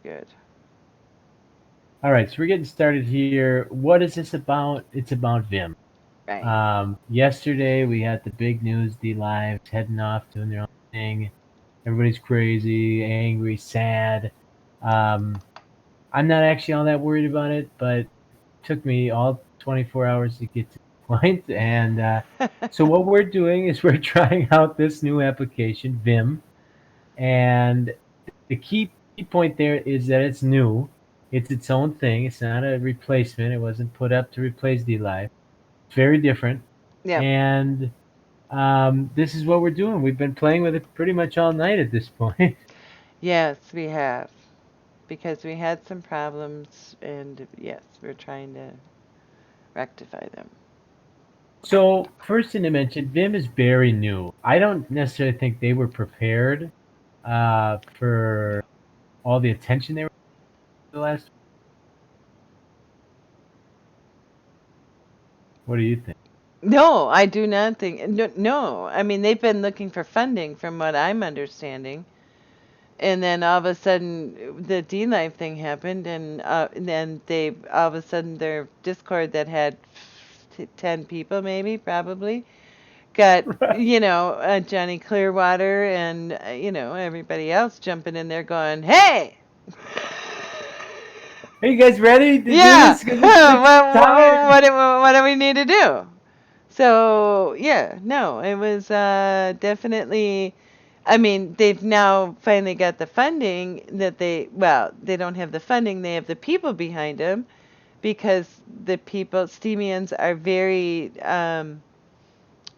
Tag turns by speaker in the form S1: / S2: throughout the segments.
S1: good.
S2: All right, so we're getting started here. What is this about? It's about Vimm.
S1: Right.
S2: Yesterday we had the big news. D Live's heading off, doing their own thing. Everybody's crazy, angry, sad. Um, I'm not actually all that worried about it, but it took me all 24 hours to get to the point. And so what we're doing is we're trying out this new application, Vimm, and the key point there is that it's new. It's its own thing. It's not a replacement. It wasn't put up to replace D Live. It's very different.
S1: Yep.
S2: And this is what we're doing. We've been playing with it pretty much all night at this point.
S1: Yes, we have. Because we had some problems, and yes, we're trying to rectify them.
S2: So first thing to mention, Vimm is very new. I don't necessarily think they were prepared for all the attention they were the last. What do you think?
S1: No, I do not think. No, no, I mean, they've been looking for funding from what I'm understanding. And then all of a sudden, the D Live thing happened, and then they all of a sudden their Discord that had 10 people, maybe, probably, got,
S2: Right.
S1: Johnny Clearwater and, everybody else jumping in there going, hey!
S2: Are you guys ready to do
S1: Yeah!
S2: this? Because it's time.
S1: What do we need to do? So, yeah, no, it was definitely. I mean, they've now finally got the funding that they don't have the funding, they have the people behind them because the people, Steemians, are very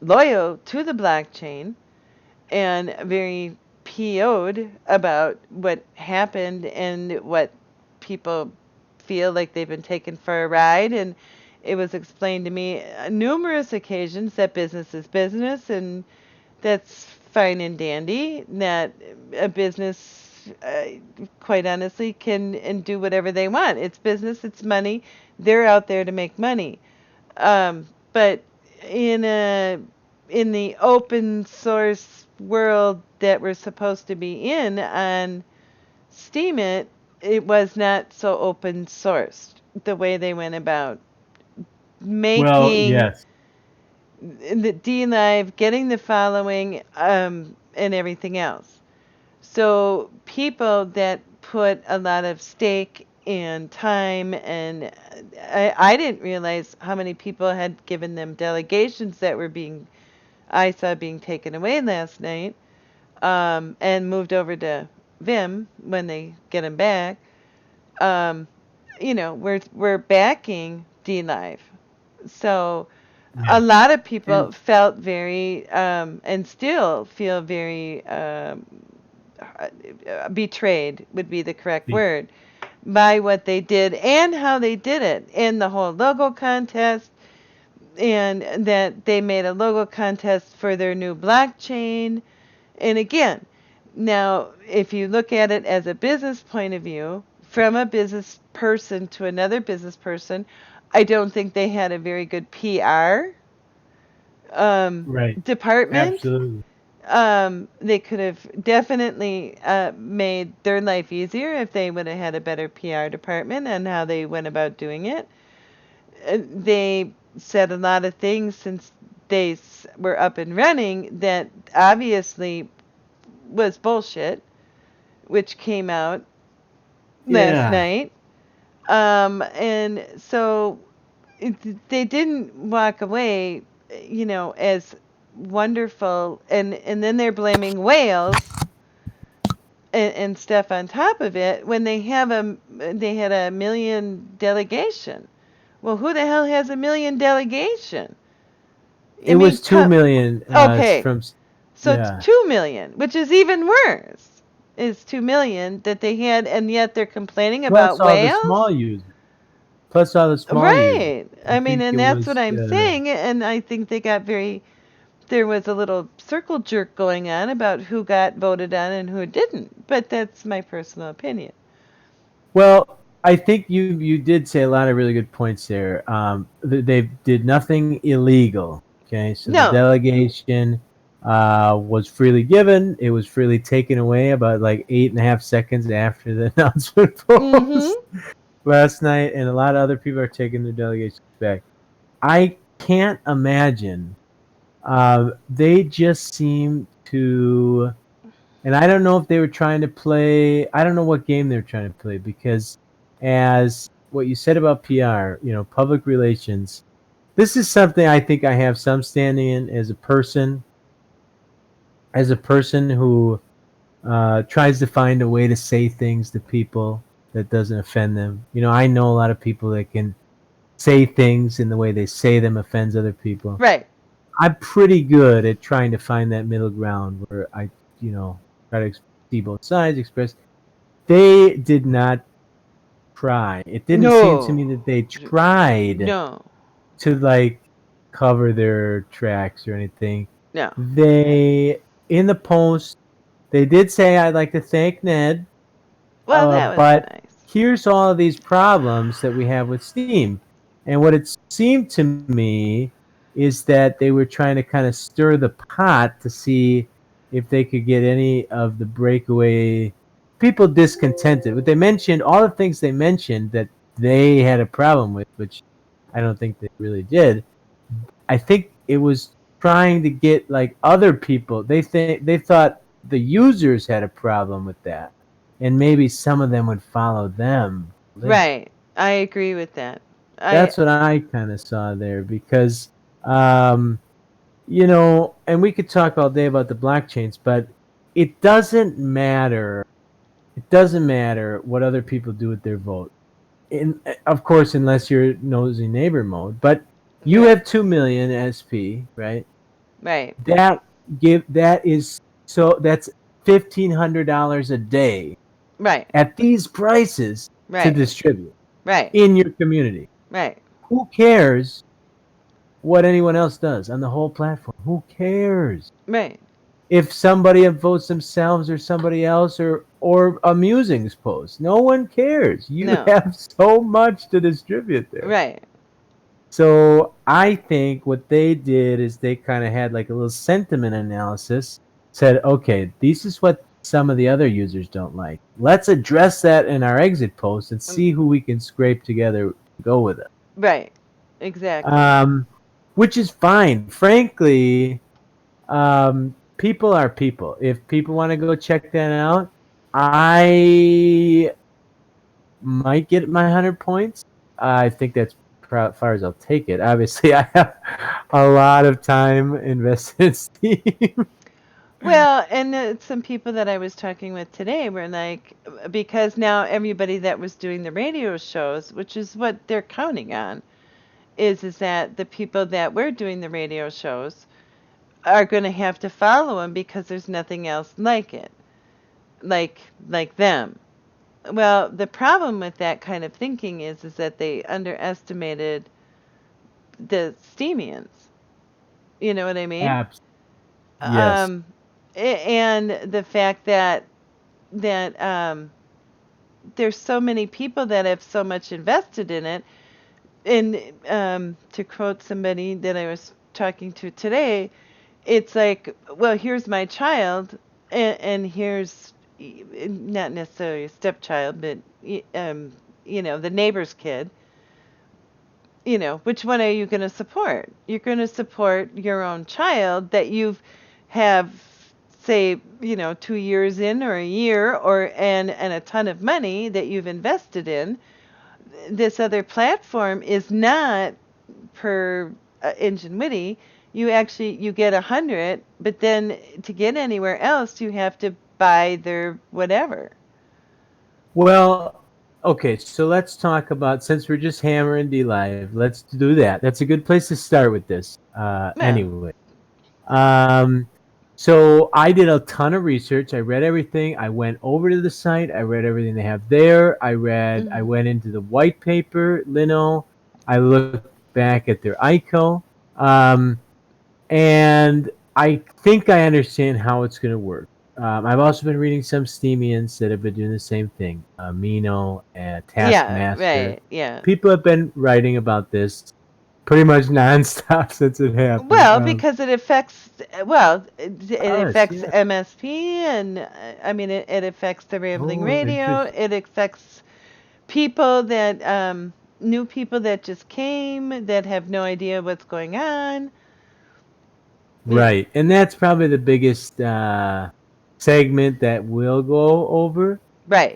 S1: loyal to the blockchain and very PO'd about what happened and what people feel like they've been taken for a ride. And it was explained to me on numerous occasions that business is business, and that's fine and dandy. That a business, quite honestly, can and do whatever they want. It's business, it's money. They're out there to make money. But in a in the open source world that we're supposed to be in on Steam, it was not so open sourced the way they went about
S2: Well,
S1: making
S2: yes.
S1: the D Live, getting the following, and everything else. So people that put a lot of stake and time, and I didn't realize how many people had given them delegations that were I saw being taken away last night, and moved over to Vimm when they get them back. Um, we're backing D Live. So a
S2: Yes.
S1: lot of people
S2: And
S1: felt very, and still feel very, betrayed would be the correct
S2: the
S1: word, by what they did and how they did it in the whole logo contest, and that they made a logo contest for their new blockchain. And again, now if you look at it as a business point of view, from a business person to another business person, I don't think they had a very good PR
S2: right.
S1: department.
S2: Absolutely.
S1: They could have definitely made their life easier if they would have had a better PR department and how they went about doing it. They said a lot of things since they were up and running that obviously was bullshit, which came out last
S2: Yeah.
S1: night. And so they didn't walk away, as wonderful. And then they're blaming whales and stuff on top of it when they had a million delegation. Well, who the hell has a million delegation? I
S2: It
S1: mean,
S2: was 2 million.
S1: okay,
S2: From
S1: so it's
S2: yeah.
S1: 2 million, which is even worse. Is 2 million that they had, and yet they're complaining
S2: Plus
S1: about
S2: all the small
S1: whales.
S2: users. Plus all the small users.
S1: Right.
S2: I
S1: I mean,
S2: think it
S1: and that's what
S2: was.
S1: I'm saying. And I think they got very. There was a little circle jerk going on about who got voted on and who didn't. But that's my personal opinion.
S2: Well, I think you did say a lot of really good points there. They did nothing illegal. Okay, so the
S1: No.
S2: delegation, was freely given. It was freely taken away about like 8.5 seconds after the announcement
S1: Mm-hmm.
S2: post last night, and a lot of other people are taking their delegations back. I can't imagine. They just seem to, and I don't know if they were trying to play. I don't know what game they're trying to play because, as what you said about PR, public relations. This is something I think I have some standing in as a person who tries to find a way to say things to people that doesn't offend them. I know a lot of people that can say things in the way they say them offends other people.
S1: Right.
S2: I'm pretty good at trying to find that middle ground where I, try to see both sides, express. They did not try. It didn't seem to
S1: No.
S2: me that they tried
S1: No.
S2: to like cover their tracks or anything.
S1: No.
S2: They in the post they did say I'd like to thank Ned,
S1: Well, that was
S2: but
S1: nice.
S2: here's all of these problems that we have with Steam. And what it seemed to me is that they were trying to kind of stir the pot to see if they could get any of the breakaway people discontented. But they mentioned all the things they mentioned that they had a problem with, which I don't think they really did. I think it was trying to get like other people. They thought the users had a problem with that, and maybe some of them would follow them.
S1: Right. I agree with that. I
S2: That's what I kind of saw there because, and we could talk all day about the blockchains, but it doesn't matter. It doesn't matter what other people do with their vote. Of course, unless you're nosy neighbor mode, but you
S1: right.
S2: have 2 million SP, right?
S1: Right.
S2: That is so that's $1,500 a day
S1: Right.
S2: at these prices to
S1: Right.
S2: distribute
S1: Right.
S2: in your community.
S1: Right.
S2: Who cares what anyone else does on the whole platform? Who cares
S1: Right.
S2: if somebody votes themselves or somebody else or a musings post? No one cares. You
S1: No.
S2: have so much to distribute there.
S1: Right.
S2: So I think what they did is they kind of had like a little sentiment analysis, said, okay, this is what some of the other users don't like. Let's address that in our exit post and
S1: Um,
S2: see who we can scrape together to go with it.
S1: Right. Exactly.
S2: Um, which is fine. Frankly, people are people. If people want to go check that out, I might get my 100 points. I think that's as far as I'll take it. Obviously, I have a lot of time invested in Steam.
S1: Well, and some people that I was talking with today were like, because now everybody that was doing the radio shows, which is what they're counting on, is that the people that were doing the radio shows are going to have to follow them because there's nothing else like it, like them. Well, the problem with that kind of thinking is that they underestimated the Steamians. You know what I mean?
S2: Apps. Yes.
S1: Um, and the fact that there's so many people that have so much invested in it. And to quote somebody that I was talking to today, it's like, well, here's my child, and here's not necessarily a stepchild, but the neighbor's kid. Which one are you going to support? You're going to support your own child that you've have say 2 years in or a year or and a ton of money that you've invested in. This other platform is not per Ingenuity. You get 100, but then to get anywhere else you have to buy their whatever.
S2: Well, okay, so let's talk about, since we're just hammering D Live, let's do that. That's a good place to start with this.
S1: Well,
S2: Anyway. Um, so I did a ton of research. I read everything. I went over to the site. I read everything they have there. I
S1: mhm.
S2: went into the white paper, Lino. I looked back at their ICO. Um, and I think I understand how it's going to work. I've also been reading some Steamians that have been doing the same thing. Mino and
S1: Yeah,
S2: Taskmaster.
S1: right. Yeah.
S2: People have been writing about this. pretty much nonstop since it happened.
S1: Well, because it affects, well, it
S2: Us,
S1: affects
S2: yeah.
S1: MSP, and I mean, it affects the Rambling
S2: Oh,
S1: Radio.
S2: interesting.
S1: It affects people that, new people that just came that have no idea what's going on. You know,
S2: Right, and that's probably the biggest segment that will go over.
S1: right,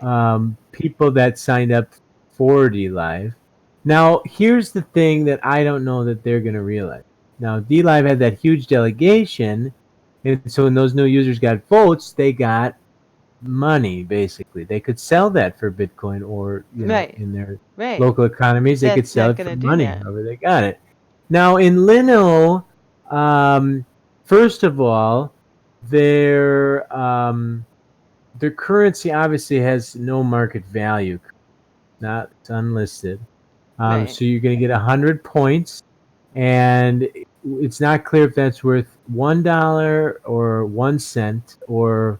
S2: People that signed up for D Live. Now, here's the thing that I don't know that they're going to realize. Now, D Live had that huge delegation, and so when those new users got votes, they got money basically. They could sell that for Bitcoin, or
S1: right,
S2: in their
S1: right.
S2: local economies, they could
S1: That's
S2: sell
S1: not
S2: it
S1: going
S2: for
S1: to do
S2: money,
S1: that.
S2: however they got it. Now, in Lino, um, first of all, their um, their currency obviously has no market value. Not It's unlisted.
S1: Right,
S2: So you're going to get 100 points, and it's not clear if that's worth $1 or 1 cent or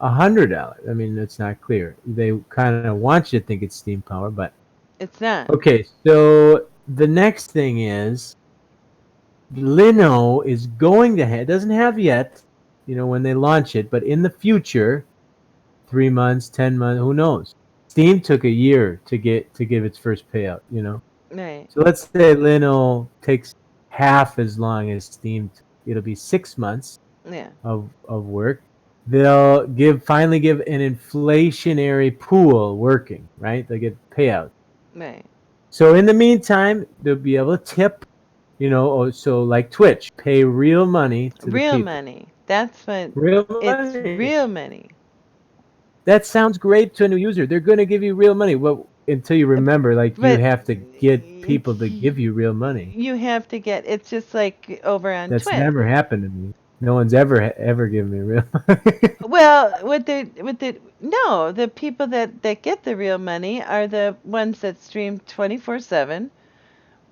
S2: $100. I mean, it's not clear. They kind of want you to think it's steam power, but
S1: it's not.
S2: okay. So the next thing is Lino is going to have, doesn't have yet, when they launch it, but in the future, 3 months, 10 months, who knows? Steam took a year to give its first payout.
S1: Right,
S2: So let's say Lino takes half as long as Steam. It'll be 6 months
S1: yeah,
S2: of work. They'll finally give an inflationary pool working, right? They'll get payouts.
S1: right.
S2: So in the meantime, they'll be able to tip, so like Twitch, pay real money to the
S1: Real
S2: people.
S1: money. That's what,
S2: Real
S1: it's
S2: money.
S1: real money.
S2: That sounds great to a new user. They're going to give you real money. Well, until you remember, like, you
S1: But
S2: have to get
S1: it's,
S2: people to give you real money.
S1: you have to get, it's just like over on
S2: That's
S1: Twitch.
S2: never happened to me. No one's ever given me real money.
S1: Well, no, the people that get the real money are the ones that stream 24/7,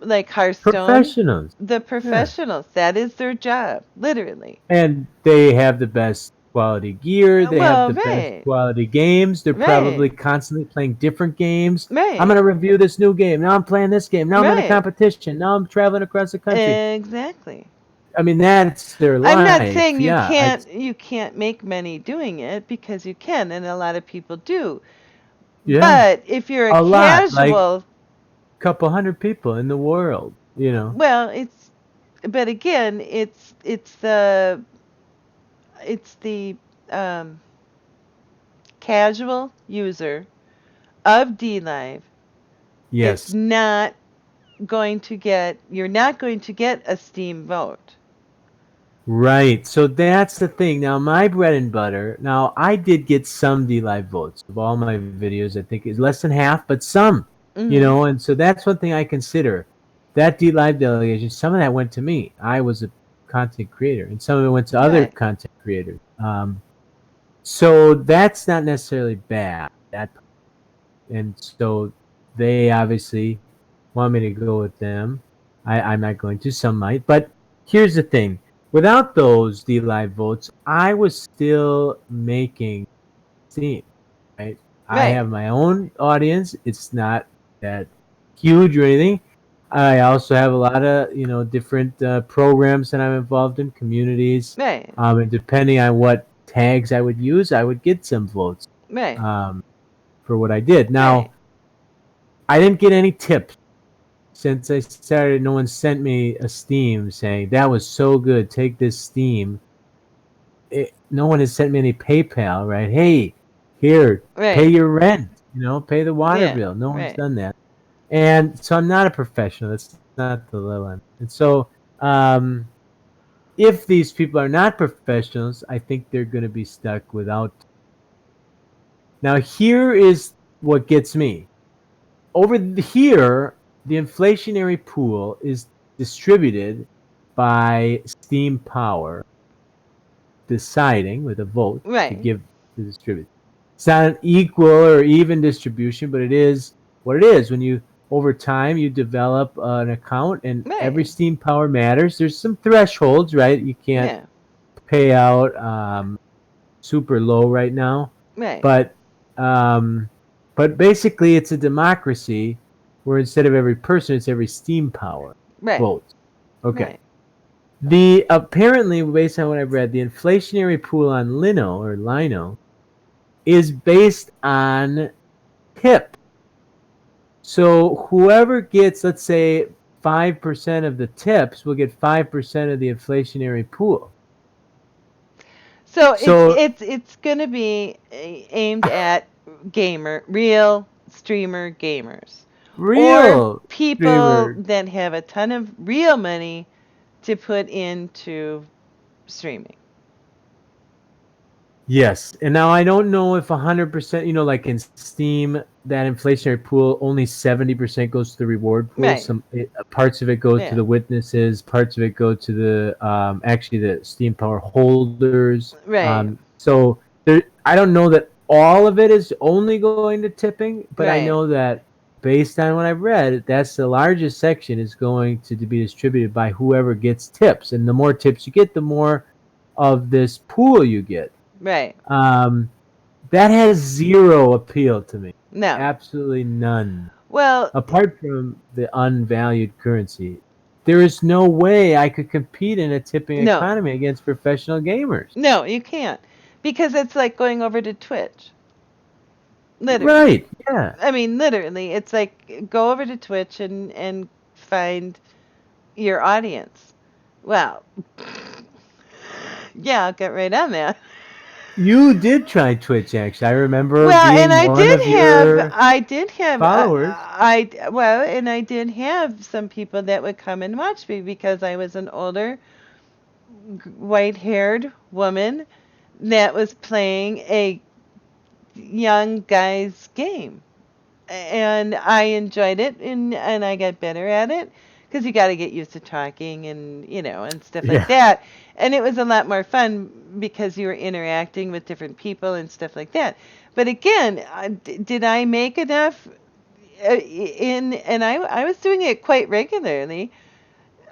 S1: like Hearthstone,
S2: Professionals.
S1: the
S2: Yeah.
S1: professionals. That is their job, literally.
S2: And they have the best quality gear. They have
S1: Well,
S2: the best
S1: right,
S2: quality games. They're
S1: right,
S2: probably constantly playing different games. I'm
S1: right,
S2: going to review this new game. Now I'm playing this game. Now I'm in a
S1: right.
S2: competition. Now I'm traveling across the country.
S1: Exactly.
S2: I mean, that's their
S1: I'm not
S2: life.
S1: saying
S2: Yeah.
S1: you can't make money doing it, because you can, and a lot of people do.
S2: Yeah.
S1: But if you're a
S2: A lot. Like
S1: casual,
S2: a couple hundred people in the world.
S1: well, but again, it's the um, casual user of DLive is
S2: Yes.
S1: not you're not going to get a Steam vote.
S2: Right. So that's the thing. Now, my bread and butter. Now, I did get some D Live votes of all my videos. I think it's less than half, but some.
S1: Hmm.
S2: And so that's one thing I consider. That D Live delegation. Some of that went to me. I was a content creator, and some of it went to other
S1: Right,
S2: content creators. So that's not necessarily bad. And so they obviously want me to go with them. I'm not going to. Some might, but here's the thing: without those D Live votes, I was still making Steam. Right? I
S1: right,
S2: have my own audience. It's not that huge or anything. I also have a lot of different programs that I'm involved in, communities,
S1: right,
S2: and depending on what tags I would use, I would get some votes
S1: right,
S2: um, for what I did.
S1: right,
S2: Now, I didn't get any tips since I started. No one sent me a Steam saying that was so good. Take this Steam. No one has sent me any PayPal. Right? Hey, here, pay
S1: right,
S2: your rent. Pay the water
S1: yeah,
S2: bill. No one's
S1: right,
S2: done that. And so I'm not a professional. That's not the level I'm. And so, um, if these people are not professionals, I think they're going to be stuck without. Now, here is what gets me. Over here, the inflationary pool is distributed by Steam Power deciding with a vote to
S1: right,
S2: give to distribute. It's not an equal or even distribution, but it is what it is. When you over time you develop an account, and every
S1: right,
S2: Steam Power matters. There's some thresholds, right? You can't
S1: yeah,
S2: pay out super low right now,
S1: right,
S2: but um, basically it's a democracy where instead of every person, it's every Steam Power.
S1: Right.
S2: votes. Okay.
S1: Right.
S2: The apparently, based on what I've read, the inflationary pool on Lino is based on tip. So whoever gets, let's say, 5% of the tips will get 5% of the inflationary pool.
S1: So it's
S2: So
S1: it's it's going to be aimed at real streamer gamers, or
S2: real
S1: people
S2: streamer.
S1: that have a ton of real money to put into streaming.
S2: Yes, and now I don't know if 100%, like in Steam, that inflationary pool only 70% goes to the reward pool.
S1: Right.
S2: Some parts of it go to
S1: Yeah.
S2: the witnesses, parts of it go to the actually the Steam Power holders.
S1: Right.
S2: So there, I don't know that all of it is only going to tipping, but I
S1: Right.
S2: know that based on what I've read, that's the largest section is going to be distributed by whoever gets tips, and the more tips you get, the more of this pool you get.
S1: Right.
S2: Um, that has zero appeal to me.
S1: No.
S2: Absolutely none.
S1: Well,
S2: Apart from the unvalued currency, there is no way I could compete in a tipping
S1: no.
S2: economy against professional gamers.
S1: No, you can't. Because it's like going over to Twitch. Literally.
S2: Right. Yeah.
S1: I mean, literally. It's like go over to Twitch and find your audience. Well, yeah, I'll get right on that.
S2: You did try Twitch, actually. I remember
S1: Well, and
S2: being one of your followers.
S1: and I did have some people that would come and watch me because I was an older, white-haired woman that was playing a young guy's game, and I enjoyed it, and I got better at it because you got to get used to talking and and stuff like
S2: Yeah.
S1: that. And it was a lot more fun because you were interacting with different people and stuff like that. But again, did I make enough? And I was doing it quite regularly.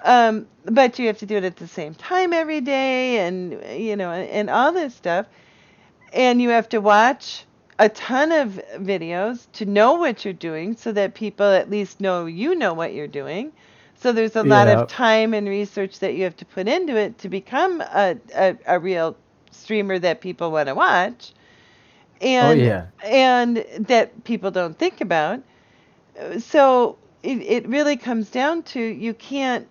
S1: But you have to do it at the same time every day, and and all this stuff, and you have to watch a ton of videos to know what you're doing so that people at least know you know what you're doing. So there's a lot of
S2: Yeah.
S1: time and research that you have to put into it to become a real streamer that people want to watch,
S2: Oh,
S1: and
S2: yeah.
S1: that people don't think about. So it really comes down to you can't,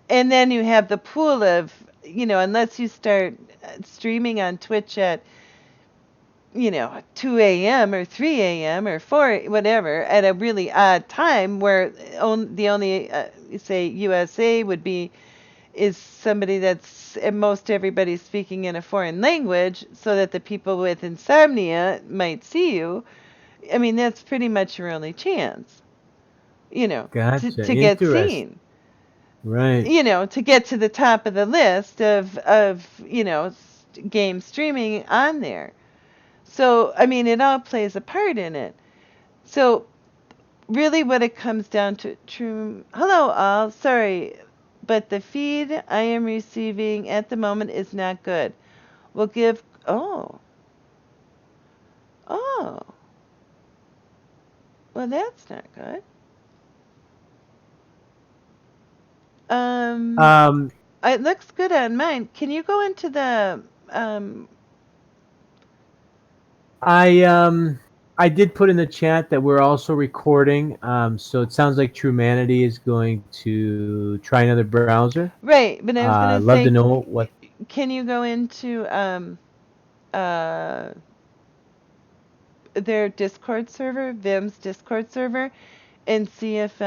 S1: and then you have the pool of, unless you start streaming on Twitch at 2 a.m. or 3 a.m. or 4, whatever, at a really odd time where the only, say, USA would be, is somebody that's most everybody speaking in a foreign language so that the people with insomnia might see you. I mean, that's pretty much your only chance,
S2: Gotcha.
S1: to get
S2: Interesting.
S1: seen,
S2: Right.
S1: to get to the top of the list of game streaming on there. So, I mean, it all plays a part in it. So, really, what it comes down to, true. Hello, all. Sorry, but the feed I am receiving at the moment is not good. We'll give. Oh, oh. Well, that's not good. Um,
S2: Um,
S1: it looks good on mine. Can you go into the um?
S2: I um I did put in the chat that we're also recording. So it sounds like Trumanity is going to try another browser.
S1: Right, but I was gonna
S2: Love to
S1: say,
S2: know what.
S1: can you go into uh their Discord server, Vimm's Discord server, and see if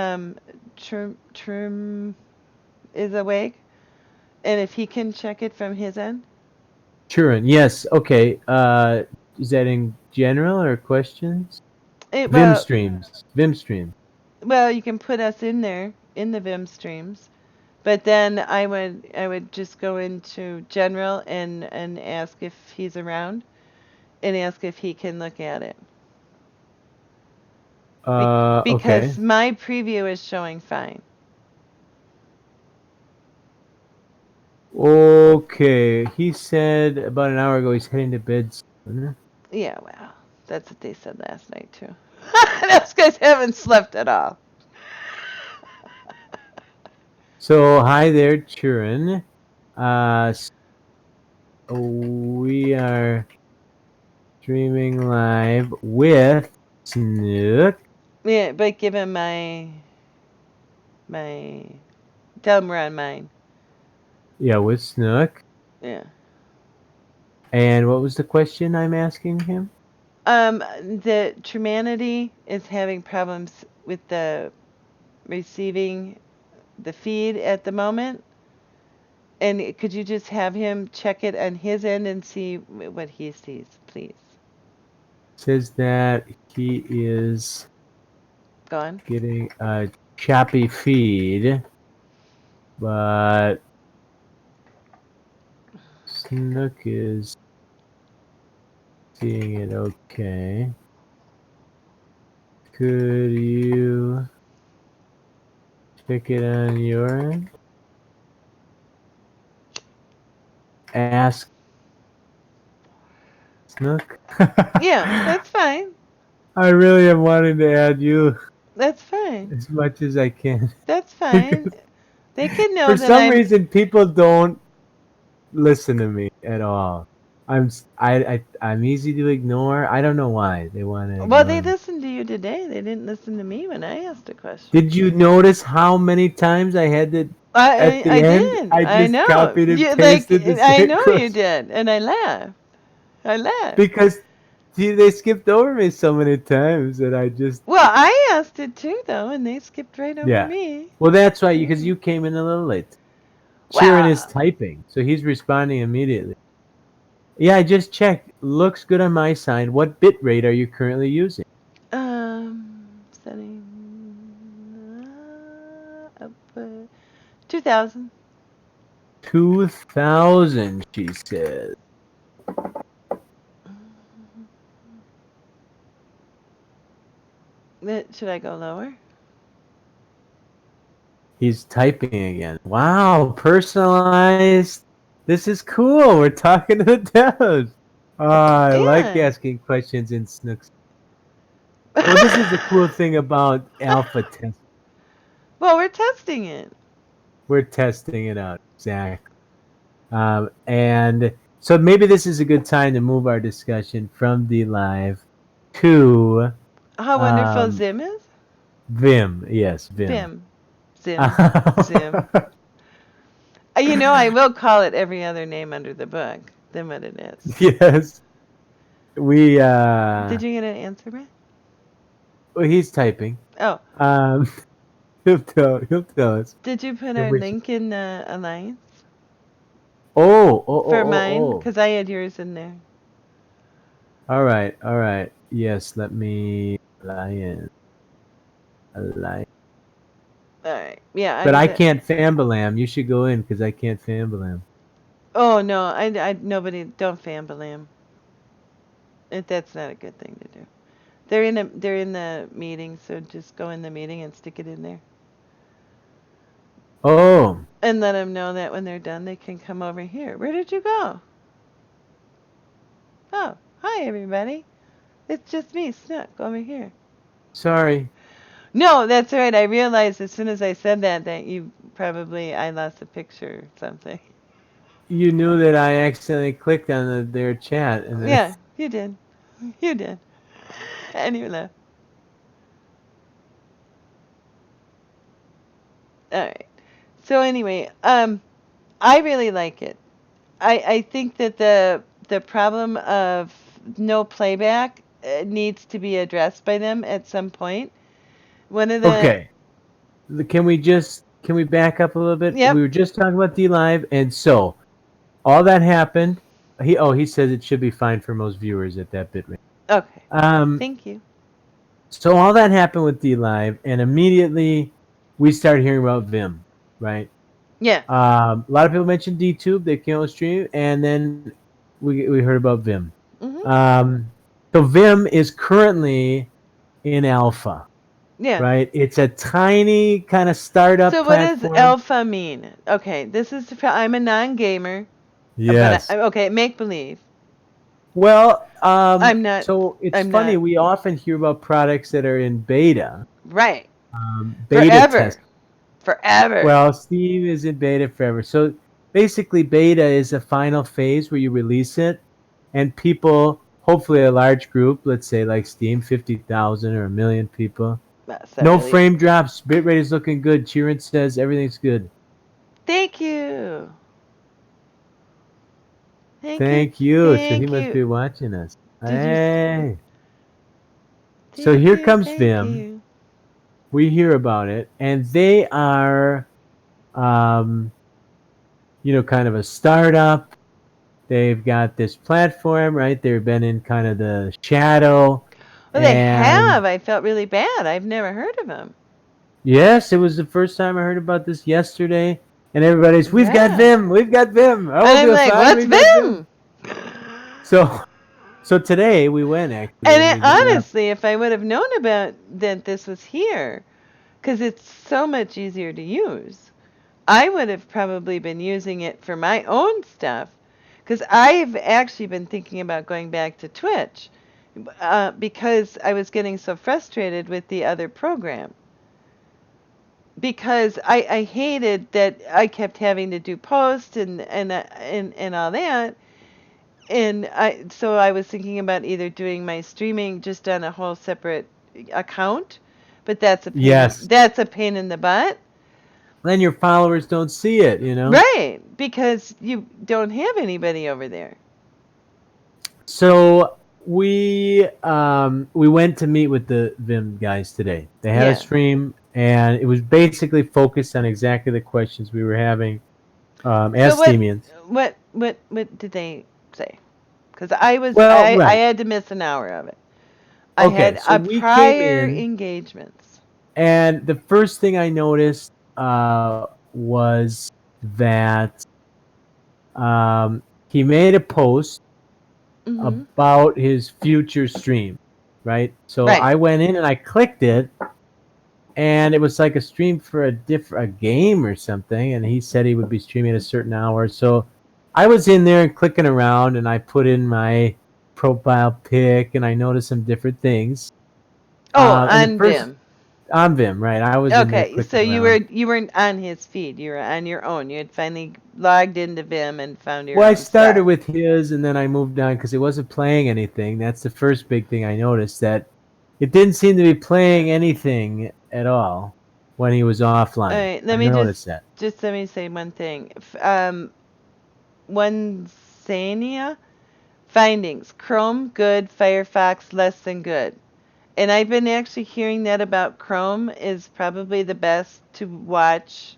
S1: Trim is awake, and if he can check it from his end.
S2: Turin. Yes. Okay. Is that in general or questions?
S1: It,
S2: Vim
S1: well,
S2: streams. Vim stream.
S1: well, you can put us in there in the Vim streams, but then I would just go into general and ask if he's around, and ask if he can look at it.
S2: Okay.
S1: Because my preview is showing fine.
S2: Okay. He said about an hour ago he's heading to bed soon.
S1: Yeah, well, that's what they said last night too. Those guys haven't slept at all.
S2: So hi there, Churin. Uh, we are streaming live with Snook.
S1: Yeah, but give him my tell him we're on mine.
S2: Yeah, with Snook.
S1: Yeah.
S2: And what was the question I'm asking him?
S1: The Trumanity is having problems with the receiving the feed at the moment. And could you just have him check it on his end and see what he sees, please?
S2: Says that he is
S1: Go on.
S2: getting a choppy feed, but Snook is seeing it okay. Could you check it on your end? Ask Snook.
S1: Yeah, that's fine.
S2: I really am wanting to add you
S1: That's fine.
S2: as much as I can.
S1: That's fine. They can know
S2: For
S1: that
S2: some
S1: I'm.
S2: reason, people don't listen to me at all. I'm easy to ignore. I don't know why they want to
S1: Well, they
S2: ignore me.
S1: listened to you today. They didn't listen to me when I asked a question.
S2: Did you notice how many times I had to at
S1: I
S2: the end?
S1: did.
S2: I
S1: I
S2: just
S1: know.
S2: copied and
S1: You like.
S2: pasted the
S1: I
S2: same
S1: know you
S2: question
S1: did, and I laughed. I laughed.
S2: because they skipped over me so many times that I just
S1: Well, I asked it too, though, and they skipped right over
S2: yeah.
S1: me.
S2: Well, that's why because
S1: Mm.
S2: you came in a little late. Cheering is
S1: Well,
S2: typing, so he's responding immediately. Yeah, I just checked. Looks good on my side. What bit rate are you currently using?
S1: setting up 2000.
S2: 2000, she says.
S1: Should I go lower?
S2: He's typing again. Wow, personalized. This is cool. We're talking to the devs. I like
S1: Yeah.
S2: asking questions in Snooks. Well, this is the cool thing about alpha test.
S1: Well, we're testing it.
S2: We're testing it out. Exactly. And so maybe this is a good time to move our discussion from the live to
S1: How wonderful
S2: um,
S1: Zim is?
S2: Vim. Yes, Vim.
S1: Vim. Zim. Zim. I will call it every other name under the book than what it is.
S2: Yes. We
S1: Did you get an answer, Brett?
S2: well, he's typing.
S1: Oh,
S2: Um he'll tell us.
S1: did you put
S2: If
S1: our
S2: we
S1: link in Alliance for mine?
S2: oh.
S1: Because I had yours in there.
S2: All right, all right. Yes, let me Lion.
S1: All right. Yeah,
S2: But
S1: I'm
S2: I
S1: the.
S2: can't fambalam. You should go in because I can't fambalam.
S1: Oh no, nobody don't fambalam. That's not a good thing to do. They're in the meeting, so just go in the meeting and stick it in there,
S2: Oh,
S1: and let them know that when they're done, they can come over here. Where did you go? Oh, hi everybody. It's just me, Snook, over here.
S2: sorry.
S1: No, that's right. I realized as soon as I said that you probably I lost a picture or something.
S2: You knew that I accidentally clicked on their chat and then
S1: Yeah, you did. You did. And you left. All right. So anyway, I really like it. I think that the problem of no playback needs to be addressed by them at some point. One of the
S2: okay. Can we back up a little bit?
S1: Yep.
S2: We were just talking about D Live, and so all that happened. He says it should be fine for most viewers at that bit rate.
S1: Okay.
S2: Um,
S1: Thank you.
S2: so all that happened with D Live, and immediately we started hearing about Vim, right?
S1: Yeah.
S2: A lot of people mentioned DTube, they can't stream, and then we heard about Vim.
S1: Mhm.
S2: Um, so Vim is currently in alpha,
S1: Yeah.
S2: right? It's a tiny kind of startup
S1: So what does
S2: platform.
S1: alpha mean? Okay, this is I'm a non-gamer, but
S2: Yes.
S1: okay, make believe.
S2: Well,
S1: I'm not.
S2: so it's
S1: I'm
S2: funny.
S1: not.
S2: We often hear about products that are in beta,
S1: Right.
S2: beta test.
S1: Forever. forever.
S2: Well, Steam is in beta forever. So basically, beta is a final phase where you release it, and people, hopefully a large group, let's say like Steam, 50,000 or a million people.
S1: That's not
S2: No
S1: really.
S2: frame drops. Bitrate is looking good. Cheerin says everything's good.
S1: Thank you. Thank you.
S2: Thank you. So he
S1: Thank
S2: must
S1: you.
S2: be watching us.
S1: Did you?
S2: Hey. So
S1: Thank
S2: here
S1: you.
S2: comes
S1: Thank
S2: Vimm.
S1: you.
S2: We hear about it, and they are, um, kind of a startup. They've got this platform, right? They've been in kind of the shadow.
S1: Well, they
S2: And
S1: have. I felt really bad. I've never heard of them.
S2: yes, it was the first time I heard about this yesterday. And everybody's, we've got
S1: Yeah.
S2: Vimm, we've got Vimm. Oh,
S1: And
S2: we'll
S1: I'm
S2: be
S1: like,
S2: fine,
S1: what's
S2: we've got Vimm.
S1: Vim?
S2: So, so today we went actually,
S1: And
S2: and we got up.
S1: honestly, if I would have known about that this was here, because it's so much easier to use, I would have probably been using it for my own stuff. Because I've actually been thinking about going back to Twitch because I was getting so frustrated with the other program. Because I hated that I kept having to do posts and all that, and so I was thinking about either doing my streaming just on a whole separate account, but
S2: Yes.
S1: that's a pain in the butt.
S2: Then your followers don't see it.
S1: Right, because you don't have anybody over there.
S2: So we went to meet with the Vim guys today. They had a
S1: Yeah.
S2: stream, and it was basically focused on exactly the questions we were having
S1: So
S2: as Steamians.
S1: what did they say? Because I was
S2: Well,
S1: I
S2: right.
S1: had to miss an hour of it. I
S2: Okay,
S1: had
S2: so
S1: a
S2: we came
S1: prior
S2: in,
S1: engagements.
S2: and the first thing I noticed was that he made a post
S1: Mhm.
S2: about his future stream, right? So
S1: Right.
S2: I went in and I clicked it, and it was like a stream for a game or something, and he said he would be streaming at a certain hour. So I was in there and clicking around, and I put in my profile pic, and I noticed some different things.
S1: Oh,
S2: And the
S1: on
S2: first
S1: Vim.
S2: I'm Vim, right? I was in there
S1: Okay, so
S2: clicking around.
S1: you weren't on his feed. You were on your own. You had finally logged into Vim and found your
S2: Well, I
S1: own
S2: started
S1: stuff.
S2: with his, and then I moved on because it wasn't playing anything. That's the first big thing I noticed, that it didn't seem to be playing anything at all when he was
S1: All
S2: offline.
S1: right,
S2: I noticed that.
S1: let me say one thing. One Sania findings: Chrome good, Firefox less than good. And I've been actually hearing that about Chrome is probably the best to watch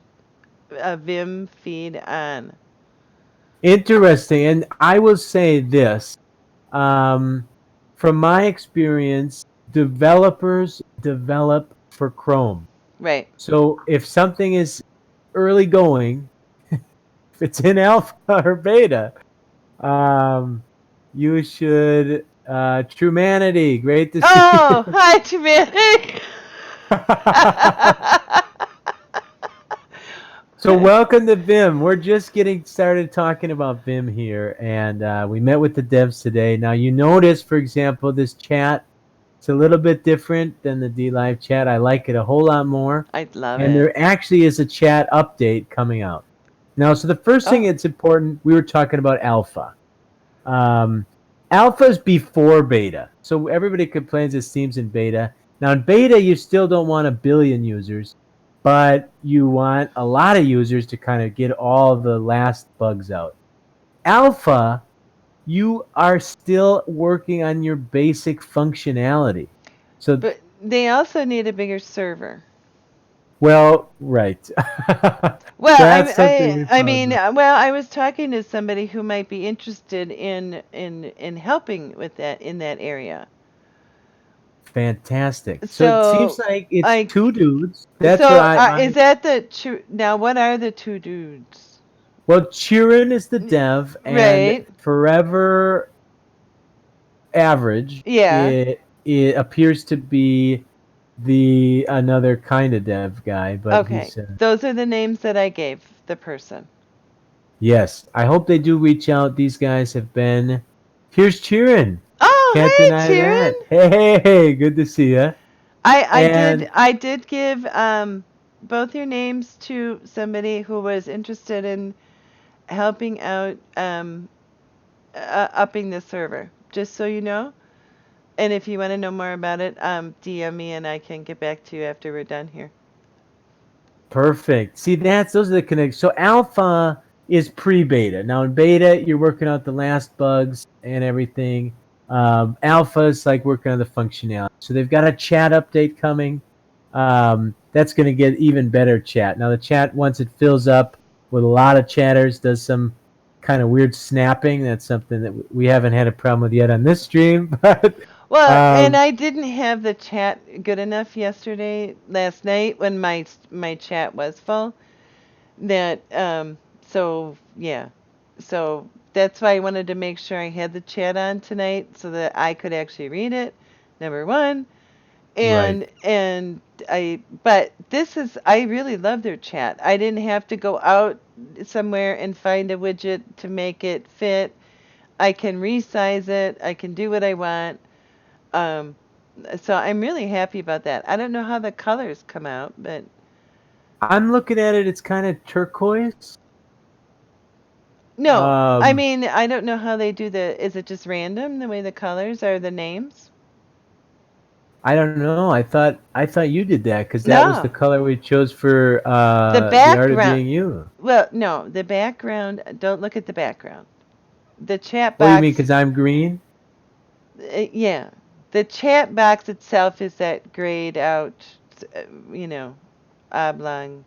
S1: a Vim feed on.
S2: Interesting. And I will say this, um, from my experience, developers develop for Chrome.
S1: Right.
S2: So if something is early going, if it's in alpha or beta, um, you should. Trumanity, great to see
S1: Oh,
S2: you.
S1: hi, Timmy.
S2: So welcome to Vim. We're just getting started talking about Vim here, and we met with the devs today. Now you notice, for example, this chat. It's a little bit different than the D Live chat. I like it a whole lot more,
S1: I love
S2: and
S1: it.
S2: there actually is a chat update coming out now. So the first thing
S1: Oh,
S2: it's important. We were talking about alpha. Um, Alpha is before beta, so everybody complains it Steam's in beta. Now in beta, you still don't want a billion users, but you want a lot of users to kind of get all the last bugs out. Alpha, you are still working on your basic functionality. So,
S1: but they also need a bigger server.
S2: well, right.
S1: Well,
S2: That's something we
S1: I
S2: found
S1: mean,
S2: out.
S1: well, I was talking to somebody who might be interested in helping with that in that area.
S2: Fantastic. So it seems
S1: So,
S2: like it's
S1: like,
S2: two dudes. That's what
S1: so
S2: I
S1: is
S2: my
S1: that the true? Now, what are the two dudes?
S2: Well, Chirin is the dev, and
S1: Right.
S2: Forever Average
S1: Yeah.
S2: it appears to be the another kind of dev guy, but
S1: Okay.
S2: he's
S1: Those are the names that I gave the person.
S2: yes. I hope they do reach out. These guys have been. Here's Chirin.
S1: Oh,
S2: Can't
S1: hey,
S2: deny that.
S1: Chirin.
S2: Hey, good to see you. And
S1: I did give both your names to somebody who was interested in helping out upping the server, just so you know. And if you want to know more about it, DM me and I can get back to you after we're done here.
S2: Perfect. See, those are the connections. So alpha is pre-beta. Now in beta, you're working out the last bugs and everything. Alpha is like working on the functionality. So they've got a chat update coming. That's going to get even better chat. Now the chat, once it fills up with a lot of chatters, does some kind of weird snapping. That's something that we haven't had a problem with yet on this stream. But
S1: Well, and
S2: um,
S1: I didn't have the chat good enough last night when my chat was full. That so yeah, so that's why I wanted to make sure I had the chat on tonight so that I could actually read it. Number one,
S2: right.
S1: and but this is I really love their chat. I didn't have to go out somewhere and find a widget to make it fit. I can resize it. I can do what I want. Um, so I'm really happy about that. I don't know how the colors come out, but
S2: I'm looking at it. It's kind of turquoise.
S1: no, I
S2: Um,
S1: mean I don't know how they do the. Is it just random the way the colors are the names?
S2: I don't know. I thought you did that because that was the
S1: No,
S2: color we chose for
S1: the
S2: the art of
S1: background.
S2: being you.
S1: Well, no, the background. Don't look at the background. The chat
S2: What do you mean?
S1: box.
S2: Because I'm green?
S1: Yeah, the chat box itself is that grayed out, uh, you know, oblong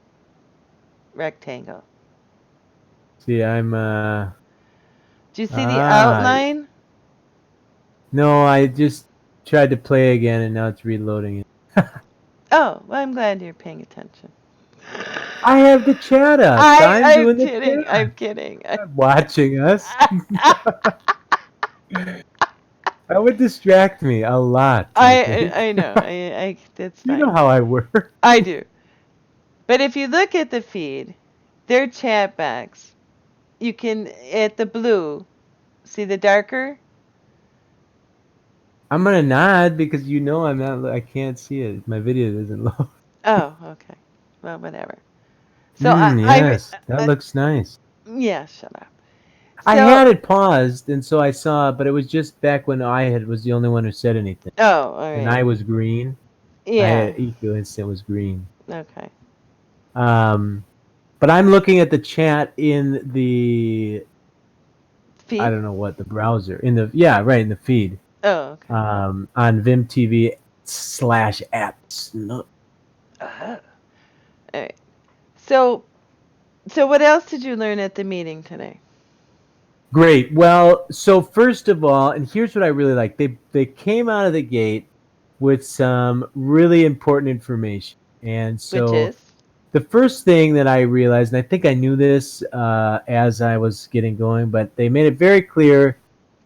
S1: rectangle.
S2: See, I'm
S1: Do you see the
S2: ah
S1: outline?
S2: no. I just tried to play again and now it's reloading it.
S1: Oh, well, I'm glad you're paying attention.
S2: I have the chat up, so I'm
S1: I'm
S2: doing the
S1: kidding.
S2: chat.
S1: I'm kidding.
S2: I'm watching us. That would distract me a lot, I think.
S1: I know. I that's
S2: You know
S1: fine.
S2: how I work.
S1: I do. But if you look at the feed, their chat box, you can at the blue see the darker.
S2: I'm gonna nod because you know I'm not. I can't see it. My video doesn't load.
S1: Oh, okay. Well, whatever. So
S2: Yes, that looks nice.
S1: yeah, shut up.
S2: I
S1: So
S2: had it paused, and so I saw, but it was just back when I had was the only one who said anything,
S1: oh, all
S2: and
S1: right.
S2: I was green. I
S1: Yeah.
S2: had Eco Instant was green.
S1: Okay.
S2: Um, but I'm looking at the chat in the I
S1: Feed.
S2: don't know what the browser in the yeah right in the feed
S1: Oh, okay.
S2: on Vimm TV /apps. No,
S1: All right. So so what else did you learn at the meeting today?
S2: great. Well, so first of all, and here's what I really like. They came out of the gate with some really important information. And
S1: Which
S2: so
S1: is
S2: the first thing that I realized, and I think I knew this as I was getting going, but they made it very clear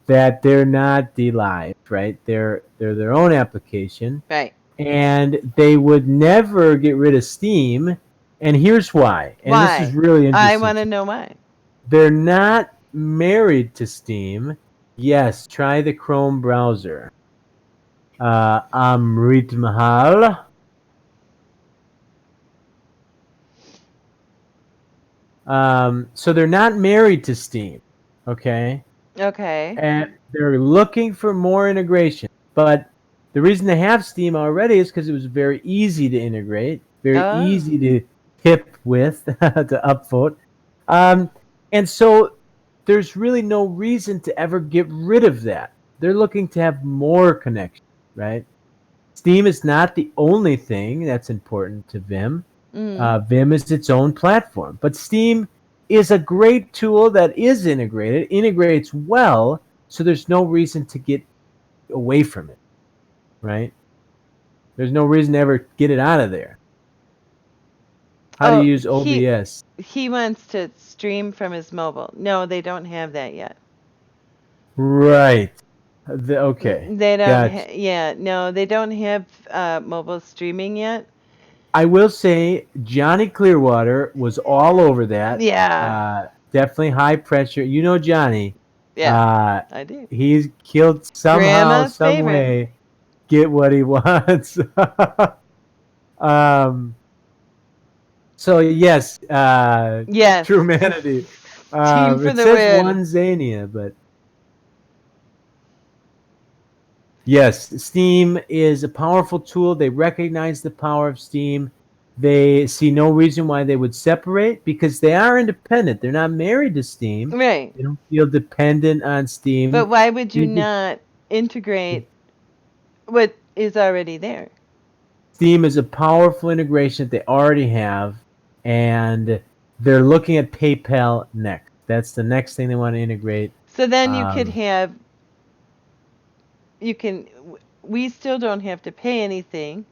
S2: that they're not DLive, right? They're their own application,
S1: right.
S2: and they would never get rid of Steam. And here's why. And this is
S1: Why?
S2: really
S1: I
S2: interesting
S1: want to
S2: to me.
S1: know why.
S2: They're not married to Steam. Yes, try the Chrome browser. Amrit Mahal. So they're not married to Steam, okay?
S1: Okay.
S2: And they're looking for more integration. But the reason they have Steam already is because it was very easy to integrate, very
S1: Oh.
S2: easy to hip with, to upvote. Um, and so there's really no reason to ever get rid of that. They're looking to have more connection, right? Steam is not the only thing that's important to Vimm.
S1: Mm.
S2: Vimm is its own platform, but Steam is a great tool that is integrated, integrates well, so there's no reason to get away from it, right? There's no reason to ever get it out of there. How to
S1: Oh,
S2: use OBS?
S1: he wants to stream from his mobile. No, they don't have that yet.
S2: Right. Okay.
S1: They don't.
S2: Gotcha.
S1: Yeah, no, they don't have mobile streaming yet.
S2: I will say Johnny Clearwater was all over that.
S1: Yeah.
S2: Definitely high pressure. You know Johnny.
S1: Yeah,
S2: Uh,
S1: I do.
S2: he's killed somehow,
S1: Grandma's
S2: some
S1: favorite.
S2: way, get what he wants. um, So yes,
S1: Yes.
S2: True Humanity.
S1: Steam for
S2: It
S1: the
S2: says
S1: win.
S2: one Zania, but yes, Steam is a powerful tool. They recognize the power of Steam. They see no reason why they would separate because they are independent. They're not married to Steam.
S1: Right.
S2: They don't feel dependent on Steam.
S1: But why would you
S2: They just,
S1: not integrate what is already there?
S2: Steam is a powerful integration that they already have, and they're looking at PayPal next. That's the next thing they want to integrate.
S1: So then you could
S2: Um,
S1: have, you can, we still don't have to pay anything.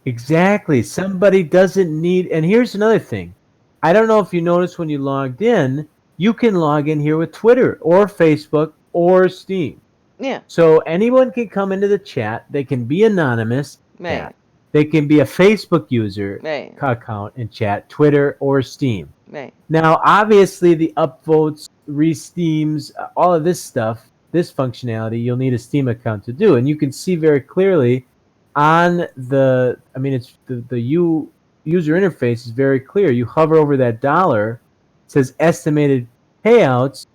S2: exactly. Somebody doesn't need, and here's another thing. I don't know if you noticed when you logged in, you can log in here with Twitter or Facebook or Steam.
S1: Yeah.
S2: So anyone can come into the chat. They can be anonymous chat.
S1: Right.
S2: They can be a Facebook user
S1: Right.
S2: account and chat, Twitter or Steam.
S1: Right.
S2: Now, obviously, the upvotes, re-steams, all of this stuff, this functionality, you'll need a Steam account to do. And you can see very clearly on the, I mean, it's the user interface is very clear. You hover over that dollar, it says estimated payouts,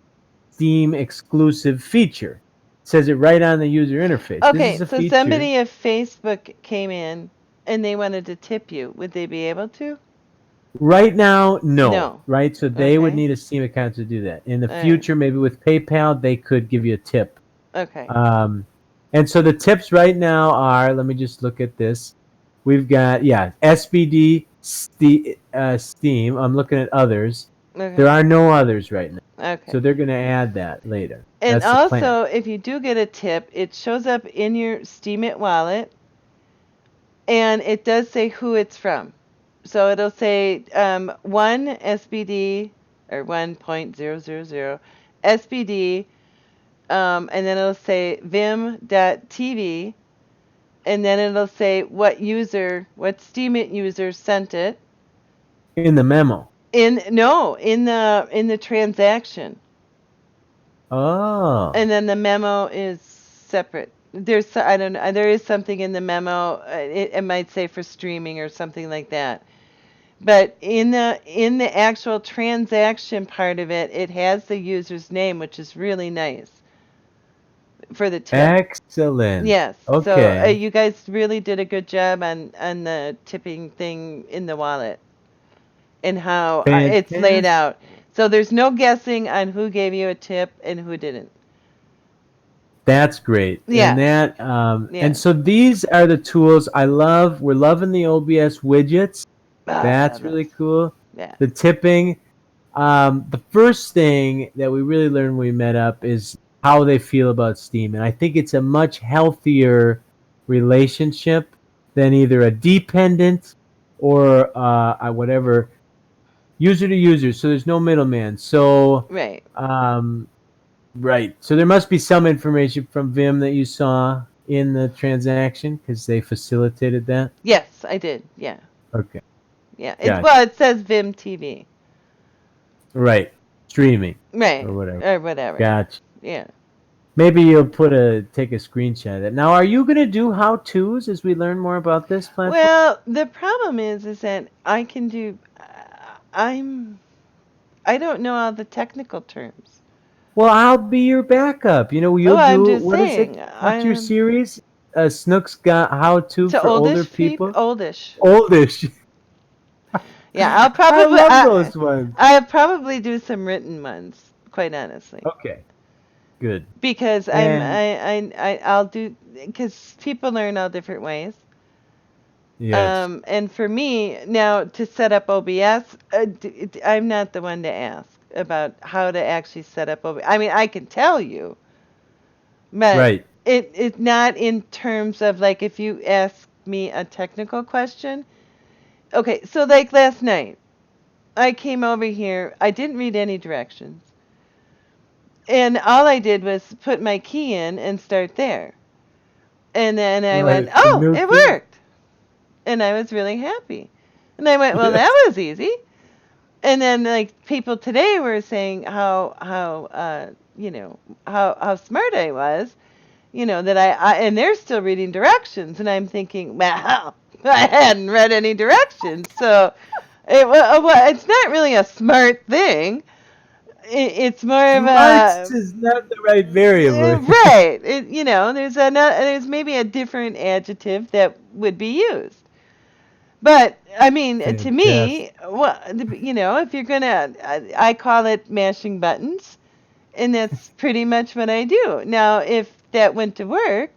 S2: Steam exclusive feature. It says it right on the user interface. This
S1: Okay,
S2: is a
S1: so
S2: feature.
S1: somebody if Facebook came in and they wanted to tip you, would they be able to?
S2: Right now, no.
S1: No.
S2: Right? So they would
S1: Okay.
S2: need a Steam account to do that. In the
S1: All right.
S2: future, maybe with PayPal, they could give you a tip.
S1: Okay.
S2: And so the tips right now are, let me just look at this. We've got, yeah, SBD, Steam. I'm looking at others. There
S1: Okay.
S2: are no others right now.
S1: Okay.
S2: So they're going to add that later.
S1: And
S2: That's the plan.
S1: also, if you do get a tip, it shows up in your Steam It wallet, and it does say who it's from. So it'll say 1 SBD or 1.000 SBD, and then it'll say Vimm.tv, and then it'll say what user, what Steam It user sent it.
S2: In the memo.
S1: In the transaction.
S2: Oh.
S1: And then the memo is separate. There's I don't know. There is something in the memo. It might say for streaming or something like that. But in the actual transaction part of it, it has the user's name, which is really nice for the tip.
S2: Excellent.
S1: Yes. So
S2: Okay.
S1: you guys really did a good job on the tipping thing in the wallet and how it's laid
S2: Fantastic.
S1: out. So there's no guessing on who gave you a tip and who didn't.
S2: That's great. And
S1: Yes.
S2: that
S1: Yeah.
S2: and so these are the tools I love. We're loving the OBS widgets.
S1: Oh, I
S2: That's
S1: love
S2: really
S1: those.
S2: cool.
S1: Yeah.
S2: The tipping. The first thing that we really learned when we met up is how they feel about Steam. And I think it's a much healthier relationship than either a dependent or whatever user to user. So there's no middleman. So
S1: Right.
S2: right. So there must be some information from Vimm that you saw in the transaction because they facilitated that.
S1: Yes, I did. Yeah.
S2: Okay.
S1: Yeah.
S2: Gotcha.
S1: It says Vim TV.
S2: Right. Streaming
S1: Right.
S2: or whatever.
S1: Or whatever.
S2: Gotcha.
S1: Yeah.
S2: Maybe you'll take a screenshot of it. Now, are you going to do how-tos as we learn more about this platform?
S1: Well, the problem is that I can do. I don't know all the technical terms.
S2: Well, I'll be your backup.
S1: Oh,
S2: You'll
S1: I'm
S2: do,
S1: just
S2: what is it?
S1: saying.
S2: What's your
S1: I'm
S2: series? Snook's got how-to
S1: to
S2: for older
S1: oldish people.
S2: people?
S1: Oldish.
S2: Oldish.
S1: Yeah, I'll
S2: I
S1: probably.
S2: love those ones.
S1: I'll probably do some written ones. Quite honestly.
S2: Okay, good.
S1: Because
S2: And
S1: I'll do because people learn all different ways.
S2: yes,
S1: And for me now to set up OBS, I'm not the one to ask about how to actually set up OBS. I mean, I can tell you, but
S2: right.
S1: it's not in terms of like if you ask me a technical question. Okay, so like last night, I came over here. I didn't read any directions. And all I did was put my key in and start there. And then I went,
S2: Right. The
S1: oh,
S2: new
S1: it
S2: key.
S1: worked. And I was really happy. And I went, well,
S2: Yes.
S1: that was easy. And then like people today were saying how smart I was, that and they're still reading directions. And I'm thinking, wow, I hadn't read any directions, so it's not really a smart thing. It's more of
S2: Smarts
S1: a
S2: is not the right variable.
S1: right. There's maybe a different adjective that would be used. But I mean, to
S2: Fantastic.
S1: me, well, if you're gonna, I call it mashing buttons, and that's pretty much what I do. Now, if that went to work,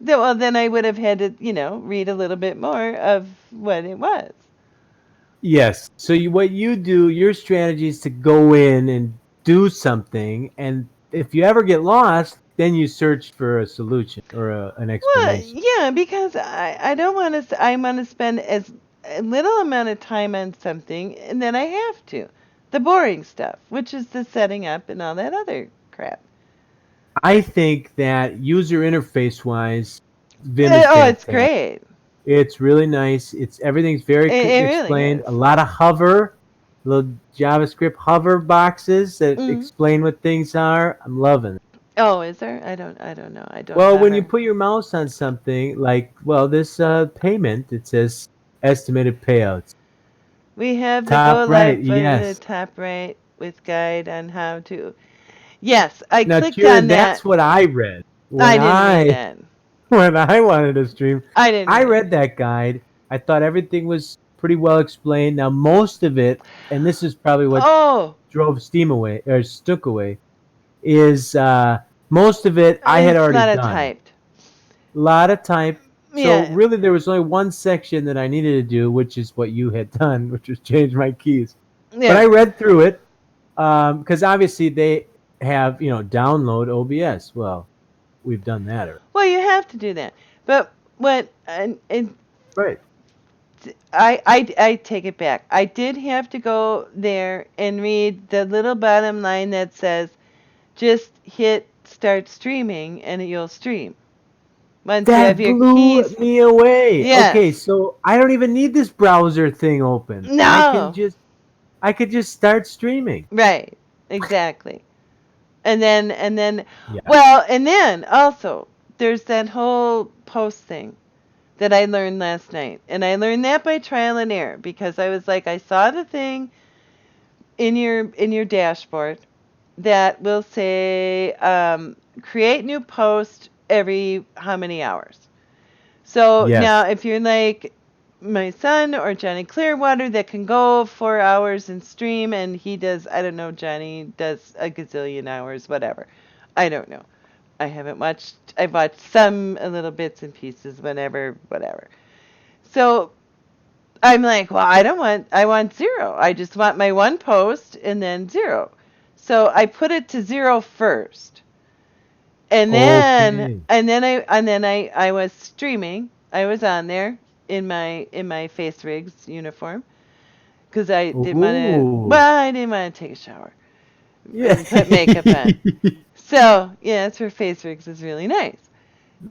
S1: then I would have had to, read a little bit more of what it was.
S2: Yes. So what you do, your strategy is to go in and do something, and if you ever get lost, then you search for a solution or an
S1: Well,
S2: explanation.
S1: yeah, because I don't want to. I want to spend as a little amount of time on something, and then I have to, the boring stuff, which is the setting up and all that other crap.
S2: I think that user interface wise, Vim is
S1: Oh, it's
S2: fantastic.
S1: great.
S2: It's really nice. It's everything's very
S1: It really
S2: explained.
S1: is.
S2: A lot of hover, little JavaScript hover boxes that
S1: Mm.
S2: explain what things are. I'm loving it.
S1: Oh, is there? I don't know. I don't
S2: Well, when you
S1: hover.
S2: put your mouse on something like, well, this payment, it says estimated payouts.
S1: We have the go
S2: Top right,
S1: live for the
S2: yes.
S1: top right with guide on how to. Yes, I
S2: Now,
S1: clicked on
S2: Kieran,
S1: that.
S2: that's what I read when
S1: I didn't read
S2: I
S1: that.
S2: when I wanted to stream.
S1: I didn't
S2: I
S1: read it.
S2: read that guide. I thought everything was pretty well explained. Now, most of it, and this is probably what
S1: Oh,
S2: drove Steam away or Snook away, is most of it I had
S1: it's a
S2: already
S1: lot of
S2: done.
S1: typed.
S2: A lot of type. So
S1: Yeah,
S2: really, there was only one section that I needed to do, which is what you had done, which was change my keys. But I
S1: yeah.
S2: read through it because obviously they have download OBS. Well, we've done that already.
S1: Well, you have to do that. But what
S2: Right.
S1: I take it back. I did have to go there and read the little bottom line that says, just hit start streaming and you'll stream. Once you have
S2: That
S1: your
S2: blew
S1: keys.
S2: me away. Okay,
S1: Yes.
S2: so I don't even need this browser thing open.
S1: No.
S2: I could just start streaming.
S1: Right. Exactly. And then
S2: Yeah.
S1: and then also there's that whole post thing that I learned last night. And I learned that by trial and error because I was like I saw the thing in your dashboard that will say create new post every how many hours. So now
S2: Yes.
S1: if you're like my son or Johnny Clearwater that can go 4 hours and stream and he does I don't know Johnny does a gazillion hours whatever. I don't know. I've watched some little bits and pieces whenever whatever. So I'm like, well, I want zero. I just want my one post and then zero. So I put it to zero first.
S2: Okay.
S1: And then I was streaming. I was on there in my face rigs uniform because
S2: Ooh.
S1: I didn't want to take a shower
S2: Yeah.
S1: and put makeup on. So, yeah, that's where face rigs is really nice.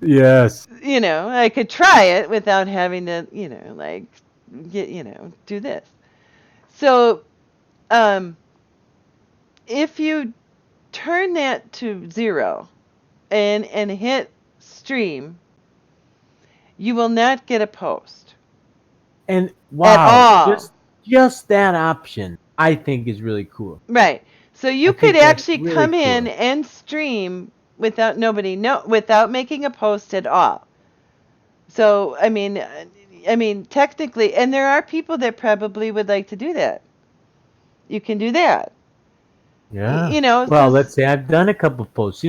S2: Yes.
S1: I could try it without having to, like do this. So, um, if you turn that to zero and hit stream, you will not get a post
S2: And
S1: at
S2: wow,
S1: all.
S2: just that option I think is really cool.
S1: Right. So
S2: I
S1: you could
S2: think that's
S1: actually
S2: really
S1: come in
S2: cool.
S1: and stream without making a post at all. So I mean technically, and there are people that probably would like to do that. You can do that.
S2: Yeah.
S1: So
S2: Well, let's say I've done a couple posts.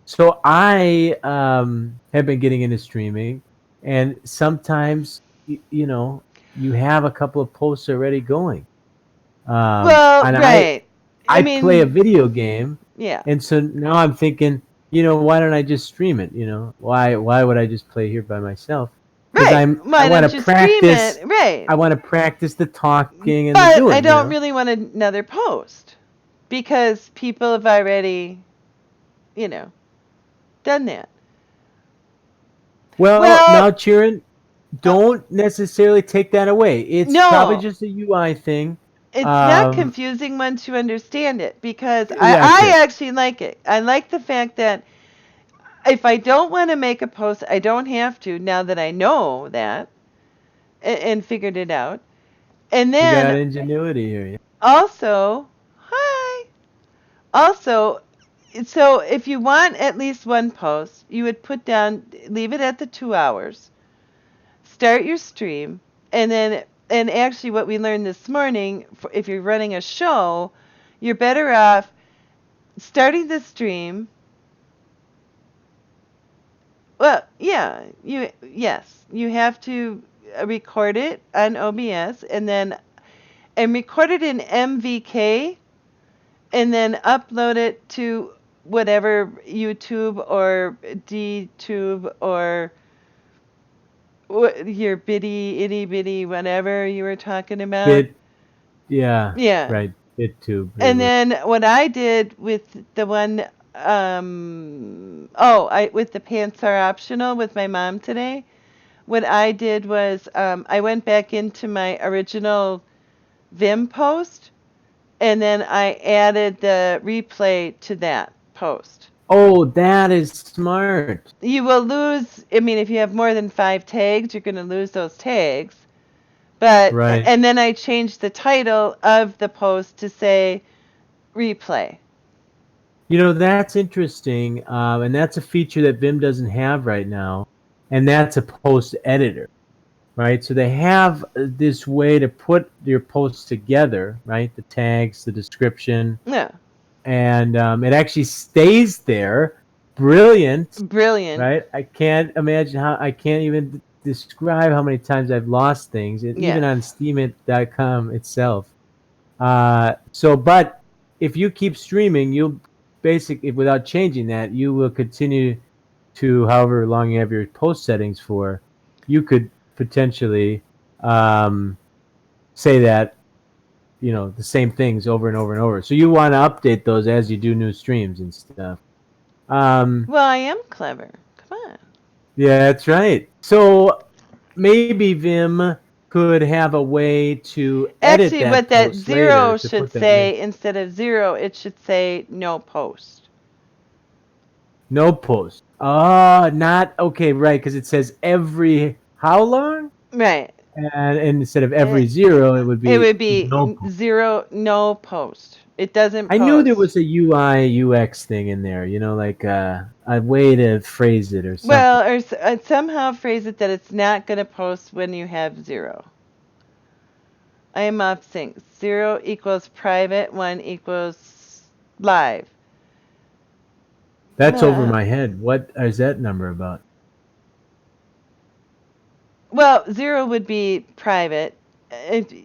S2: So I have been getting into streaming, and sometimes you have a couple of posts already going.
S1: well,
S2: And
S1: right. I
S2: I play a
S1: mean,
S2: video game,
S1: yeah.
S2: and so now I'm thinking, why don't I just stream it? Why would I just play here by myself? Because
S1: Right.
S2: I
S1: Why
S2: want to
S1: don't you stream
S2: practice.
S1: it? Right.
S2: I want to practice the talking and the
S1: But I
S2: doing.
S1: don't really want another post because people have already, you know, done that.
S2: Well,
S1: Well,
S2: now, Chirin,
S1: uh,
S2: don't necessarily take that away. It's probably
S1: no,
S2: just a UI thing.
S1: it's not
S2: Um,
S1: confusing once you understand it because
S2: that's
S1: I
S2: it.
S1: actually like it. I like the fact that if I don't want to make a post, I don't have to now that I know that. and figured it out. And
S2: You got
S1: then
S2: ingenuity here.
S1: also, hi. Also, so if you want at least one post, you would put down, leave it at the 2 hours, start your stream, and then, and actually, what we learned this morning, if you're running a show, you're better off starting the stream. Well, yeah, yes, you have to record it on OBS and record it in MVK and then upload it to whatever YouTube or DTube or your bitty itty bitty whatever you were talking about.
S2: Bit, yeah,
S1: Yeah.
S2: right. BitTube.
S1: And then what I did with the one I with the pants are optional with my mom today. What I did was I went back into my original Vimm post and then I added the replay to that post.
S2: Oh, that is smart.
S1: You will lose, I mean, if you have more than 5 tags, you're going to lose those tags. But,
S2: Right.
S1: and then I changed the title of the post to say replay.
S2: That's interesting, and that's a feature that Vimm doesn't have right now, and that's a post editor, right? So they have this way to put your posts together, right? The tags, the description,
S1: Yeah.
S2: and it actually stays there. Brilliant,
S1: Brilliant.
S2: right? I can't imagine I can't even describe how many times I've lost things, even on
S1: Yes.
S2: Steemit.com itself. But if you keep streaming, you'll basically, without changing that, you will continue to, however long you have your post settings for, you could potentially say that, the same things over and over and over. So you want to update those as you do new streams and stuff.
S1: Well, I am clever. Come on.
S2: Yeah, that's right. So maybe Vimm could have a way to edit
S1: Actually,
S2: that
S1: what that
S2: post later
S1: zero
S2: to
S1: should
S2: put that link.
S1: say, instead of zero, it should say no post.
S2: No post. Not okay, right? Because it says every how long,
S1: Right.
S2: and instead of every
S1: It,
S2: zero, it would
S1: it
S2: be
S1: would be
S2: no post.
S1: zero, no post. It doesn't
S2: I knew there
S1: post.
S2: was a UI UX thing in there. Like a way to phrase it or something.
S1: Well, or somehow phrase it that it's not going to post when you have zero. I am off sync. Zero equals private, one equals live.
S2: That's over
S1: Nah.
S2: my head. What is that number about?
S1: Well, zero would be private.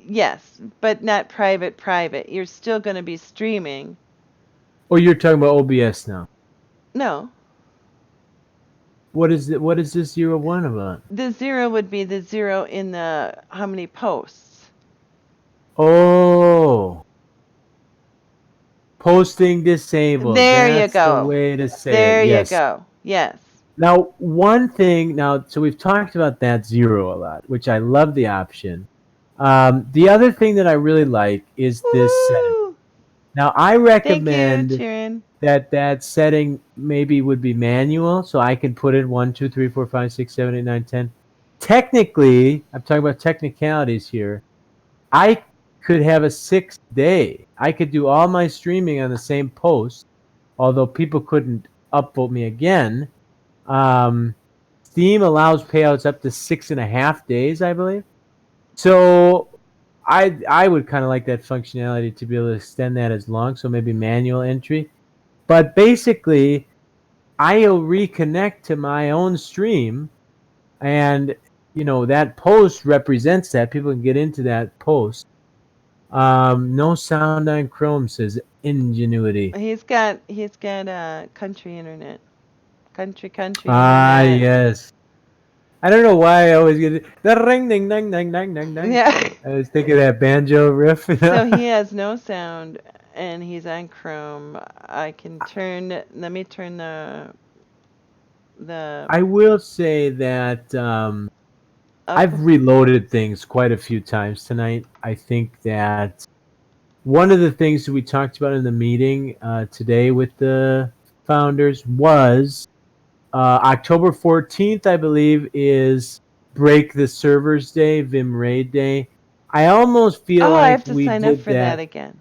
S1: Yes, but not private, private. You're still going to be streaming.
S2: Oh, you're talking about OBS now.
S1: No.
S2: What is it? What is this 01 about?
S1: The zero would be the zero in the how many posts.
S2: Oh, posting disabled.
S1: There you
S2: That's the
S1: go.
S2: way to say it.
S1: There you
S2: Yes.
S1: go. Yes.
S2: Now, one thing, so we've talked about that zero a lot, which I love the option. The other thing that I really like is this setting.
S1: Woo!
S2: Now, I
S1: Thank you,
S2: recommend
S1: Sharon.
S2: that setting maybe would be manual, so I can put in 1, 2, 3, 4, 5, 6, 7, 8, 9, 10. Technically, I'm talking about technicalities here. I could have a 6th day. I could do all my streaming on the same post, although people couldn't upvote me again. Steam allows payouts up to 6.5 days, I believe. So I would kind of like that functionality to be able to extend that as long. So maybe manual entry. But basically, I'll reconnect to my own stream, and that post represents that. People can get into that post. No sound on Chrome, says Ingenuity.
S1: He's got country internet. Country
S2: Ah,
S1: internet.
S2: yes. I don't know why I always get it. The ring, ding, ding, ding, ding, ding, ding.
S1: Yeah.
S2: I was thinking of that banjo riff.
S1: So he has no sound and he's on Chrome. I can turn let me turn the
S2: I will say that
S1: up.
S2: I've reloaded things quite a few times tonight. I think that one of the things that we talked about in the meeting today with the founders was October 14th, I believe, is break the servers day, Vimm raid day. I almost feel
S1: Oh, I
S2: like
S1: have to
S2: we
S1: sign up
S2: did
S1: for that
S2: that.
S1: again.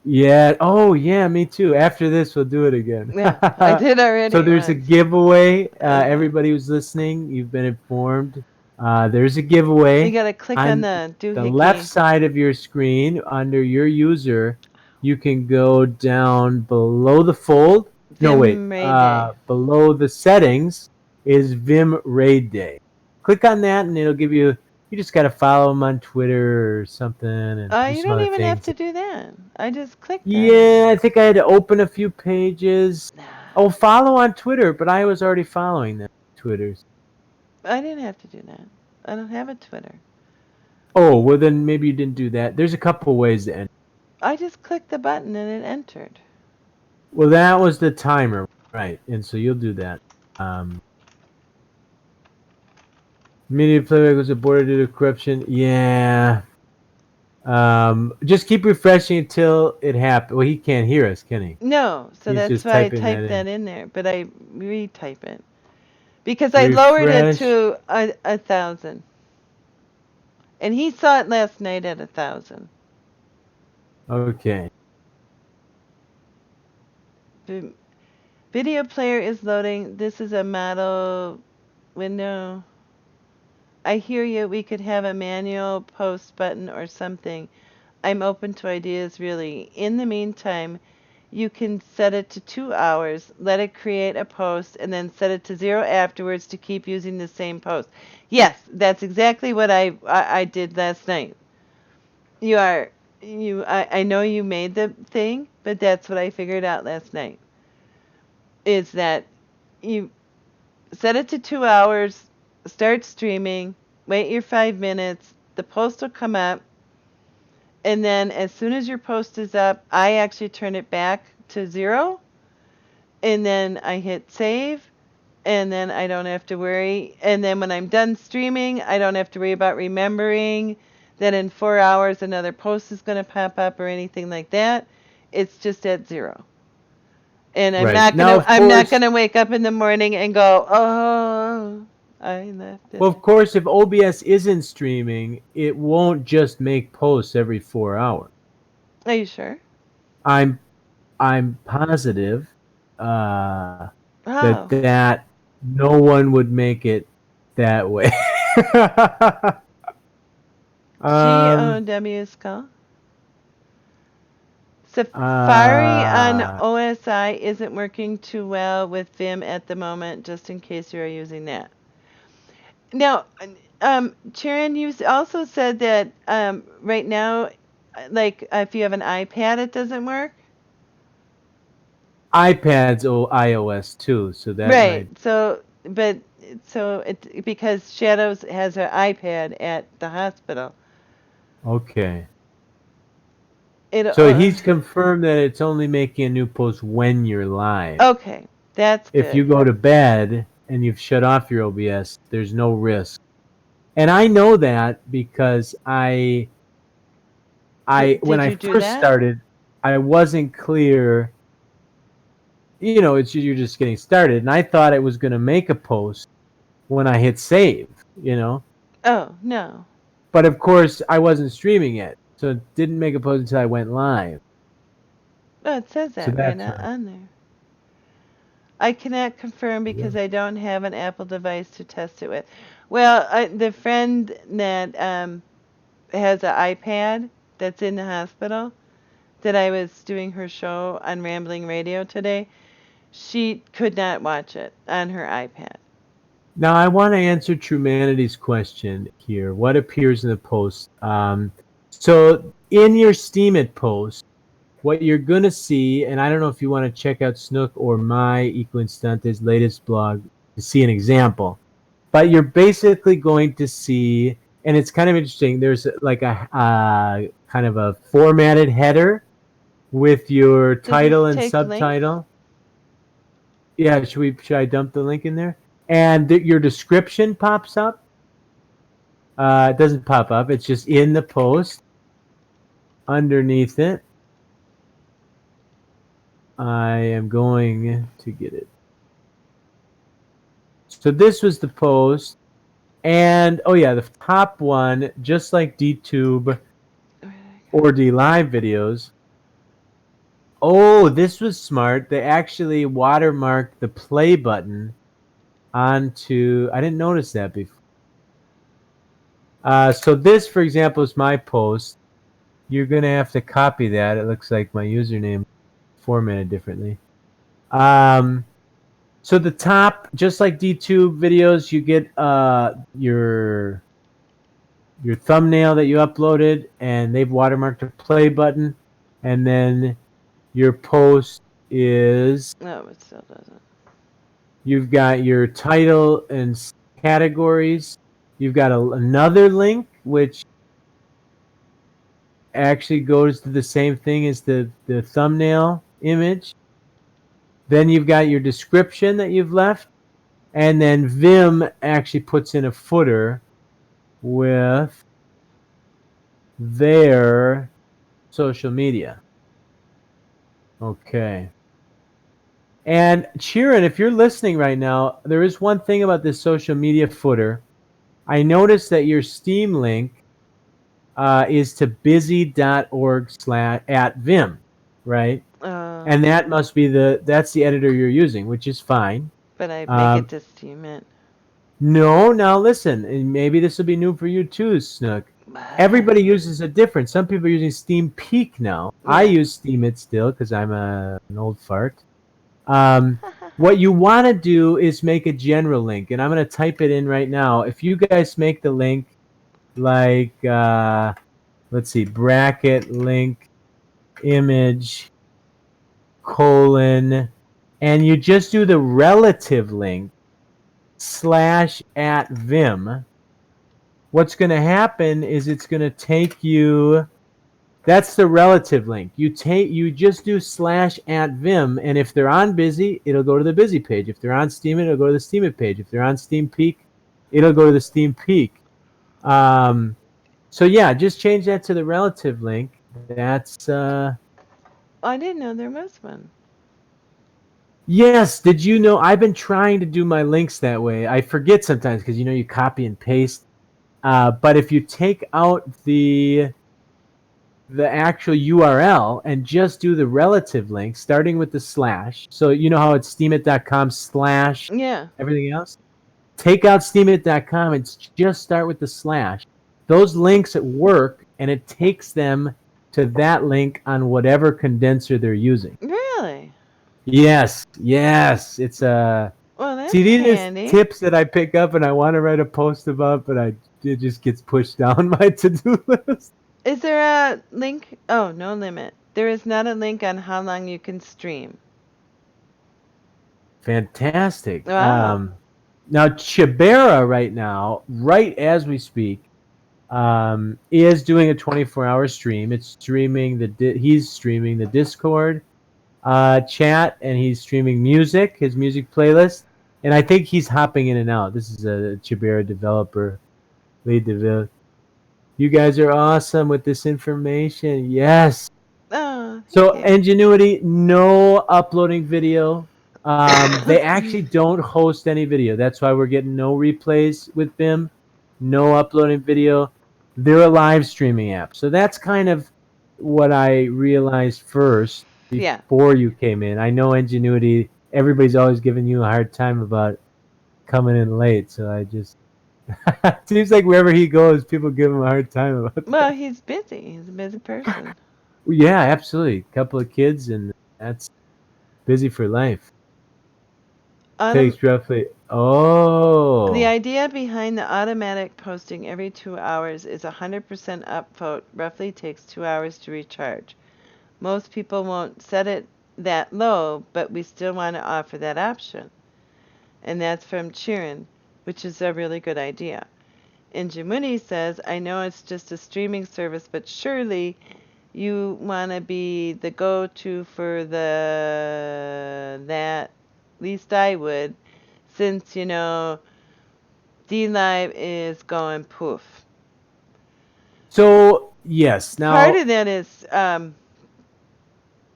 S2: Yeah. Oh, yeah. Me too. After this, we'll do it again.
S1: Yeah, I did
S2: So
S1: already
S2: there's a
S1: once.
S2: giveaway.
S1: Okay.
S2: Everybody who's listening, you've been informed. There's a
S1: You
S2: giveaway
S1: gotta click on
S2: on
S1: the
S2: the left
S1: doohickey
S2: side of your screen under your user. You can go down below the fold. No, wait.
S1: Vim Ray Day.
S2: Below the settings is Vim Raid Day. Click on that, and it'll give you. You just gotta follow them on Twitter or something, and do
S1: You
S2: some
S1: don't
S2: other
S1: even have
S2: things.
S1: to do that. I just clicked on it.
S2: Yeah, I think I had to open a few pages. Oh, follow on Twitter, but I was already following them. Twitters.
S1: I didn't have to do that. I don't have a Twitter.
S2: Oh, well then maybe you didn't do that. There's a couple ways to enter.
S1: I just clicked the button and it entered.
S2: Well, that was the timer, right? And so you'll do that. Um, Media playback was aborted due to corruption. Yeah. Just keep refreshing until it happens. Well, he can't hear us, can he?
S1: No, so
S2: He's
S1: that's
S2: just
S1: why I
S2: typing that
S1: typed
S2: in.
S1: that in there, but I retype it because I lowered it
S2: Refresh.
S1: to 1,000, and he saw it last night at 1,000.
S2: Okay.
S1: Video player is loading. This is a model window. I hear you. We could have a manual post button or something. I'm open to ideas, really. In the meantime, you can set it to 2 hours, let it create a post, and then set it to 0 afterwards to keep using the same post. Yes, that's exactly what I did last night. You are I know you made the thing, but that's what I figured out last night. Is that you set it to 2 hours, start streaming, wait your 5 minutes, the post will come up, and then as soon as your post is up, I actually turn it back to 0, and then I hit save, and then I don't have to worry. And then when I'm done streaming, I don't have to worry about remembering that in 4 hours another post is going to pop up or anything like that. It's just at 0. And I'm
S2: Right.
S1: not
S2: Now,
S1: gonna
S2: of
S1: I'm not
S2: course,
S1: gonna wake up in the morning and go, oh, I left it.
S2: well, of course, if OBS isn't streaming, it won't just make posts every 4 hours.
S1: Are you sure?
S2: I'm I'm positive uh,
S1: Oh,
S2: that no one would make it that way. um,
S1: GOW skull. Safari on
S2: uh,
S1: OSI isn't working too well with Vim at the moment, just in case you are using that. Now, Sharon, you also said that right now, like if you have an iPad, it doesn't work.
S2: iPad's iOS too, so that
S1: Right.
S2: might.
S1: So it because Shadows has her iPad at the hospital.
S2: Okay.
S1: It
S2: So he's confirmed that it's only making a new post when you're live.
S1: Okay, that's
S2: If
S1: good.
S2: you go to bed and you've shut off your OBS, there's no risk. And I know that because when
S1: Did
S2: I
S1: you do
S2: first
S1: that?
S2: started, I wasn't clear. You know, it's you're just getting started, and I thought it was going to make a post when I hit save. You know,
S1: Oh no.
S2: but of course I wasn't streaming it, so it didn't make a post until I went live.
S1: Oh, it says
S2: So
S1: that right
S2: that's
S1: now
S2: right.
S1: on there. I cannot confirm
S2: Yeah.
S1: because I don't have an Apple device to test it with. Well, the friend that has an iPad that's in the hospital that I was doing her show on Rambling Radio today, she could not watch it on her iPad.
S2: Now I want to answer Trumanity's question here. What appears in the post? So in your Steemit post, what you're gonna see, and I don't know if you want to check out Snook or my Equinstante's latest blog to see an example, but you're basically going to see, and it's kind of interesting. There's like a kind of a formatted header with your
S1: Does this
S2: title and
S1: take links?
S2: subtitle. Yeah, should I dump the link in there? And your description pops up. It doesn't pop up. It's just in the post underneath it. I am going to get it. So this was the post. And oh yeah, the top one, just like DTube or D Live videos. Oh, this was smart. They actually watermarked the play button onto. I didn't notice that before. So this, for example, is my post. You're gonna have to copy that. It looks like my username formatted differently. So the top, just like DTube videos, you get your thumbnail that you uploaded, and they've watermarked the play button, and then your post is
S1: No, it still doesn't.
S2: you've got your title and categories. You've got another link which actually goes to the same thing as the thumbnail image. Then you've got your description that you've left, and then Vimm actually puts in a footer with their social media. Okay. And Chiron, if you're listening right now, there is one thing about this social media footer. I noticed that your Steam link is to busy.org/@Vimm, right? And that must be that's the editor you're using, which is fine.
S1: But I make it
S2: Um,
S1: to Steam it.
S2: no, now listen, and maybe this will be new for you too, Snook. Everybody uses a different. Some people are using Steam Peak now. I
S1: Yeah.
S2: use Steam It still because I'm an old fart. What you want to do is make a general link, and I'm going to type it in right now. If you guys make the link like, let's see, bracket link image colon, and you just do the relative link /@Vimm, what's going to happen is it's going to take you. That's the relative link. You just do /@Vimm, and if they're on Busy, it'll go to the Busy page. If they're on Steam It, it'll go to the Steam It page. If they're on Steam Peak, it'll go to the Steam Peak. So yeah, just change that to the relative link. That's
S1: I didn't know there was one.
S2: yes. Did you know I've been trying to do my links that way? I forget sometimes because you copy and paste. But if you take out the actual URL and just do the relative link, starting with the slash. So you know how it's steamit.com /
S1: Yeah.
S2: everything else? Take out steamit.com and just start with the slash. Those links work, and it takes them to that link on whatever condenser they're using.
S1: Really?
S2: Yes, yes. It's
S1: Well,
S2: see,
S1: that's
S2: these are
S1: handy.
S2: tips that I pick up and I want to write a post about, but it just gets pushed down my to-do list.
S1: Is there a link? Oh, no limit. There is not a link on how long you can stream.
S2: Fantastic.
S1: Wow.
S2: Now Chibera right now, right as we speak, is doing a 24-hour stream. It's streaming he's streaming the Discord chat, and he's streaming music, his music playlist, and I think he's hopping in and out. This is a Chibera developer, lead developer. You guys are awesome with this information. Yes.
S1: Oh, thank
S2: So
S1: you.
S2: Ingenuity, no uploading video. They actually don't host any video. That's why we're getting no replays with Vimm. No uploading video. They're a live streaming app. So that's kind of what I realized first
S1: Yeah.
S2: before you came in. I know Ingenuity, everybody's always giving you a hard time about coming in late. So I just, it seems like wherever he goes, people give him a hard time about
S1: Well,
S2: that.
S1: he's busy. He's a busy person.
S2: Yeah, absolutely. A couple of kids, and that's busy for life.
S1: Autom-
S2: Takes roughly. Oh.
S1: the idea behind the automatic posting every 2 hours is 100% upvote. Roughly takes 2 hours to recharge. Most people won't set it that low, but we still want to offer that option. And that's from Chirin, which is a really good idea. Ingenuity says, I know it's just a streaming service, but surely you want to be the go-to for that. At least I would, since D Live is going poof.
S2: So yes.
S1: Part
S2: Now,
S1: of that is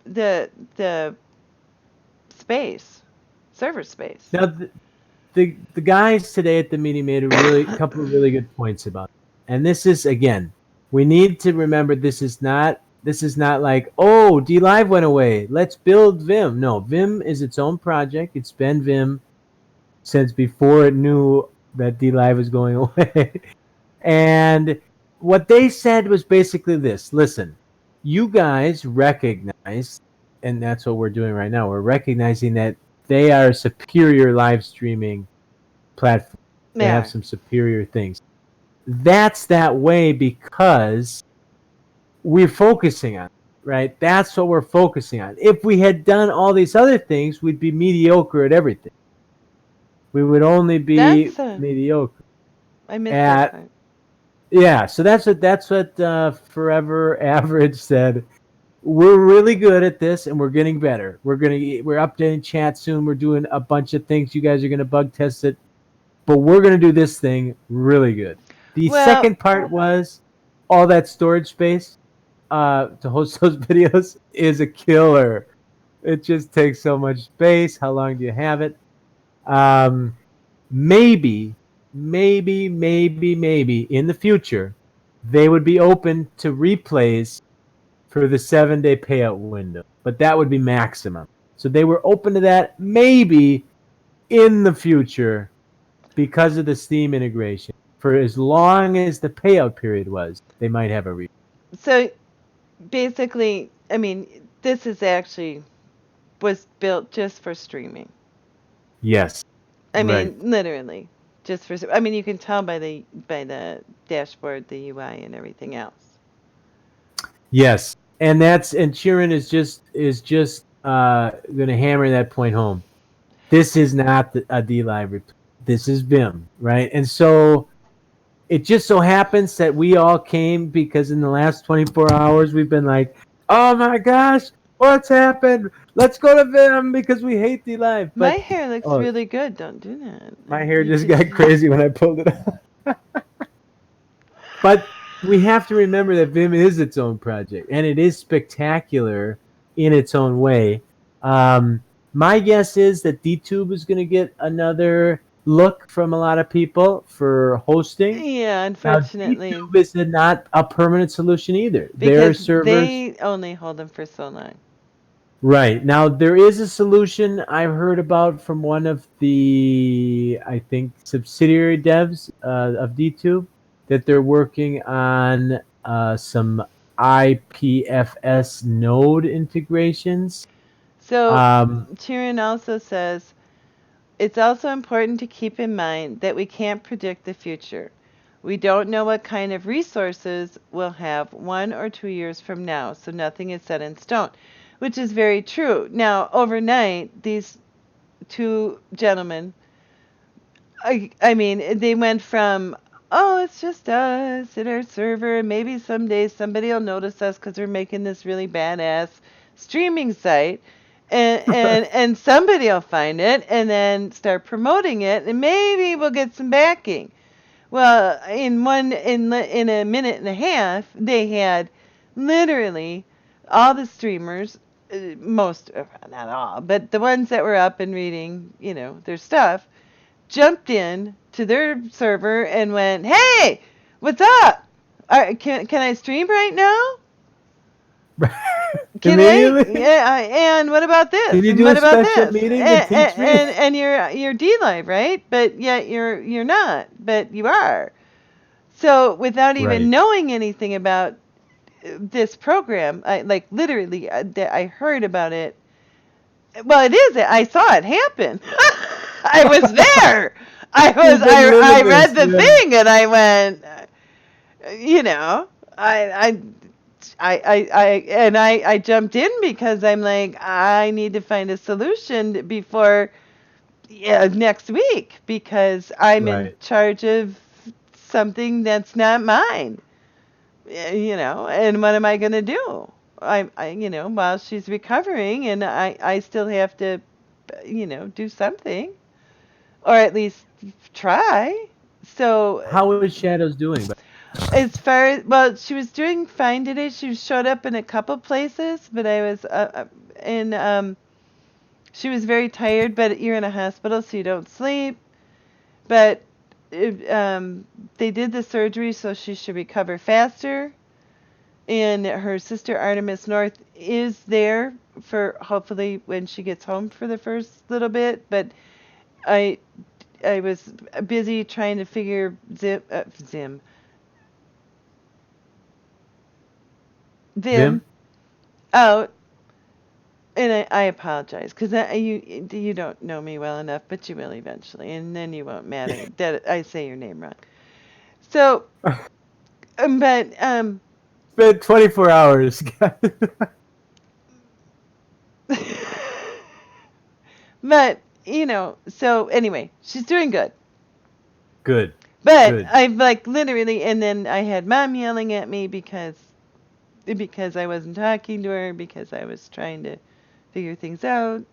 S1: the space, server space.
S2: now the guys today at the meeting made a really couple of really good points about it. And this is again, we need to remember this is not like, oh, D Live went away. Let's build Vimm. No, Vimm is its own project. It's been Vimm since before it knew that D Live was going away. And what they said was basically this: listen, you guys recognize, and that's what we're doing right now. We're recognizing that they are a superior live streaming platform. They have
S1: Yeah.
S2: some superior things. That's that way because we're focusing on it, right? That's what we're focusing on. If we had done all these other things, we'd be mediocre at everything. We would only be
S1: That's
S2: mediocre
S1: I missed that
S2: at.
S1: part.
S2: Yeah, so that's what Forever Average said. We're really good at this, and we're getting better. We're updating chat soon. We're doing a bunch of things. You guys are gonna bug test it, but we're gonna do this thing really good. The
S1: Well,
S2: second part was all that storage space to host those videos is a killer. It just takes so much space. How long do you have it? Um, maybe in the future they would be open to replays for the 7-day payout window, but that would be maximum. So they were open to that maybe in the future because of the Steam integration. For as long as the payout period was, they might have a replay.
S1: so basically, I mean, this is actually was built just for streaming.
S2: Yes,
S1: I
S2: right.
S1: mean, literally, just for. I mean, you can tell by the dashboard, the UI, and everything else.
S2: Yes, and Sheeran is just going to hammer that point home. This is not a D live. This is Vimm, right? And so it just so happens that we all came because in the last 24 hours we've been like, oh my gosh, what's happened? Let's go to Vimm because we hate D live.
S1: My
S2: But
S1: hair looks
S2: oh,
S1: really good. Don't do that.
S2: my hair
S1: You
S2: just
S1: could.
S2: got crazy when I pulled it up. But we have to remember that Vimm is its own project, and it is spectacular in its own way. Um, my guess is that DTube is going to get another look from a lot of people for hosting.
S1: Yeah,
S2: Now,
S1: unfortunately,
S2: DTube is not a permanent solution either. Their
S1: because
S2: servers,
S1: they only hold them for so long.
S2: right now, there is a solution I've heard about from one of the, I think, subsidiary devs of DTube that they're working on some IPFS node integrations.
S1: So,
S2: Um,
S1: Tyrion also says it's also important to keep in mind that we can't predict the future. We don't know what kind of resources we'll have 1 or 2 years from now, so nothing is set in stone, which is very true. Now, overnight, these two gentlemen, I mean, they went from, oh, it's just us at our server, and maybe someday somebody will notice us because we're making this really badass streaming site, and somebody will find it and then start promoting it, and maybe we'll get some backing. Well, in a minute and a half, they had literally all the streamers, most, not all, but the ones that were up and reading, their stuff, jumped in to their server and went, "Hey, what's up? Can I stream right now? Can I?
S2: immediately,
S1: Yeah. And what about
S2: can
S1: this?
S2: you
S1: And
S2: do
S1: what
S2: a
S1: about
S2: special
S1: this?
S2: meeting and teach me?
S1: And you're D Live, right? But yet you're not. But you are. So without even
S2: Right.
S1: knowing anything about this program, I like literally I heard about it. Well, it is. I saw it happen. I was there.
S2: You've been
S1: I
S2: living
S1: read
S2: this,
S1: the
S2: yeah.
S1: thing and I went, you know, I I jumped in because I'm like, I need to find a solution before, yeah, next week because I'm in
S2: Right.
S1: charge of something that's not mine. And what am I going to do? While she's recovering, and I still have to, do something, or at least try. So,
S2: How is Shadows doing?
S1: as far as, well, she was doing fine today. She showed up in a couple places, but I was in. She was very tired, but you're in a hospital, so you don't sleep. but it, they did the surgery so she should recover faster. And her sister Artemis North is there for hopefully when she gets home for the first little bit. But I I was busy trying to figure Vimm
S2: Vim?
S1: out, and I apologize because you don't know me well enough, but you will eventually, and then you won't matter that I say your name wrong. So, but
S2: Spent 24 hours.
S1: but so anyway, she's doing good.
S2: Good.
S1: But
S2: Good.
S1: I've like literally, and then I had mom yelling at me because I wasn't talking to her because I was trying to figure things out.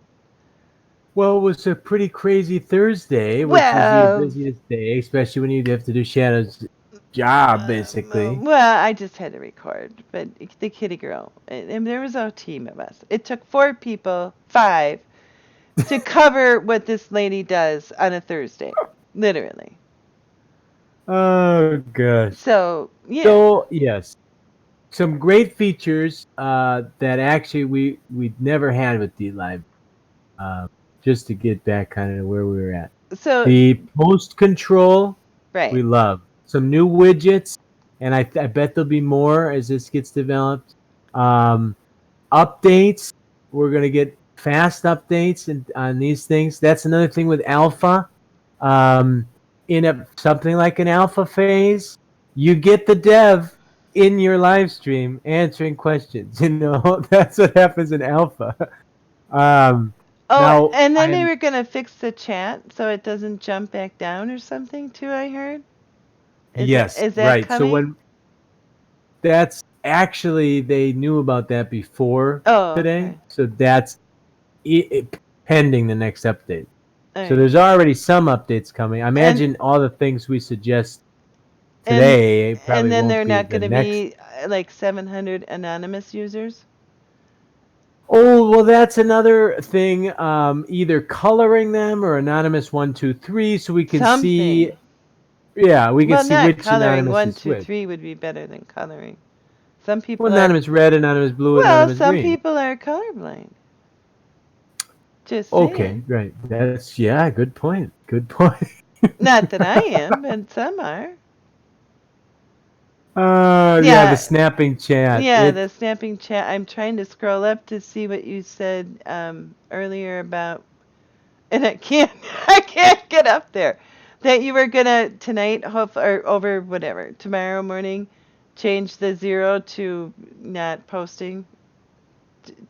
S2: Well, it was a pretty crazy Thursday, which is your
S1: Well,
S2: busiest day, especially when you have to do Shannon's job, basically.
S1: well, I just had to record, but the kitty girl, and there was a team of us. It took 4 people, 5, to cover what this lady does on a Thursday, literally.
S2: Oh gosh.
S1: So yeah,
S2: So yes, some great features that actually we never had with D Live. Uh, just to get back kind of where we were at.
S1: so
S2: The post control
S1: right.
S2: we love. Some new widgets, and I bet there'll be more as this gets developed. Um, Updates. We're gonna get fast updates on these things. That's another thing with alpha. Um, in something like an alpha phase, you get the dev in your live stream answering questions. You know that's what happens in alpha. Um,
S1: Oh,
S2: Now
S1: and then
S2: I
S1: they
S2: am
S1: were gonna fix the chat so it doesn't jump back down or something too, I heard.
S2: yes,
S1: Is that
S2: right. So
S1: coming?
S2: when that's actually they knew about that before
S1: Oh,
S2: today,
S1: okay.
S2: so that's pending the next update.
S1: All
S2: So
S1: right.
S2: there's already some updates coming. I
S1: And
S2: imagine all the things we suggest
S1: and
S2: today
S1: and
S2: probably
S1: then
S2: won't
S1: they're
S2: be
S1: not
S2: the
S1: gonna
S2: next.
S1: be like 700 anonymous users?
S2: Oh well, that's another thing. Either coloring them or anonymous 123, so we can see.
S1: Something.
S2: Yeah, we can
S1: Well,
S2: see
S1: not
S2: which
S1: coloring.
S2: anonymous
S1: One,
S2: is
S1: two,
S2: which.
S1: three would be better than coloring. Some
S2: Well,
S1: people are.
S2: anonymous red, anonymous blue,
S1: Well,
S2: anonymous
S1: some
S2: green.
S1: people are colorblind. Just
S2: Okay,
S1: saying.
S2: right. That's yeah. Good point. Good point.
S1: Not that I am, but some are.
S2: Yeah, the
S1: Yeah,
S2: snapping chat.
S1: yeah.
S2: It
S1: The snapping chat. I'm trying to scroll up to see what you said earlier about, and I can't. I can't get up there. That you were gonna tonight, hope or over whatever tomorrow morning, change the 0 to not posting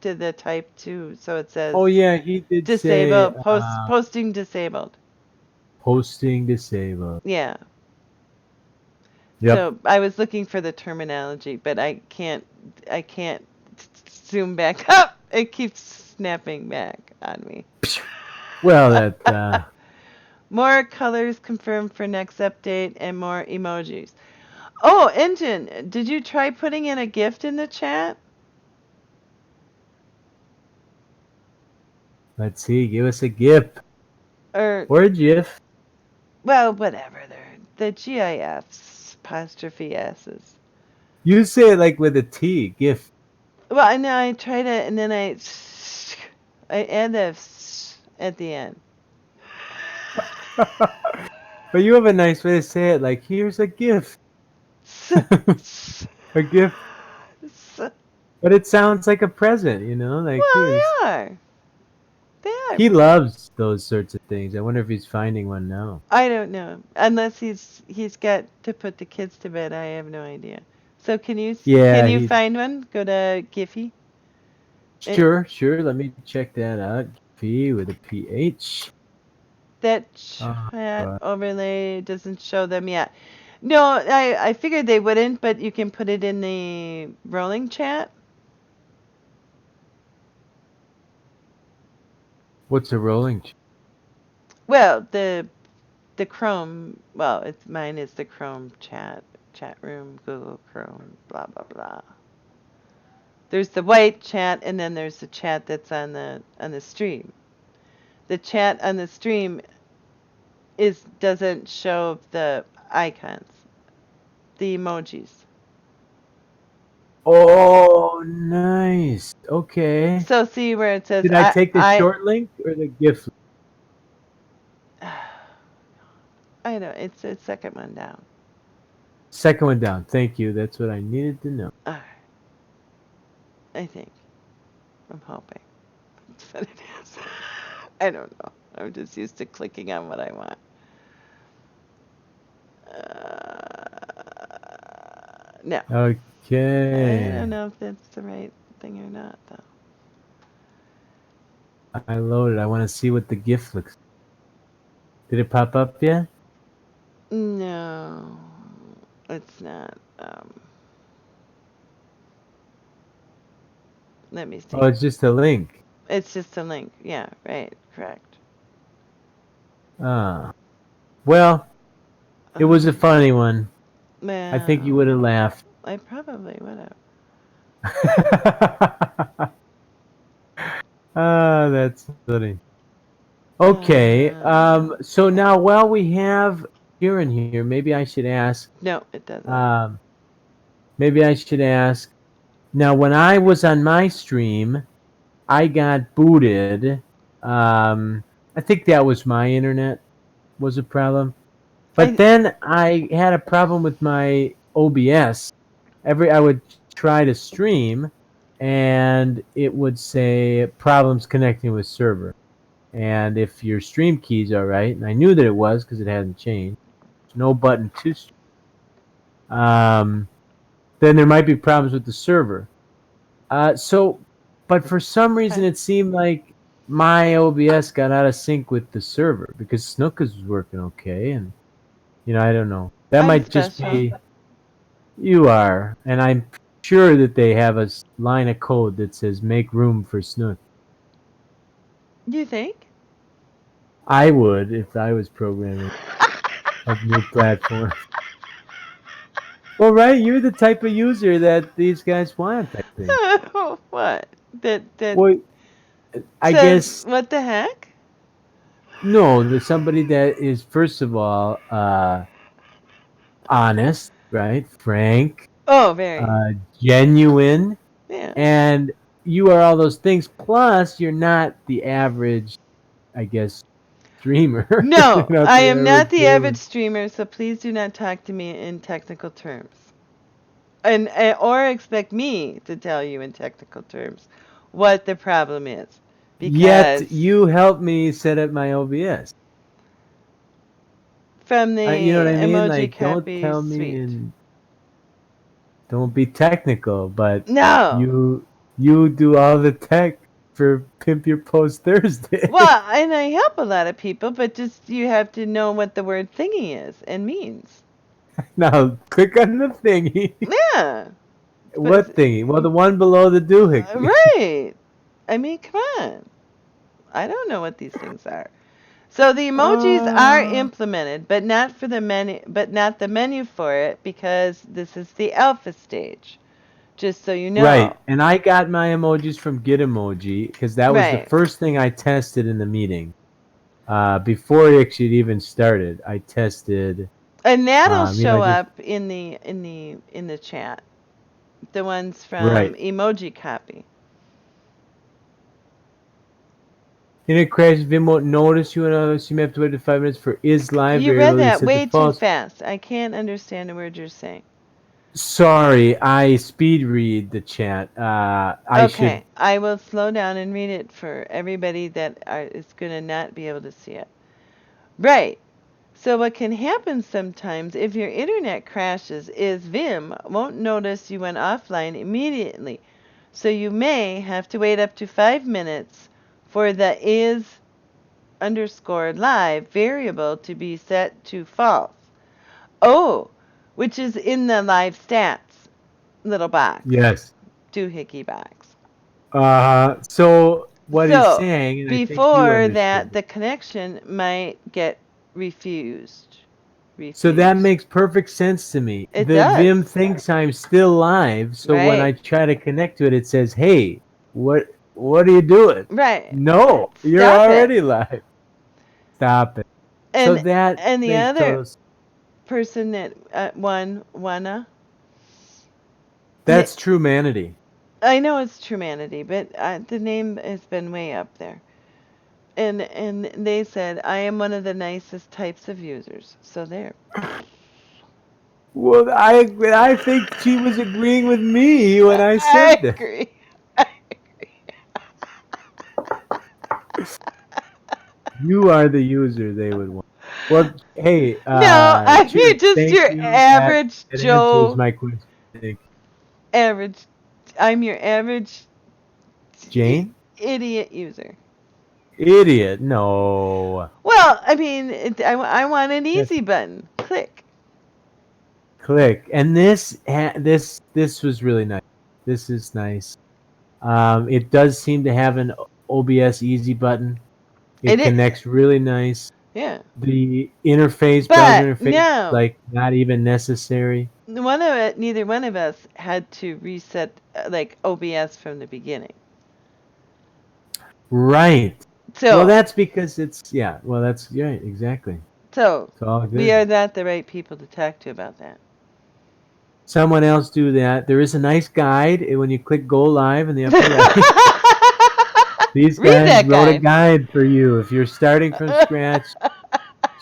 S1: to the type 2, so it says
S2: Oh yeah, he did say
S1: disabled, posting disabled.
S2: posting disabled.
S1: Yeah.
S2: Yep.
S1: So I was looking for the terminology, but I can't zoom back up. It keeps snapping back on me.
S2: Well, that
S1: More colors confirmed for next update and more emojis. Oh, Engine, did you try putting in a gift in the chat?
S2: let's see. Give us a GIF
S1: Or,
S2: or a GIF.
S1: well, whatever. They're the GIFs, apostrophe S's.
S2: You say it like with a T. GIF.
S1: Well, I know I tried it, and then I add the at the end.
S2: But you have a nice way to say it. Like here's a GIF. A GIF.
S1: Well,
S2: But it sounds like a present. Like here's.
S1: they are. They are.
S2: He loves those sorts of things. I wonder if he's finding one now.
S1: I don't know. Unless he's got to put the kids to bed, I have no idea. So can
S2: Yeah,
S1: you
S2: he.
S1: find one? Go to Giphy. It,
S2: Sure, sure. Let me check that out. P with a PH.
S1: that
S2: Uh,
S1: chat overlay doesn't show them yet. No, I figured they wouldn't, but you can put it in the rolling chat.
S2: what's a rolling?
S1: Well, the Chrome. Well, it's mine is the Chrome chat room, Google Chrome, blah blah blah. There's the white chat, and then there's the chat that's on the stream. The chat on the stream doesn't show the icons, the emojis.
S2: Oh, nice. Okay.
S1: So see where it says
S2: Should I take the
S1: I
S2: short link or the GIF link?
S1: I don't. It's second one down.
S2: Second one down. Thank you. That's what I needed to know.
S1: All right, I think. I'm hoping. That's what it is. I don't know. I'm just used to clicking on what I want. No. I
S2: Okay.
S1: don't know if that's the right thing or not, though.
S2: I loaded. I want to see what the GIF looks like. Did it pop up yet?
S1: No, it's not. Let me
S2: Oh,
S1: see.
S2: it's just a link.
S1: It's just a link. Yeah, right, correct.
S2: Ah. Well, it was a
S1: Um,
S2: funny one. I think you would have
S1: well,
S2: laughed.
S1: I probably would have.
S2: Ah, that's funny. Okay. So now while we have Kieran here, maybe I should ask.
S1: No, it doesn't.
S2: Um, maybe I should ask. Now, when I was on my stream, I got booted. Um, I think that was my internet was a problem. But
S1: I
S2: then I had a problem with my OBS. I would try to stream, and it would say problems connecting with server. And if your stream keys are right, and I knew that it was because it hadn't changed, no button to stream, then there might be problems with the server. But for some reason,
S1: okay.
S2: it seemed like my OBS got out of sync with the server because Snook was working okay, and I don't know. That
S1: I'm
S2: might just
S1: special.
S2: be you are, and I'm sure that they have a line of code that says "make room for Snook."
S1: You think?
S2: I would if I was programming a new platform. Well, right, you're the type of user that these guys want, I think.
S1: What? That
S2: Well, I
S1: says
S2: guess
S1: what the heck?
S2: no. There's somebody that is first of all honest, right? Frank,
S1: Oh, very.
S2: genuine,
S1: Yeah.
S2: and you are all those things. Plus, you're not the average, I guess, streamer.
S1: No, I
S2: The
S1: am not
S2: average
S1: the average
S2: gamer.
S1: streamer, so please do not talk to me in technical terms. And or expect me to tell you in technical terms what the problem is.
S2: Yet
S1: Because
S2: you helped me set up my OBS.
S1: from the
S2: You know what I mean?
S1: emoji
S2: Like, don't
S1: copy
S2: tell me
S1: suite.
S2: and don't be technical, but
S1: No.
S2: you do all the tech for Pimp Your Post Thursday.
S1: Well, and I help a lot of people, but just you have to know what the word thingy is and means.
S2: Now click on the thingy.
S1: Yeah. But,
S2: What thingy? Well, the one below the doohickey.
S1: right. I mean, come on. I don't know what these things are. So the emojis are
S2: Uh,
S1: implemented, but not for the menu, but not the menu for it because this is the alpha stage. Just so you know.
S2: right. And I got my emojis from Gitmoji because that was the
S1: Right.
S2: first thing I tested in the meeting. Before it actually even started, I tested.
S1: And that'll show
S2: Just
S1: up in the chat. The ones from
S2: right.
S1: emoji copy.
S2: Internet crash. Vimm won't notice you, and others. You may have to wait 5 minutes for is live
S1: You read
S2: variable. You
S1: that
S2: set
S1: way too
S2: defaults.
S1: fast. I can't understand a word you're saying.
S2: Sorry, I speed read the chat. I should.
S1: Okay, I will slow down and read it for everybody that is going to not be able to see it. Right. So what can happen sometimes if your internet crashes is Vimm won't notice you went offline immediately. So you may have to wait up to 5 minutes for the is underscore live variable to be set to false. Oh, which is in the live stats little box,
S2: Yes.
S1: doohickey box.
S2: So what he's
S1: So
S2: saying, and I think you
S1: before
S2: understood
S1: that,
S2: it.
S1: the connection might get refused.
S2: So that
S1: Refused.
S2: makes perfect sense to me.
S1: It
S2: The
S1: does.
S2: Vimm thinks I'm still live, so when I
S1: Right.
S2: try to connect to it, it says, "Hey, what are you doing?"
S1: Right.
S2: No, you're
S1: Stop it.
S2: already live. Stop it. So
S1: And
S2: that
S1: and the
S2: makes
S1: other
S2: total.
S1: person that wanna.
S2: That's true humanity.
S1: I know it's Trumanity, but the name has been way up there. And they said I am one of the nicest types of users. So there.
S2: Well, I think she was agreeing with me when I
S1: I
S2: said that.
S1: agree.
S2: You are the user they would want. Well, hey,
S1: No, I
S2: cheers.
S1: mean just
S2: Thank
S1: your
S2: you.
S1: average
S2: That answers
S1: Joe.
S2: my question. I think.
S1: Average. I'm your average
S2: Jane?
S1: idiot user.
S2: Idiot. No.
S1: Well, I mean, I want an
S2: Yes.
S1: easy button. Click.
S2: Click. And this was really nice. This is nice. It does seem to have an OBS easy button. It
S1: It,
S2: connects really nice.
S1: yeah.
S2: The interface,
S1: But
S2: browser interface,
S1: no,
S2: like not even necessary.
S1: neither one of us had to reset like OBS from the beginning.
S2: Right. Well,
S1: So,
S2: that's because it's yeah. Well, that's right. Exactly.
S1: so
S2: It's all
S1: we
S2: good.
S1: are not the right people to talk to about that.
S2: Someone else do that. There is a nice guide when you click go live in the upper right. These
S1: Read
S2: guys
S1: that
S2: wrote a
S1: guide.
S2: guide for you. If you're starting from scratch,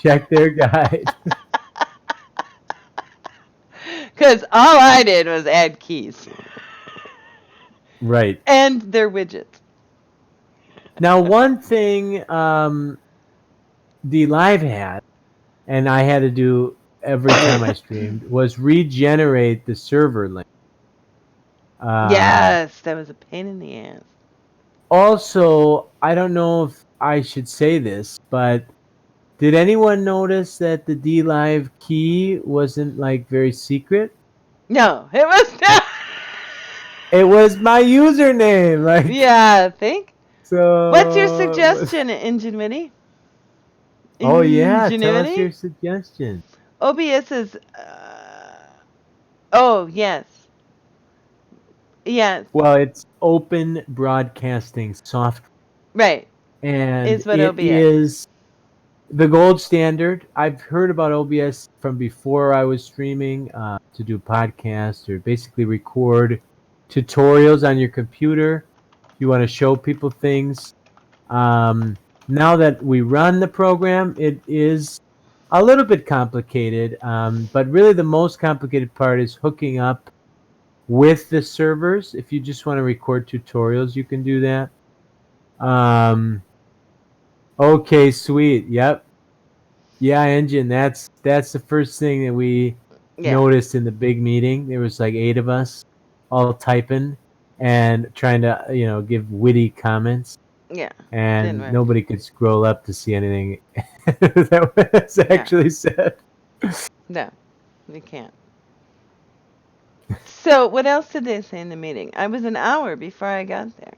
S2: check their guide.
S1: Because all I did was add keys
S2: Right.
S1: and their widgets.
S2: Now, one thing the live had, and I had to do every time I streamed, was regenerate the server link.
S1: Yes, that was a pain in the ass.
S2: Also, I don't know if I should say this, but did anyone notice that the D Live key wasn't like very secret?
S1: No, it was not.
S2: It was my username. Like,
S1: Yeah, think. What's your
S2: so.
S1: suggestion, Ingenuity?
S2: Oh, yeah. Tell us
S1: Ingenuity?
S2: your suggestion.
S1: OBS is. Oh, yes. Yes.
S2: Well, it's open broadcasting software,
S1: Right.
S2: and
S1: Is what
S2: it
S1: OBS is.
S2: is the gold standard. I've heard about OBS from before I was streaming to do podcasts or basically record tutorials on your computer. You want to show people things. Now that we run the program, it is a little bit complicated, but really the most complicated part is hooking up with the servers. If you just want to record tutorials, you can do that. Okay, sweet. Yep. Yeah, engine. That's the first thing that we
S1: Yeah.
S2: noticed in the big meeting. There was like 8 of us all typing and trying to, give witty comments,
S1: Yeah. Didn't
S2: and
S1: work.
S2: nobody could scroll up to see anything that was
S1: No.
S2: actually said.
S1: No. We can't. So, what else did they say in the meeting? I was an hour before I got there.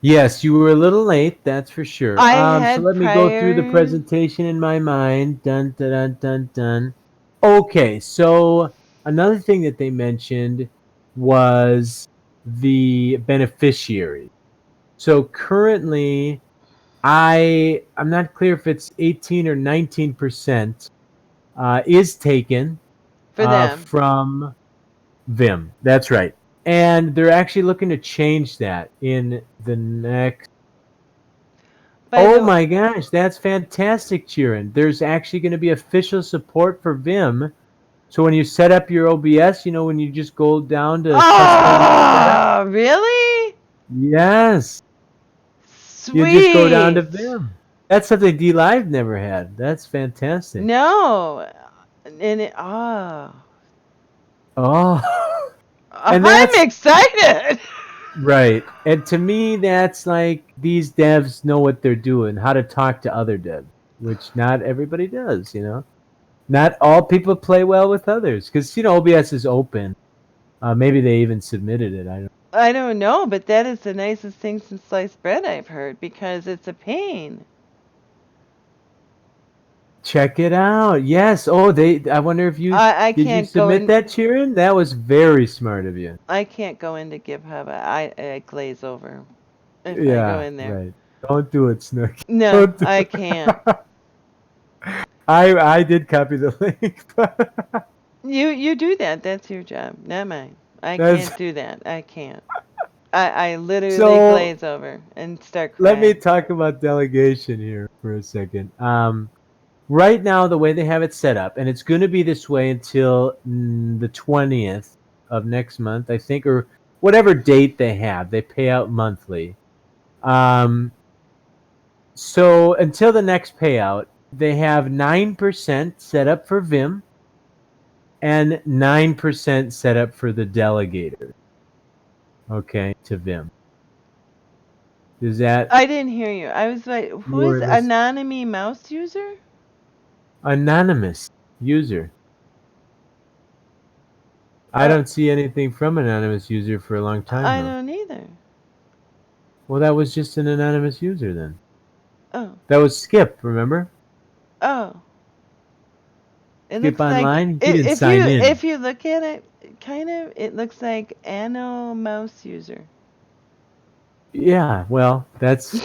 S2: Yes, you were a little late, that's for sure.
S1: I
S2: So
S1: had
S2: let me go through the
S1: prior.
S2: presentation in my mind. Dun dun dun dun dun. Okay, so another thing that they mentioned was the beneficiary. So currently, I'm not clear if it's 18 or 19% is taken
S1: For them.
S2: from Vimm. That's right, and they're actually looking to change that in the next.
S1: By
S2: Oh
S1: the
S2: my gosh, that's fantastic, Chirin. There's actually going to be official support for Vimm. So when you set up your OBS, when you just go down to custom setup,
S1: Oh, really?
S2: yes, you just go down to
S1: Sweet.
S2: Vimm. That's something D Live never had. That's fantastic.
S1: No. And oh.
S2: Oh, and
S1: I'm
S2: that's
S1: excited.
S2: right. And to me, that's like these devs know what they're doing, how to talk to other devs, which not everybody does. Not all people play well with others because OBS is open. Maybe they even submitted it. I don't.
S1: I don't know, but that is the nicest thing since sliced bread I've heard because it's a pain.
S2: Check it out. Yes. Oh, they. I wonder if you
S1: I
S2: did you
S1: can't go
S2: submit
S1: in.
S2: that, Chirin? That was very smart of you.
S1: I can't go into GitHub. I glaze over if I go
S2: Yeah.
S1: in there.
S2: Right. Don't do it, Snook.
S1: No,
S2: Don't do
S1: I
S2: it.
S1: can't.
S2: I did copy the link, but
S1: You do that. That's your job, not mine. I
S2: that's
S1: can't do that. I can't. I literally
S2: so.
S1: glaze over and start
S2: Let me
S1: crying.
S2: talk about delegation here for a second. Right now, the way they have it set up, and it's going to be this way until the 20th of next month, I think, or whatever date they have. They pay out monthly. Um, so until the next payout, they have 9% set up for Vimm and 9% set up for the delegator. Okay, to Vimm. Is that
S1: I didn't hear you. I was like, who
S2: you
S1: is
S2: were listening?
S1: anonymous mouse user?
S2: Anonymous user. I
S1: Uh,
S2: don't see anything from anonymous user for a long time
S1: I
S2: though.
S1: don't either.
S2: Well, that was just an anonymous user then.
S1: Oh,
S2: That was Skip, remember?
S1: oh. It
S2: Skip
S1: looks like
S2: Online. He didn't sign in.
S1: if you look at it, kind of it looks like Anno mouse user.
S2: Yeah, well, that's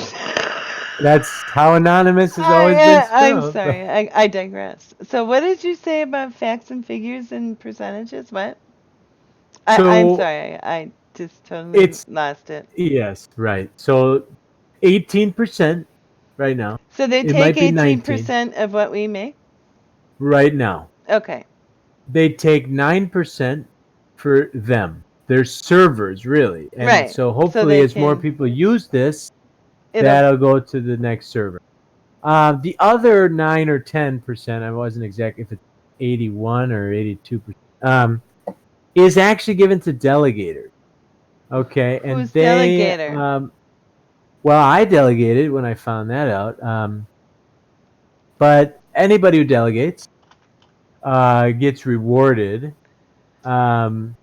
S2: how anonymous has always been
S1: I'm
S2: spelled.
S1: sorry. I digress. So what did you say about facts and figures and percentages? What? I'm
S2: So
S1: sorry. I just totally
S2: it's
S1: lost it.
S2: yes, right. So 18% right now.
S1: So they
S2: It
S1: take
S2: might be 19
S1: 18% of what we make?
S2: right now.
S1: Okay.
S2: They take 9% for them. They're servers, really. And
S1: Right.
S2: so
S1: So
S2: hopefully
S1: they
S2: as more
S1: can
S2: people use this,
S1: it'll
S2: that'll go to the next server. The other 9 or 10%, I wasn't exact if it's 81 or 82%, is actually given to delegators. Okay, and
S1: who's delegator?
S2: well, I delegated when I found that out. But anybody who delegates gets rewarded. Um,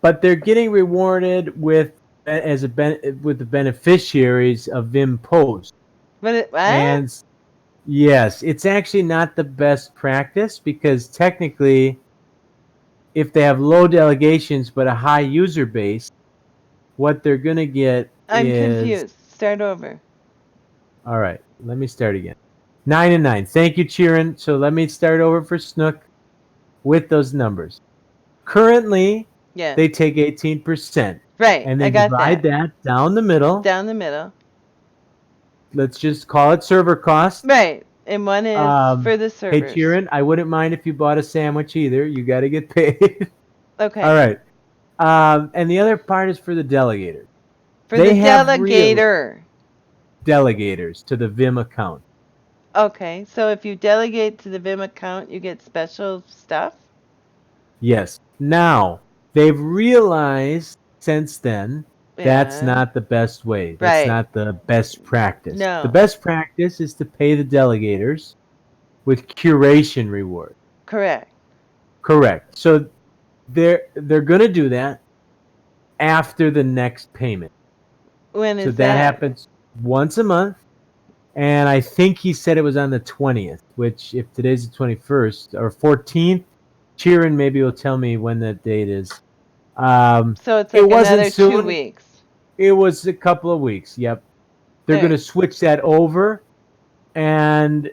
S2: but they're getting rewarded with with the beneficiaries of Vimm Post.
S1: What?
S2: And yes, it's actually not the best practice because technically, if they have low delegations but a high user base, what they're going to get
S1: I'm
S2: is
S1: confused. Start over.
S2: all right. Let me start again. 9 and 9. Thank you, Chirin. So let me start over for Snook with those numbers. Currently,
S1: Yeah.
S2: they take 18%
S1: Right.
S2: and
S1: I
S2: they
S1: got
S2: divide
S1: that.
S2: that down the middle.
S1: Down the middle.
S2: Let's just call it server cost.
S1: Right. And one is for the
S2: Hey,
S1: servers.
S2: Chirin, I wouldn't mind if you bought a sandwich either. You got to get paid. All
S1: Okay.
S2: right. And the other part is for the delegators.
S1: For the
S2: They have real
S1: delegator.
S2: delegators to the Vimm account.
S1: Okay. So if you delegate to the Vim account, you get special stuff?
S2: Yes. Now, they've realized since then that's
S1: Yeah.
S2: not the best way. That's
S1: Right.
S2: not the best practice. The
S1: No.
S2: best practice is to pay the delegators with curation reward.
S1: Correct.
S2: Correct. So they're going to do that after the next payment.
S1: When
S2: So
S1: is
S2: that
S1: that?
S2: happens once a month. And I think he said it was on the 20th, which if today's the 21st or 14th, Chirin maybe will tell me when that date is.
S1: So it's
S2: It
S1: like
S2: wasn't
S1: another two
S2: soon.
S1: weeks
S2: It was a couple of weeks. Yep. They're going
S1: there
S2: to switch that over. And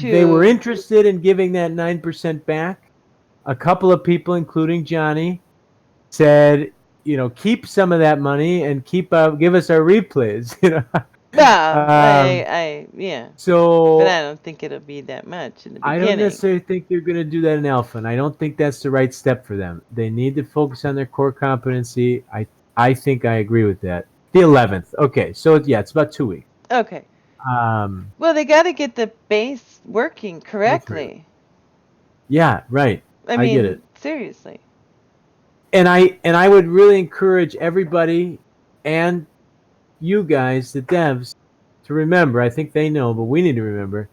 S2: they were
S1: to
S2: interested in giving that 9% back. A couple of people, including Johnny, said, keep some of that money and give us our replays.
S1: well,
S2: um,
S1: yeah, but I
S2: so
S1: don't think it'll be that much in the
S2: I don't
S1: beginning.
S2: necessarily think they're going to do that in Alpha, and I don't think that's the right step for them. They need to focus on their core competency. I think I agree with that. The 11th. Okay, so yeah, it's about 2 weeks.
S1: Okay.
S2: Um,
S1: Well, they got to get the base working
S2: 23.
S1: correctly.
S2: Yeah, right.
S1: I
S2: I get
S1: mean,
S2: it.
S1: seriously.
S2: And I would really encourage everybody and you guys, the devs, to remember. I think they know, but we need to remember.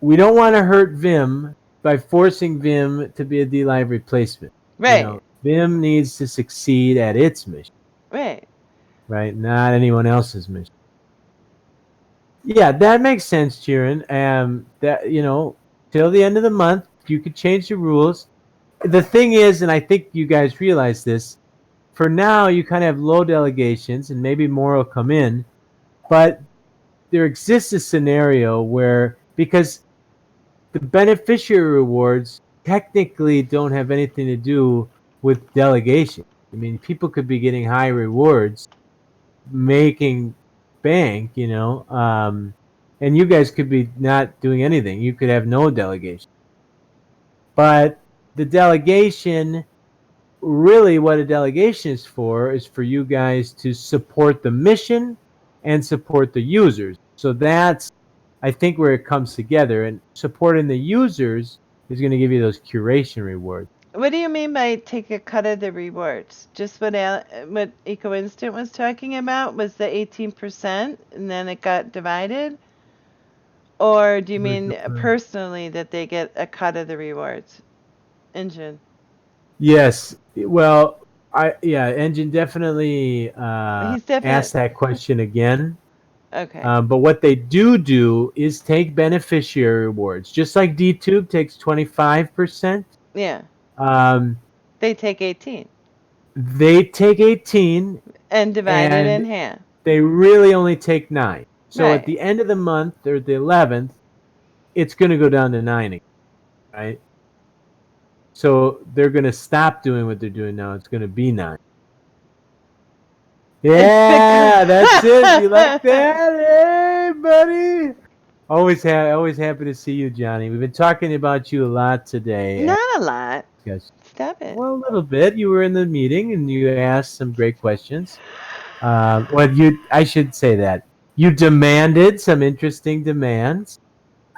S2: We don't want to hurt Vimm by forcing Vimm to be a D-Live replacement.
S1: Right.
S2: Vimm needs to succeed at its mission,
S1: Right.
S2: right? Not anyone else's mission. Yeah, that makes sense, Jiren. That till the end of the month, you could change the rules. The thing is, and I think you guys realize this, for now you kind of have low delegations and maybe more will come in, but there exists a scenario where because the beneficiary rewards technically don't have anything to do with delegation. I mean, people could be getting high rewards, making bank, and you guys could be not doing anything. You could have no delegation. But the delegation, really what a delegation is for you guys to support the mission and support the users. So that's, I think, where it comes together. And supporting the users is going to give you those curation rewards.
S1: What do you mean by take a cut of the rewards? Just what Eco Instant was talking about was the 18% and then it got divided? Or do you mean personally that they get a cut of the rewards? Engine.
S2: Yes. Well, Engine definitely
S1: He's
S2: asked
S1: definitely
S2: that question again.
S1: okay.
S2: But what they do is take beneficiary rewards, just like DTube takes 25%.
S1: Yeah.
S2: Um,
S1: They take 18
S2: they take 18,
S1: and divide it in
S2: and
S1: half.
S2: they really only take 9. So at
S1: Right.
S2: the end of the month or the 11th, it's going to go down to 9 again, right? So they're going to stop doing what they're doing now. It's going to be 9.
S1: It's
S2: Yeah,
S1: because
S2: that's it. You like that? Hey, buddy. Always happy to see you, Johnny. We've been talking about you a lot today.
S1: Not a lot.
S2: Yes.
S1: Stop it.
S2: Well, a little bit. You were in the meeting and you asked some great questions. I should say that you demanded some interesting demands.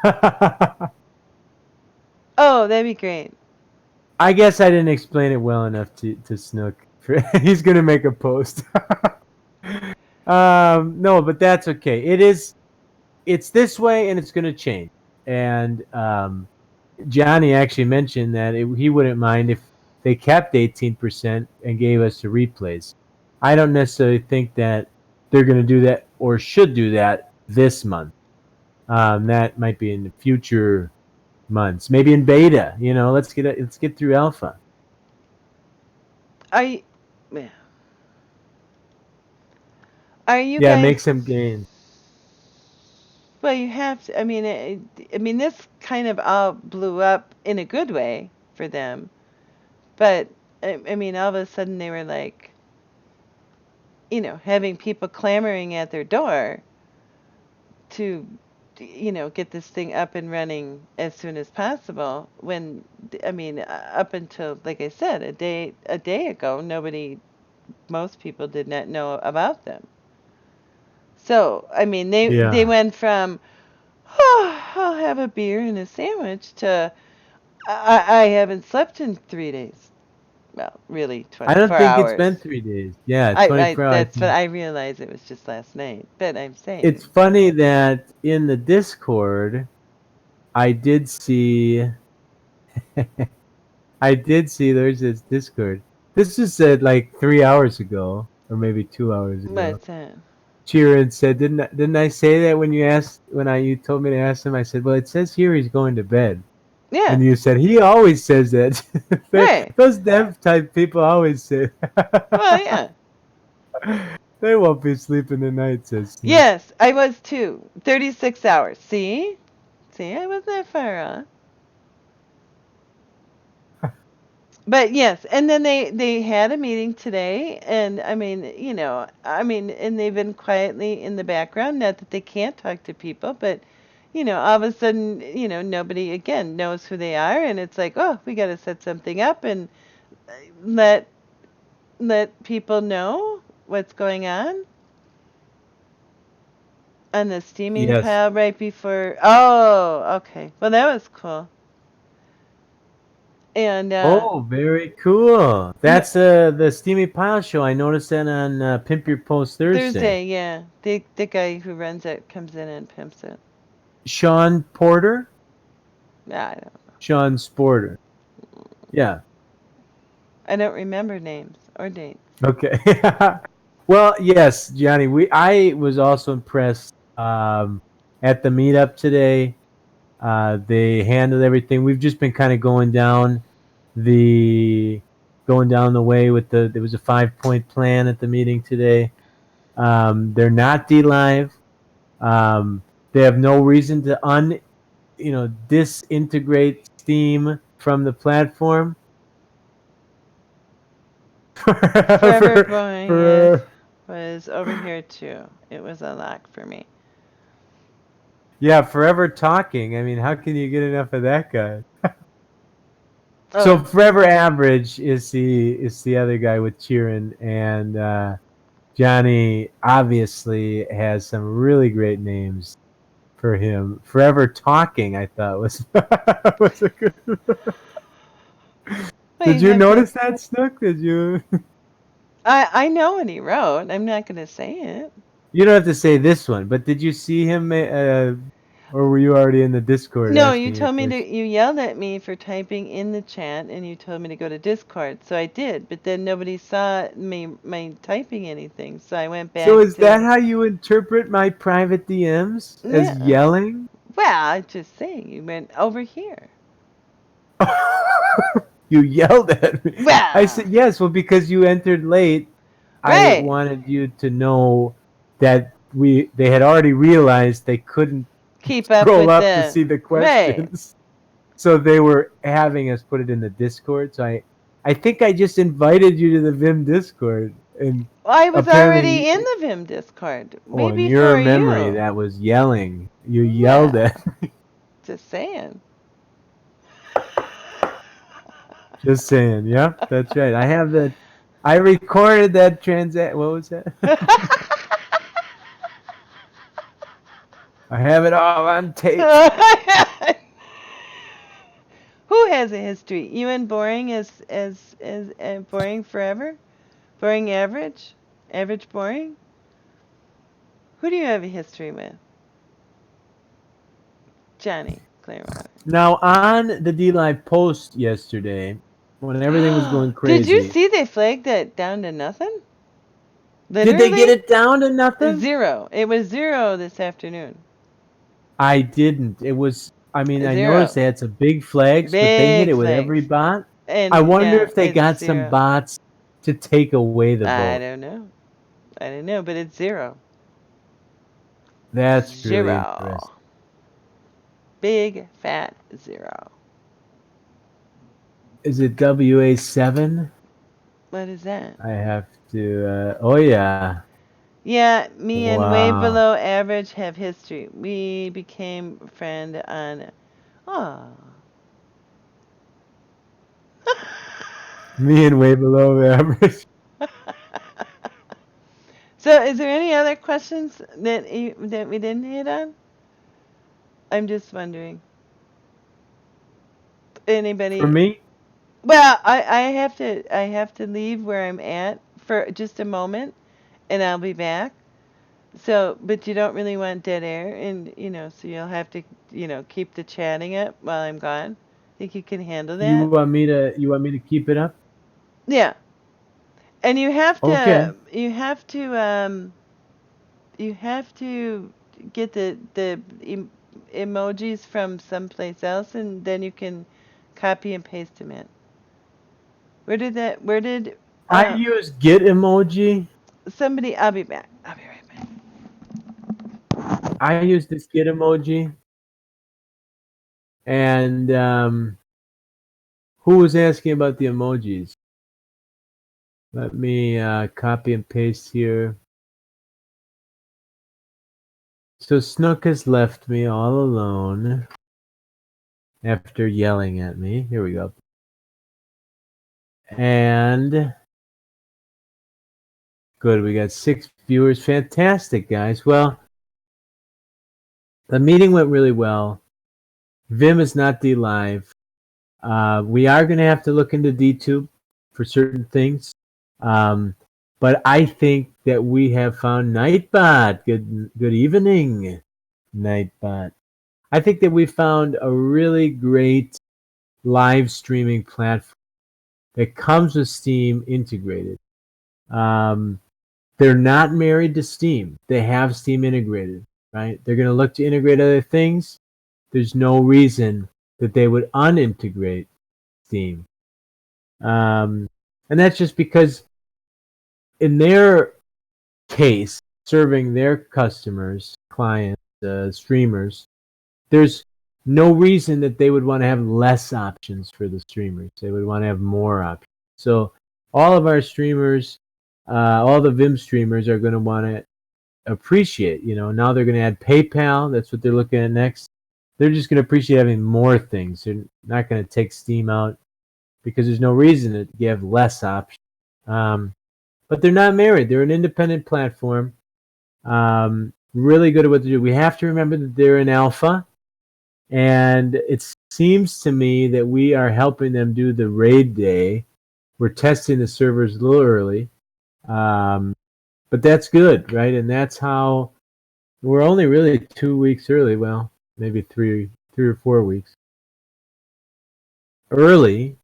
S1: Oh, that'd be great.
S2: I guess I didn't explain it well enough to Snook. He's gonna make a post. No, but that's okay. It's this way, and it's gonna change. And Johnny actually mentioned that he wouldn't mind if they kept 18% and gave us the replays. I don't necessarily think that they're going to do that or should do that this month. That might be in the future months, maybe in beta. Let's get through alpha.
S1: Are you, are you
S2: Yeah,
S1: guys?
S2: make some gains.
S1: Well, you have to. I mean, this kind of all blew up in a good way for them, but I mean, all of a sudden they were like, having people clamoring at their door to, get this thing up and running as soon as possible. When, I mean, up until, like I said, a day ago, most people did not know about them. So, I mean, they
S2: Yeah.
S1: went from, oh, I'll have a beer and a sandwich to, I haven't slept in 3 days. Well, really,
S2: I don't
S1: 24
S2: think it's
S1: hours.
S2: been 3 days. Yeah,
S1: I
S2: 24 hours.
S1: that's what I realized it was just last night. But I'm
S2: It's
S1: saying,
S2: funny that in the Discord, I did see I did see there's this Discord. This was said like 3 hours ago, or maybe 2 hours ago.
S1: what's that?
S2: Cheerin said, "Didn't I say that you told me to ask him?" I said, "Well, it says here he's going to bed,"
S1: Yeah,
S2: and you said he always says that.
S1: right.
S2: Those dev type people always say
S1: Well, yeah.
S2: they won't be sleeping tonight. Says Snook.
S1: Yes, I was too. 36 hours. See, I wasn't that far off. But yes, and then they had a meeting today, and and they've been quietly in the background. Not that they can't talk to people, but all of a sudden, nobody again knows who they are, and it's like, oh, we got to set something up and let people know what's going on the steaming
S2: Yes.
S1: pile right before. Oh, okay. Well, that was cool. And
S2: Oh, very cool. That's the Steamy Pile show. I noticed that on Pimp Your Post Thursday.
S1: Thursday, yeah, the guy who runs it comes in and pimps it.
S2: Sean Porter?
S1: I don't.
S2: Sean Sporter. Yeah.
S1: I don't remember names or dates.
S2: Okay. Well, yes, Johnny. I was also impressed at the meetup today. They handled everything. We've just been kind of the going down the way with there was a 5-point plan at the meeting today. They're not D Live. They have no reason to disintegrate Steam from the platform
S1: Forever
S2: for
S1: Boring it
S2: for
S1: was over here too. It was a lock for me.
S2: yeah, Forever Talking. I mean, how can you get enough of that guy? So
S1: Oh,
S2: Forever Average is the other guy with Cheerin, and Johnny obviously has some really great names for him. Forever Talking, I thought was was a good.
S1: well,
S2: Did
S1: you
S2: you
S1: have to.
S2: notice that, Snook? Did you?
S1: I know what he wrote. I'm not gonna say it.
S2: You don't have to say this one, but did you see him, or were you already in the Discord
S1: No, you
S2: asking your
S1: told me to.
S2: question?
S1: You yelled at me for typing in the chat, and you told me to go to Discord. So I did, but then nobody saw me my typing anything. So I went
S2: So
S1: back
S2: is
S1: to.
S2: that how you interpret my private DMs as
S1: Yeah.
S2: yelling?
S1: Well, I'm just saying. You went over here.
S2: You yelled at me. I
S1: Well,
S2: said yes. Well, because you entered late, I
S1: right.
S2: wanted you to know that they had already realized they couldn't
S1: Keep up
S2: scroll
S1: with
S2: up to
S1: the.
S2: see the
S1: Right.
S2: questions, so they were having us put it in the Discord. So I think I just invited you to the Vimm Discord, and
S1: Well, I was
S2: apparently,
S1: already in the Vimm Discord way
S2: oh, in your
S1: before
S2: memory,
S1: you.
S2: that was yelling. You yelled
S1: Well,
S2: at.
S1: just saying.
S2: Just saying. Yep, that's right. I have the. I recorded that What was that? I have it all on tape.
S1: Who has a history? You and boring as boring forever? Boring average? Average boring? Who do you have a history with? Johnny Clearwater.
S2: Now on the D Live post yesterday, when everything was going
S1: Did you
S2: crazy,
S1: see they flagged that down to nothing?
S2: did they get
S1: Literally
S2: it down to nothing?
S1: zero. It was zero this afternoon.
S2: I didn't. It was. I mean, I noticed
S1: Zero.
S2: they had some big flags, but they hit
S1: Big
S2: it with
S1: flags.
S2: every bot. I
S1: And
S2: wonder
S1: yeah,
S2: if they
S1: it's
S2: got some
S1: zero.
S2: bots to take away the
S1: I
S2: vote.
S1: don't know. I don't know, but it's zero.
S2: That's really interesting.
S1: Zero. Big fat zero.
S2: Is it WA7?
S1: What is that?
S2: I have to. Oh yeah.
S1: Yeah, me and way
S2: Wow.
S1: below average have history. We became friend on. Oh.
S2: Me and way below average.
S1: So, is there any other questions that we didn't hit on? I'm just wondering.
S2: For
S1: Anybody?
S2: me,
S1: Well, I have to leave where I'm at for just a moment, and I'll be back. So, but you don't really want dead air, and so you'll have to keep the chatting up while I'm gone. Think you can handle that?
S2: you want me to keep it up?
S1: Yeah. And you have
S2: Okay.
S1: to get the emojis from someplace else, and then you can copy and paste them in. Where did
S2: I use Git emoji.
S1: somebody? I'll be back. I'll be right back.
S2: I use this Git emoji. And who was asking about the emojis? Let me copy and paste here. So Snook has left me all alone after yelling at me. Here we go. And good, we got 6 viewers. Fantastic, guys. Well, the meeting went really well. Vimm is not D Live. We are going to have to look into DTube for certain things. But I think that we have found Nightbot. Good evening, Nightbot. I think that we found a really great live streaming platform that comes with Steam integrated. Um, they're not married to Steam. They have Steam integrated, right? They're going to look to integrate other things. There's no reason that they would unintegrate Steam. And that's just because in their case, serving their customers, clients, streamers, there's no reason that they would want to have less options for the streamers. They would want to have more options. So all of our streamers, all the Vimm streamers are going to want to appreciate. Now they're going to add PayPal. That's what they're looking at next. They're just going to appreciate having more things. They're not going to take Steam out because there's no reason to give less options. But they're not married. They're an independent platform. Really good at what they do. We have to remember that they're in alpha, and it seems to me that we are helping them do the raid day. We're testing the servers a little early, but that's good, right? And that's how we're only really 2 weeks early. Well, maybe three or 4 weeks early,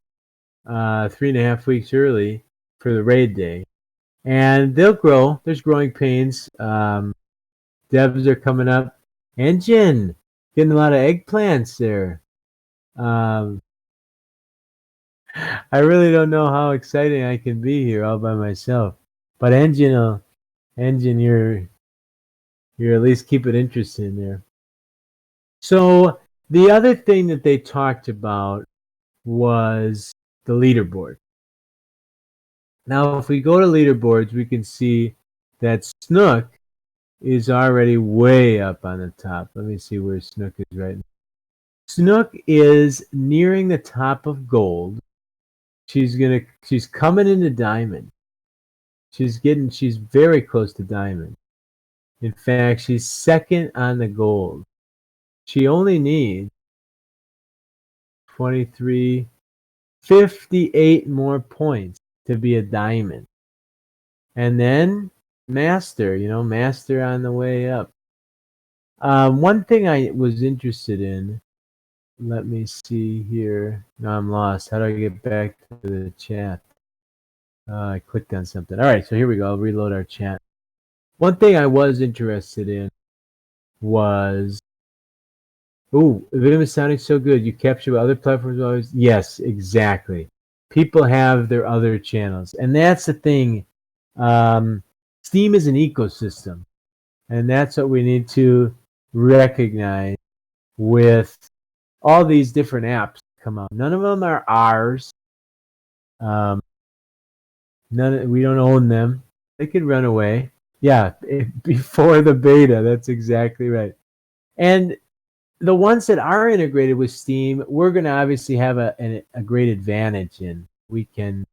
S2: 3.5 weeks early for the raid day, and they'll grow. There's growing pains. Devs are coming up. Engine getting a lot of eggplants there. I really don't know how exciting I can be here all by myself. But Engine, you're at least keep it interesting there. So the other thing that they talked about was the leaderboard. Now, if we go to leaderboards, we can see that Snook is already way up on the top. Let me see where Snook is right now. Snook is nearing the top of gold. She's coming into diamond. She's very close to diamond. In fact, she's second on the gold. She only needs 58 more points to be a diamond. And then master on the way up. One thing I was interested in, let me see here. No, I'm lost. How do I get back to the chat? I clicked on something. All right, so here we go. I'll reload our chat. One thing I was interested in was, Vimm is sounding so good. You capture other platforms always? Yes, exactly. People have their other channels. And that's the thing. Steam is an ecosystem. And that's what we need to recognize with all these different apps that come out. None of them are ours. We don't own them. They could run away. Yeah, before the beta. That's exactly right. And the ones that are integrated with Steam, we're going to obviously have a great advantage in. We can,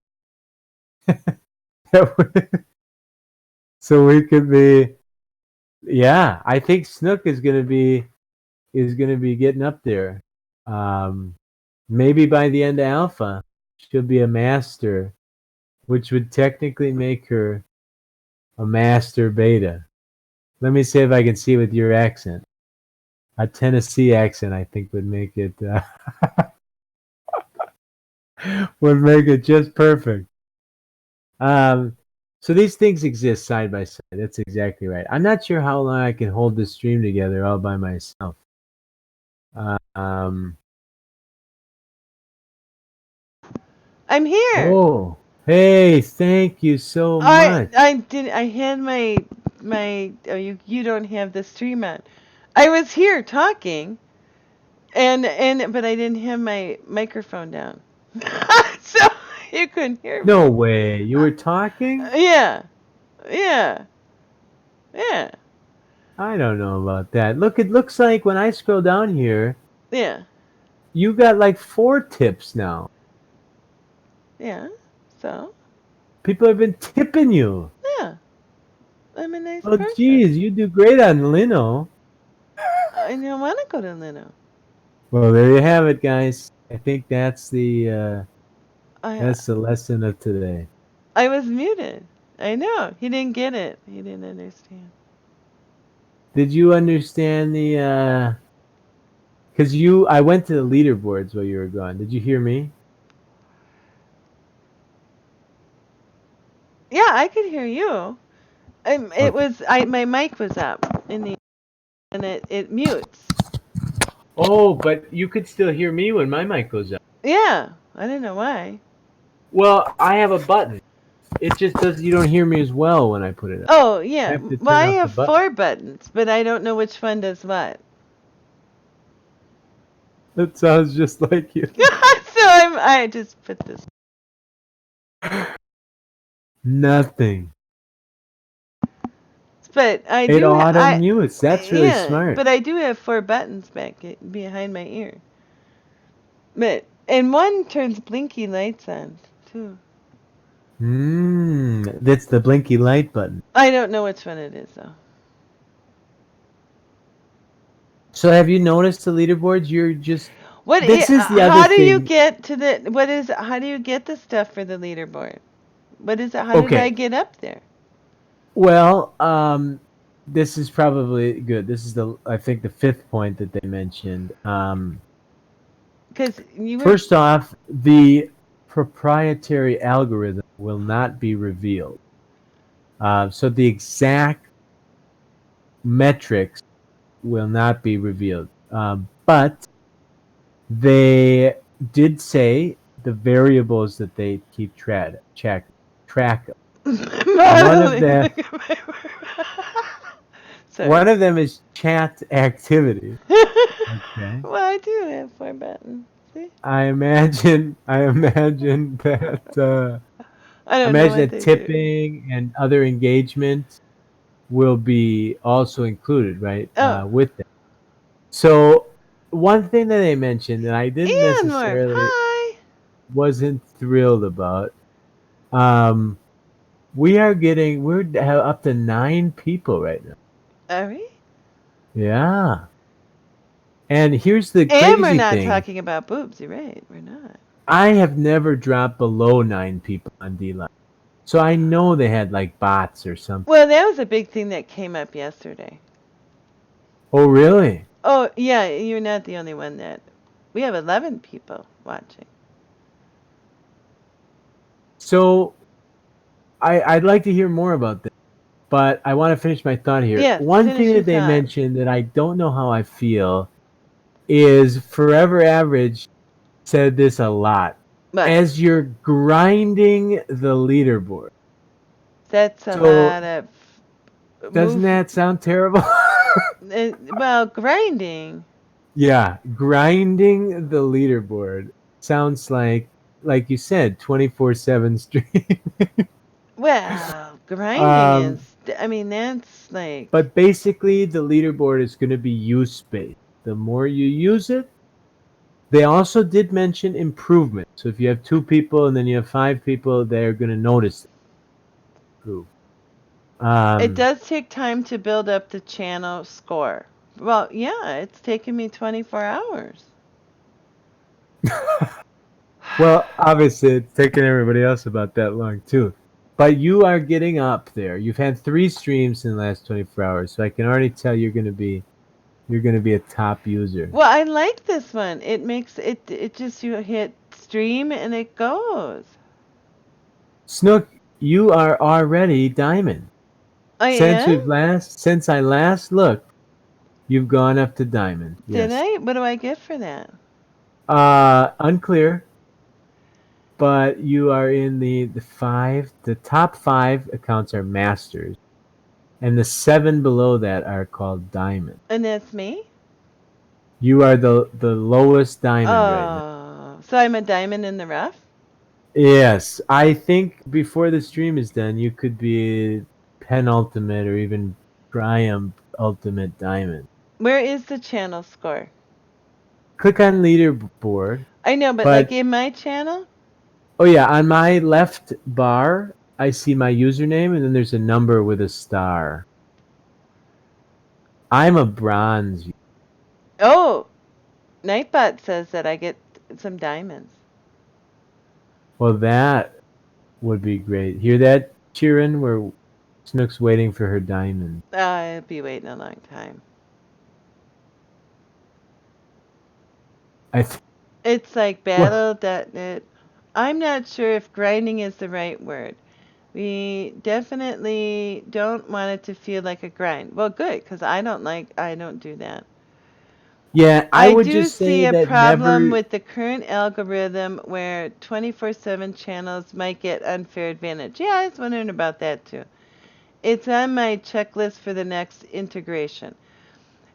S2: so we could be, yeah. I think Snook is going to be getting up there. Maybe by the end of alpha, she'll be a master, which would technically make her a master beta. Let me see if I can see with your accent. A Tennessee accent, I think, would make it just perfect. So these things exist side by side. That's exactly right. I'm not sure how long I can hold this stream together all by myself.
S1: I'm here.
S2: Oh, hey! Thank you so much.
S1: I had my oh, you don't have the stream on. I was here talking, and but I didn't have my microphone down, so you couldn't hear me.
S2: No way! You were talking?
S1: Yeah, yeah, yeah,
S2: I don't know about that. Look, it looks like when I scroll down here,
S1: yeah,
S2: you got like 4 tips now.
S1: yeah. So
S2: People have been tipping you.
S1: yeah, I'm a nice
S2: Oh,
S1: person.
S2: geez, you do great on Lino.
S1: I don't want to go to Lino.
S2: Well, there you have it, guys. I think that's the lesson of today.
S1: I was muted. I know. He didn't get it. He didn't understand.
S2: Did you understand the? Because I went to the leaderboards while you were gone. Did you hear me?
S1: Yeah, I could hear you. It
S2: Okay.
S1: was my mic was up and it mutes.
S2: Oh, but you could still hear me when my mic goes up.
S1: Yeah, I don't know why.
S2: Well, I have a button. It just does. You don't hear me as well when I put it up.
S1: Oh yeah.
S2: have to
S1: Well,
S2: turn
S1: I
S2: off the
S1: have
S2: button.
S1: 4 buttons, but I don't know which one does what.
S2: That sounds just like you.
S1: I just put this.
S2: Nothing.
S1: But I
S2: It
S1: do
S2: auto mutes. That's really
S1: yeah,
S2: smart.
S1: but I do have 4 buttons behind my ear. And one turns blinky lights on too.
S2: That's the blinky light button.
S1: I don't know which one it is though.
S2: So have you noticed the leaderboards? You're just.
S1: What?
S2: This is the other
S1: How do you
S2: thing.
S1: get to the? What is? How do you get the stuff for the leaderboard? What is it? How did I
S2: Okay.
S1: get up there?
S2: Well, this is probably good. This is I think the fifth point that they mentioned.
S1: Because you were.
S2: First off, the proprietary algorithm will not be revealed. So the exact metrics will not be revealed. But they did say the variables that they keep track of. One of
S1: Modeling.
S2: them
S1: Sorry.
S2: is chat activity. Okay.
S1: Well, I do have 4 buttons. See?
S2: I imagine that
S1: I don't know what they do.
S2: tipping and other engagement will be also included, right?
S1: Oh,
S2: With them. So one thing that they mentioned that I didn't
S1: Anwar,
S2: necessarily
S1: hi.
S2: wasn't thrilled about. We're up to 9 people right now.
S1: Are we?
S2: Yeah. And here's the
S1: And we're
S2: crazy
S1: not
S2: thing.
S1: talking about boobs. You're right. We're not.
S2: I have never dropped below 9 people on D-Line. So I know they had like bots or something.
S1: Well, that was a big thing that came up yesterday.
S2: Oh, really?
S1: Oh, yeah, you're not the only one that. We have 11 people watching.
S2: So I'd like to hear more about this, but I want to finish my thought here.
S1: Yes,
S2: One
S1: finish
S2: thing
S1: your
S2: that they
S1: thought.
S2: mentioned that I don't know how I feel is Forever Average said this a lot.
S1: But
S2: As you're grinding the leaderboard.
S1: that's a
S2: So
S1: lot of
S2: doesn't
S1: move.
S2: that sound terrible?
S1: Well, grinding.
S2: Yeah, grinding the leaderboard sounds like you said, 24/7 stream.
S1: Well, grinding is.
S2: um,
S1: I mean, that's like.
S2: but basically, the leaderboard is going to be use based. The more you use it, they also did mention improvement. So if you have 2 people and then you have 5 people, they're going to notice it.
S1: It
S2: Um,
S1: does take time to build up the channel score. Well, yeah, it's taken me 24 hours.
S2: well, obviously, it's taken everybody else about that long too. But you are getting up there. You've had 3 streams in the last 24 hours, so I can already tell you're going to be a top user.
S1: Well, I like this one. It makes it just you hit stream and it goes.
S2: Snook, you are already diamond.
S1: I am?
S2: Since I last looked, you've gone up to diamond.
S1: Did
S2: Yes.
S1: I? What do I get for that?
S2: Unclear, but you are in the top 5 accounts are masters, and the 7 below that are called diamond.
S1: And that's me?
S2: You are the lowest diamond right now.
S1: Oh, so I'm a diamond in the rough?
S2: Yes, I think before the stream is done, you could be penultimate or even triumph ultimate diamond.
S1: Where is the channel score?
S2: Click on leaderboard,
S1: I know, but like
S2: but
S1: in my channel?
S2: oh yeah, on my left bar, I see my username, and then there's a number with a star. I'm a bronze.
S1: Oh, Nightbot says that I get some diamonds.
S2: Well, that would be great. Hear that, Chirin? Where Snook's waiting for her diamond.
S1: I'll be waiting a long time.
S2: I th-
S1: It's like
S2: well,
S1: battle.net. I'm not sure if grinding is the right word. We definitely don't want it to feel like a grind. Well, good, because I don't do that.
S2: yeah, I
S1: I
S2: would
S1: do
S2: just
S1: see
S2: say
S1: a
S2: that
S1: problem
S2: never.
S1: with the current algorithm where 24/7 channels might get unfair advantage. Yeah, I was wondering about that too. It's on my checklist for the next integration.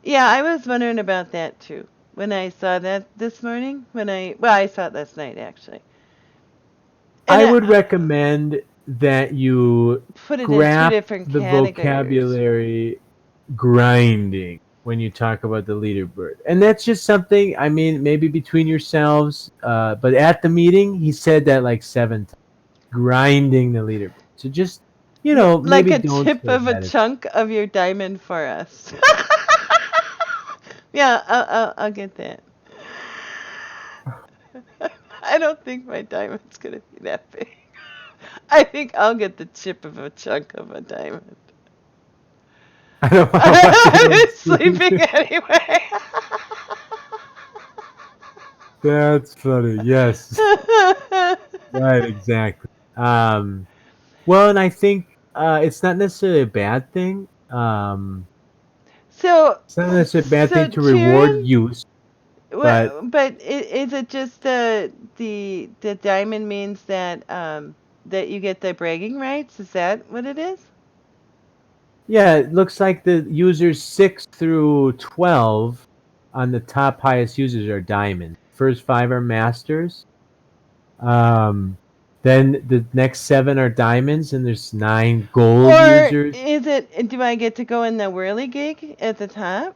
S1: Yeah, I was wondering about that too. when I saw that this morning. I saw it last night actually, and
S2: I would recommend that you
S1: put it in two
S2: grasp
S1: different
S2: the
S1: categories.
S2: vocabulary grinding when you talk about the leaderboard. And that's just something, I mean, maybe between yourselves, but at the meeting, he said that like 7 times, grinding the leaderboard. So just,
S1: Like
S2: maybe
S1: a
S2: don't
S1: chip
S2: say
S1: of a
S2: that.
S1: chunk of your diamond for us. Yeah, I'll get that. I don't think my diamond's gonna be that big. I think I'll get the chip of a chunk of a diamond.
S2: I don't know how much it
S1: I'm
S2: would seem
S1: sleeping
S2: to.
S1: anyway.
S2: That's funny. Yes. Right, exactly. Well, and I think it's not necessarily a bad thing.
S1: so,
S2: It's not necessarily a bad
S1: so
S2: thing to reward
S1: Sharon,
S2: use, but
S1: but is it just the diamond means that you get the bragging rights? Is that what it is?
S2: yeah, it looks like the users 6 through 12 on the top highest users are diamonds. First 5 are masters. Um, then the next 7 are diamonds, and there's 9 gold
S1: Or
S2: users.
S1: is it? Do I get to go in the whirly gig at the top?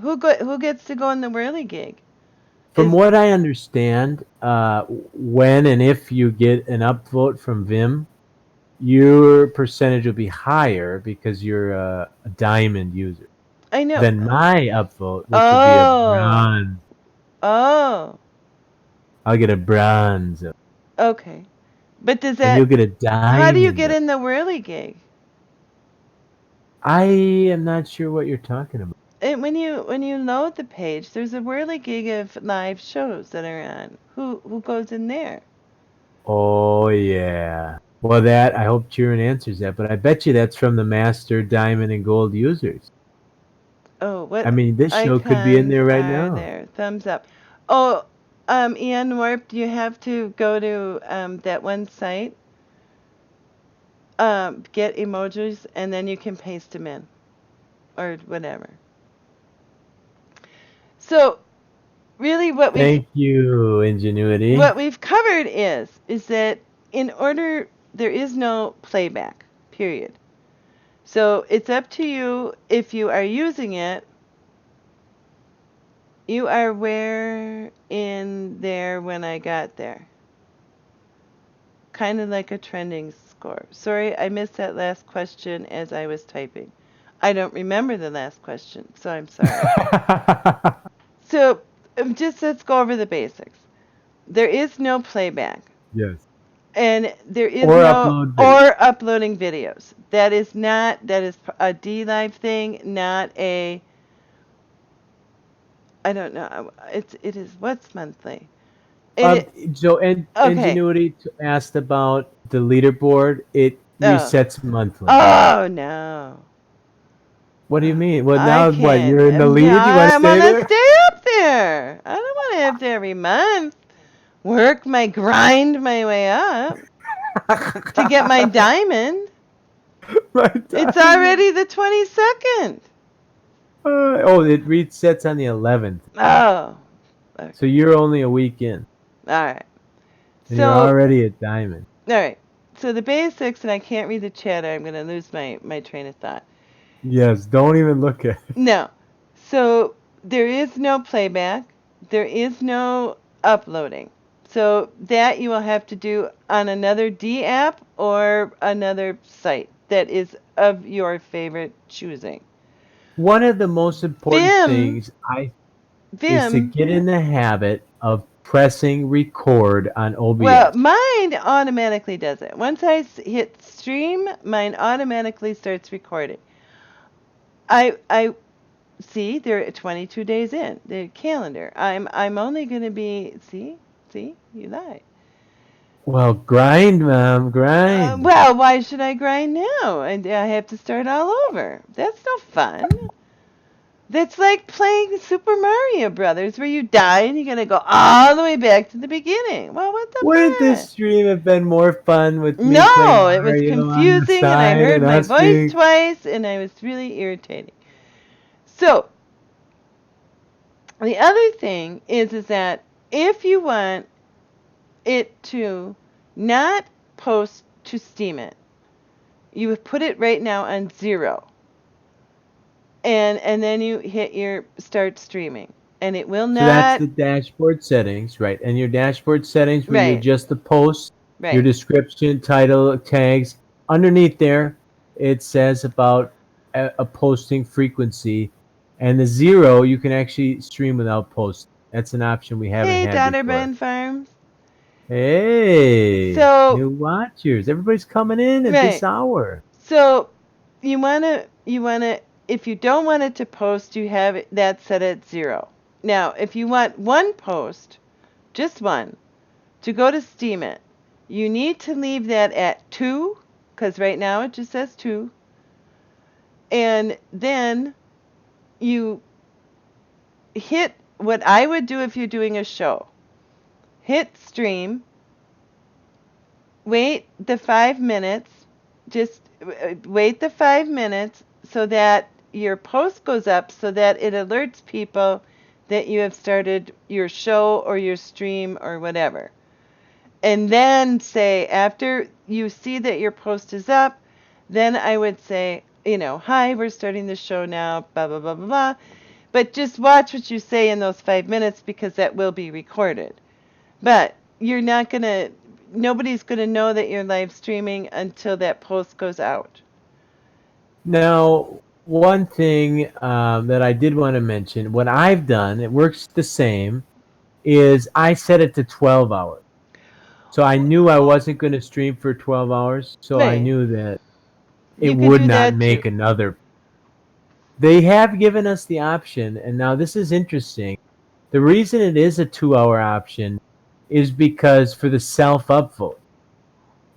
S1: Who gets to go in the whirly gig?
S2: From
S1: Is
S2: what I understand, when and if you get an upvote from Vimm, your percentage will be higher because you're a diamond user
S1: I know.
S2: than my upvote, which will be a
S1: Oh,
S2: bronze.
S1: oh,
S2: I'll get a bronze,
S1: okay. But does
S2: and you'll
S1: that?
S2: get a
S1: How do you get
S2: diamond.
S1: in the whirly gig?
S2: I am not sure what you're talking about.
S1: When you load the page, there's a whirly gig of live shows that are on. Who goes in there?
S2: Oh yeah. Well, that I hope Chiron answers that, but I bet you that's from the master, diamond, and gold users.
S1: Oh,
S2: I
S1: what
S2: mean, this show could be in
S1: icons
S2: there right
S1: are
S2: now.
S1: there? Thumbs up. Oh, Ian Warp, you have to go to that one site, get emojis, and then you can paste them in, or whatever. So really,
S2: Thank you, Ingenuity.
S1: what we've covered is that in order there is no playback. Period. So it's up to you if you are using it. You are where in there when I got there. Kind of like a trending score. Sorry, I missed that last question as I was typing. I don't remember the last question, so I'm sorry. So just let's go over the basics. There is no playback,
S2: Yes.
S1: and there is
S2: Or
S1: no
S2: upload video.
S1: or uploading videos. That is a D Live thing, not a. I don't know. It is what's monthly. It
S2: So
S1: okay.
S2: Ingenuity asked about the leaderboard. It
S1: Oh.
S2: resets monthly.
S1: Oh no.
S2: What do you mean? Well,
S1: I
S2: now what?
S1: can't.
S2: You're in the
S1: Yeah,
S2: lead. You want to
S1: I
S2: stay
S1: want to
S2: there?
S1: stay up there. I don't want to have to every month grind my way up to get my diamond.
S2: My
S1: It's
S2: diamond.
S1: already the 22nd.
S2: Oh, it resets on the 11th.
S1: Oh. Okay.
S2: So you're only a week in,
S1: All right.
S2: and you're
S1: So,
S2: already at diamond.
S1: all right. So the basics, and I can't read the chat, or I'm going to lose my train of thought.
S2: Yes, don't even look at it.
S1: No. So there is no playback. There is no uploading. So that you will have to do on another D app or another site that is of your favorite choosing.
S2: One of the most important
S1: Vimm,
S2: things I is to
S1: Vimm.
S2: get in the habit of pressing record on
S1: Well,
S2: OBS.
S1: mine automatically does it. Once I hit stream, mine automatically starts recording. I see they're 22 days in the calendar. I'm only going to be see you lie.
S2: Well, grind, mom, grind.
S1: Well, why should I grind now? And I have to start all over. That's no fun. That's like playing Super Mario Brothers, where you die and you gotta go all the way back to the beginning. Well, what the
S2: Wouldn't this
S1: fun?
S2: stream have been more fun with me playing
S1: No, it was
S2: Mario on the
S1: confusing, and I
S2: side
S1: heard
S2: and
S1: my
S2: us
S1: voice
S2: being?
S1: twice, and I was really irritating. So, The other thing is that if you want it to not post to Steam It, you would put it right now on 0. And then you hit your start streaming. And it will
S2: So that's
S1: not.
S2: the dashboard settings, right? And your dashboard settings where you
S1: Right,
S2: adjust the post, your
S1: right.
S2: description, title, tags. Underneath there, it says about a posting frequency, and the 0 you can actually stream without posting. That's an option we haven't
S1: Hey,
S2: had before.
S1: Daughterburn Farms.
S2: Hey,
S1: So,
S2: new watchers! Everybody's coming in at this
S1: right.
S2: hour.
S1: So, you wanna if you don't want it to post, you have that set at 0. Now, if you want one post, just one, to go to Steam It, you need to leave that at 2, because right now it just says 2. And then you hit what I would do if you're doing a show. Hit stream, wait the 5 minutes, just wait the 5 minutes so that your post goes up so that it alerts people that you have started your show or your stream or whatever. And then say, after you see that your post is up, then I would say, hi, we're starting the show now, blah, blah, blah, blah, blah. But just watch what you say in those 5 minutes because that will be recorded. But you're not going to, nobody's going to know that you're live streaming until that post goes out.
S2: Now, one thing that I did want to mention, what I've done, it works the same, is I set it to 12 hours. So I knew I wasn't going to stream for 12 hours, so I
S1: Right.
S2: knew that it
S1: You can
S2: would
S1: do
S2: not
S1: that
S2: make
S1: too.
S2: another. They have given us the option, and now this is interesting. The reason it is a 2-hour option is because for the self upvote.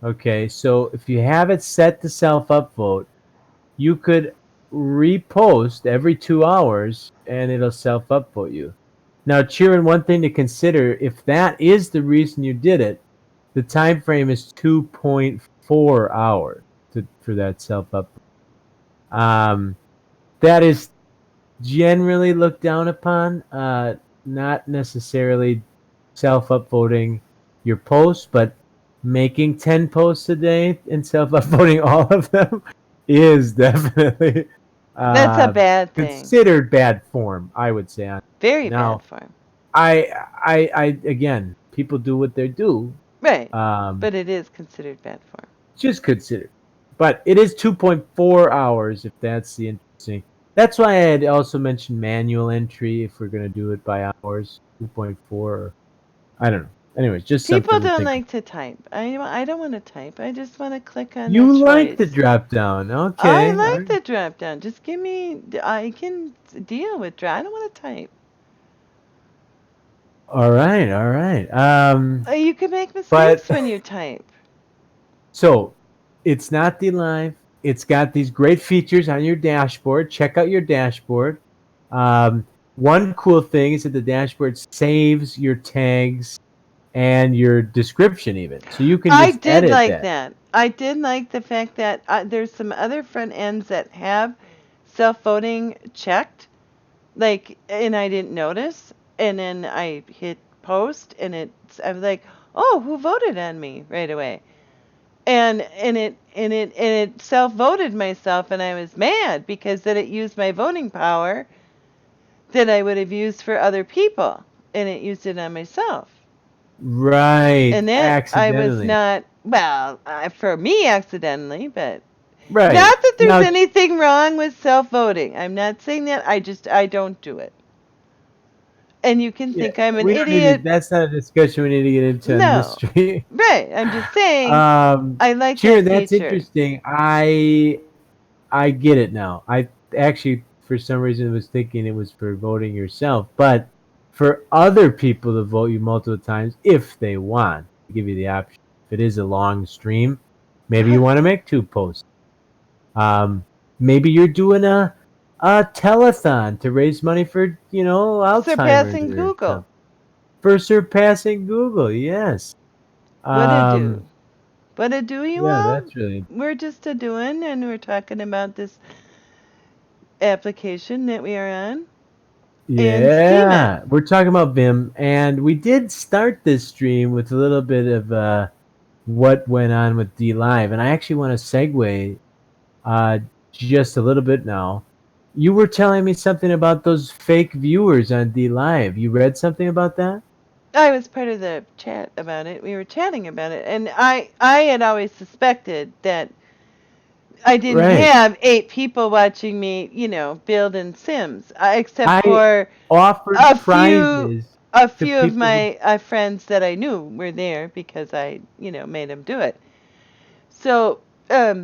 S2: Okay, so if you have it set to self upvote, you could repost every 2 hours and it'll self upvote you. Now, Cheerin, one thing to consider, if that is the reason you did it, the time frame is 2.4 hours for that self upvote. That is generally looked down upon, not necessarily self upvoting your posts, but making 10 posts a day and self upvoting all of them is definitely
S1: That's a
S2: uh,
S1: bad thing.
S2: considered bad form, I would say.
S1: Very bad
S2: Now,
S1: form.
S2: I again, people do what they do.
S1: Right.
S2: Um,
S1: But it is considered bad form.
S2: just consider. But it is 2.4 hours if that's the interesting. That's why I had also mentioned manual entry if we're going to do it by hours. 2.4. I don't know. Anyways, just
S1: People
S2: something to
S1: don't
S2: think of.
S1: like to type. I don't want to type. I just want to click on a
S2: You like the
S1: choice.
S2: drop down.
S1: I
S2: Okay. All
S1: like
S2: right.
S1: the drop down. Just give me. I can deal with drop. I don't want to type.
S2: All right. All right.
S1: You can make
S2: But
S1: mistakes when you type.
S2: so it's not the live. It's got these great features on your dashboard. Check out your dashboard. Um, one cool thing is that the dashboard saves your tags and your description even. So you can
S1: I
S2: just
S1: did
S2: edit
S1: like
S2: that.
S1: that. I did like the fact that there's some other front ends that have self-voting checked, like, and I didn't notice. And then I hit post, and I was like, oh, who voted on me right away? And it self-voted myself, and I was mad because then it used my voting power that I would have used for other people, and it used it on myself.
S2: Right.
S1: And that I was
S2: Accidentally.
S1: not, well, for me accidentally, but
S2: Right.
S1: not that there's
S2: Now,
S1: anything wrong with self-voting. I'm not saying that. I don't do it. And you can
S2: yeah,
S1: think I'm an
S2: we don't need to,
S1: idiot.
S2: that's not a discussion we need to get into on this
S1: No.
S2: stream.
S1: Right. I'm just saying I like that
S2: Sharon, that's
S1: feature.
S2: interesting. I get it now. I actually, for some reason, was thinking it was for voting yourself, but for other people to vote you multiple times if they want, to give you the option. If it is a long stream, maybe you want to make 2 posts. Um, maybe you're doing a telethon to raise money for Alzheimer's
S1: Surpassing
S2: or
S1: Google.
S2: something. For surpassing Google, yes.
S1: What a do.
S2: Um,
S1: What a do you
S2: yeah,
S1: all?
S2: that's really
S1: We're just a doing, and we're talking about this application that we are on. and stream it.
S2: Yeah, we're talking about Vimm, and we did start this stream with a little bit of what went on with D Live, and I actually want to segue uh, just a little bit now. You were telling me something about those fake viewers on D Live. You read something about that?
S1: I was part of the chat about it. We were chatting about it, and I had always suspected that I didn't
S2: Right.
S1: have 8 people watching me, build in Sims, except
S2: I
S1: for
S2: offered
S1: a few
S2: prizes
S1: a
S2: to
S1: few of
S2: people who.
S1: my friends that I knew were there because I, made them do it. So, but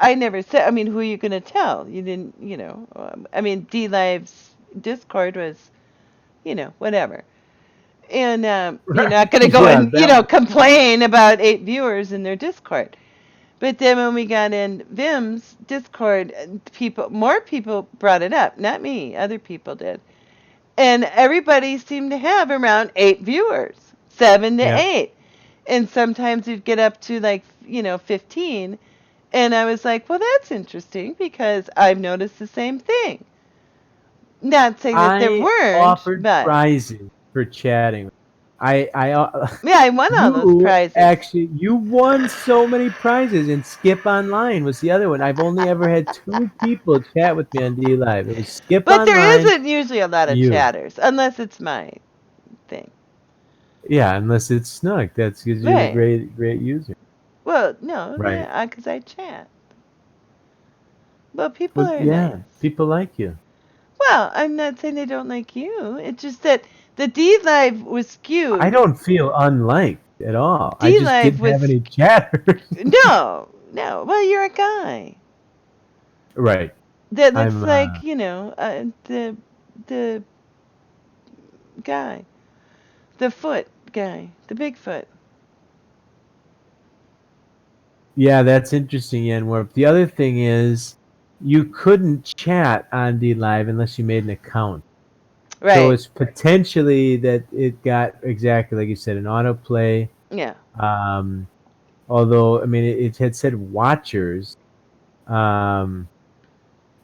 S1: I never said. I mean, who are you gonna tell? You didn't, I mean, D Live's Discord was, whatever. And you're
S2: Right.
S1: not gonna go
S2: Yeah,
S1: and,
S2: that was.
S1: complain about 8 viewers in their Discord. But then when we got in Vimm's Discord, more people brought it up. Not me, other people did. And everybody seemed to have around 8 viewers, 7 to
S2: Yeah.
S1: 8. And sometimes you'd get up to like, 15. And I was like, well, that's interesting because I've noticed the same thing. Not saying that there
S2: I
S1: weren't,
S2: offered
S1: but
S2: prizes for chatting. I
S1: yeah, I won all those
S2: you
S1: prizes.
S2: actually you won so many prizes, and Skip Online was the other one. I've only ever had 2 people chat with me on D Live. It was Skip
S1: But there
S2: Online,
S1: isn't usually a lot of
S2: you.
S1: chatters, unless it's my thing.
S2: Yeah, unless it's Snook. That's because you're the
S1: Right.
S2: great user.
S1: Well, no,
S2: Right.
S1: because I chat. But people
S2: But
S1: are
S2: yeah,
S1: nice.
S2: people like you.
S1: Well, I'm not saying they don't like you. It's just that the D Live was
S2: I
S1: skewed.
S2: don't feel unliked at all. I
S1: D
S2: just
S1: Live
S2: didn't have
S1: was
S2: any chatters.
S1: no, no. Well, you're a guy
S2: Right.
S1: that looks
S2: I'm
S1: like the guy, the foot guy, the Bigfoot.
S2: Yeah, that's interesting, Yanwarp. The other thing is you couldn't chat on D Live unless you made an account. So
S1: Right.
S2: it's potentially that it got exactly like you said, an autoplay.
S1: Yeah.
S2: Um, although I mean it had said watchers. Um,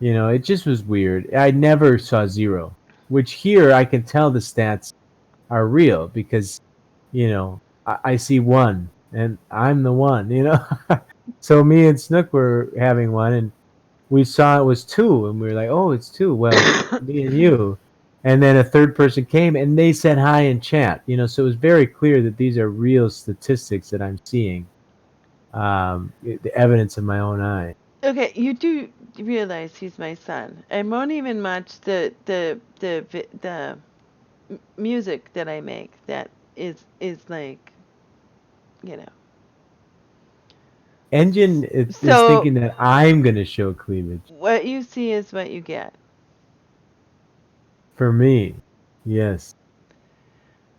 S2: it just was weird. I never saw zero. Which here I can tell the stats are real because I see one and I'm the one. So me and Snook were having one and we saw it was 2 and we were like, oh, it's 2. Well, it's me and you. And then a third person came and they said hi in chat. So it was very clear that these are real statistics that I'm seeing. The evidence in my own eye.
S1: Okay, you do realize he's my son. I won't even watch the music that I make. That is like, you know.
S2: Engine is
S1: So
S2: thinking that I'm going to show cleavage.
S1: what you see is what you get.
S2: For me, yes.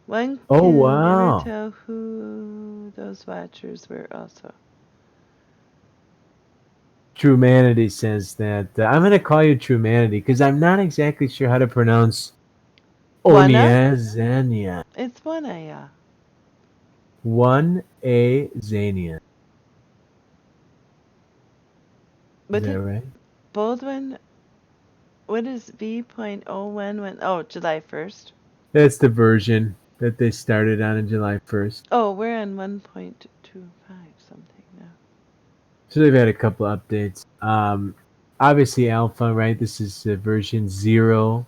S1: One
S2: Oh,
S1: can never
S2: wow.
S1: tell who those watchers were also.
S2: Trumanity says that. I'm going to call you Trumanity because I'm not exactly sure how to pronounce
S1: Wanna?
S2: Oniazania.
S1: It's wanna, yeah.
S2: 1A Zania. Is
S1: What
S2: that
S1: did
S2: right?
S1: Baldwin? What is V.01 Oh, July 1st.
S2: That's the version that they started on July 1st.
S1: Oh, we're on 1.25 something now.
S2: So they've had a couple updates. Obviously alpha, right? This is version 0.0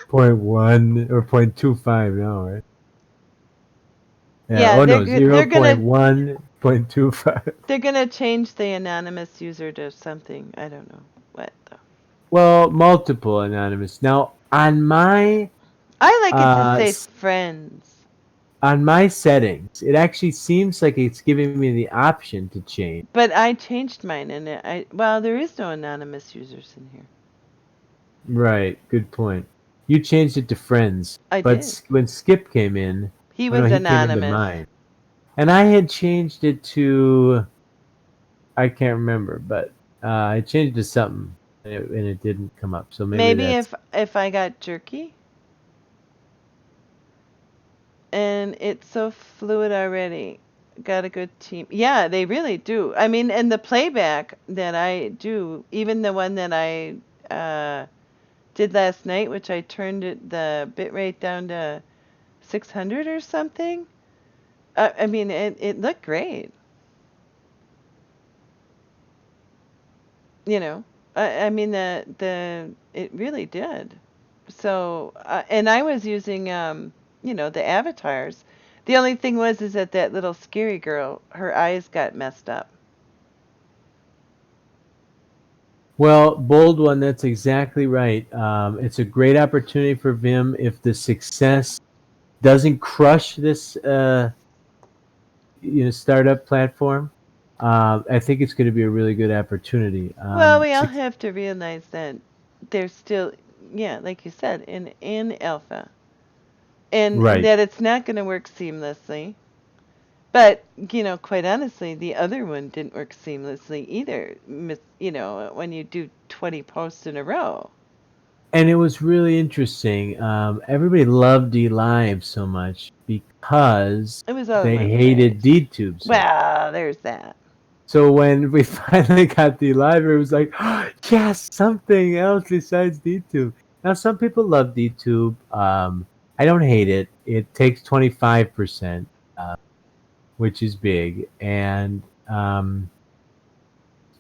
S2: point 1 or 0.25 now, right? Yeah.
S1: Yeah,
S2: Oh no,
S1: they're gonna
S2: 0.1.25.
S1: they're gonna change the anonymous user to something. I don't know what though.
S2: Well, multiple anonymous. Now
S1: I like it to
S2: uh
S1: say friends,
S2: on my settings, it actually seems like it's giving me the option to change.
S1: but I changed mine and well, there is no anonymous users in here.
S2: Right, good point. You changed it to friends,
S1: I
S2: but
S1: did.
S2: when Skip came in,
S1: He
S2: oh no,
S1: was
S2: he came into
S1: anonymous.
S2: mine, and I had changed it to I can't remember, but I changed it to something, and it didn't come up. So maybe
S1: Maybe
S2: that's
S1: if I got jerky and it's so fluid already. got a good team. Yeah, they really do. I mean, and the playback that I do, even the one that I uh, did last night, which I turned the bit rate down to 600 or something. I mean, it looked great. You know, I mean the it really did. So and I was using the avatars. The only thing was is that that little scary girl, her eyes got messed up.
S2: Well, bold one. That's exactly right. It's a great opportunity for Vimm if the success doesn't crush this startup platform. I think it's going to be a really good opportunity.
S1: Well, we all have to realize that they're still, yeah, like you said, in alpha, and
S2: Right.
S1: that it's not going to work seamlessly. But quite honestly, the other one didn't work seamlessly either. When you do 20 posts in a row.
S2: And it was really interesting. Everybody loved D Live so much because
S1: It was all in
S2: they
S1: one
S2: hated
S1: place.
S2: DTube so much.
S1: Well, there's that.
S2: So when we finally got D Live, it was like, oh, yes, something else besides DTube. Now, some people love DTube. I don't hate it. It takes 25%, which is big. And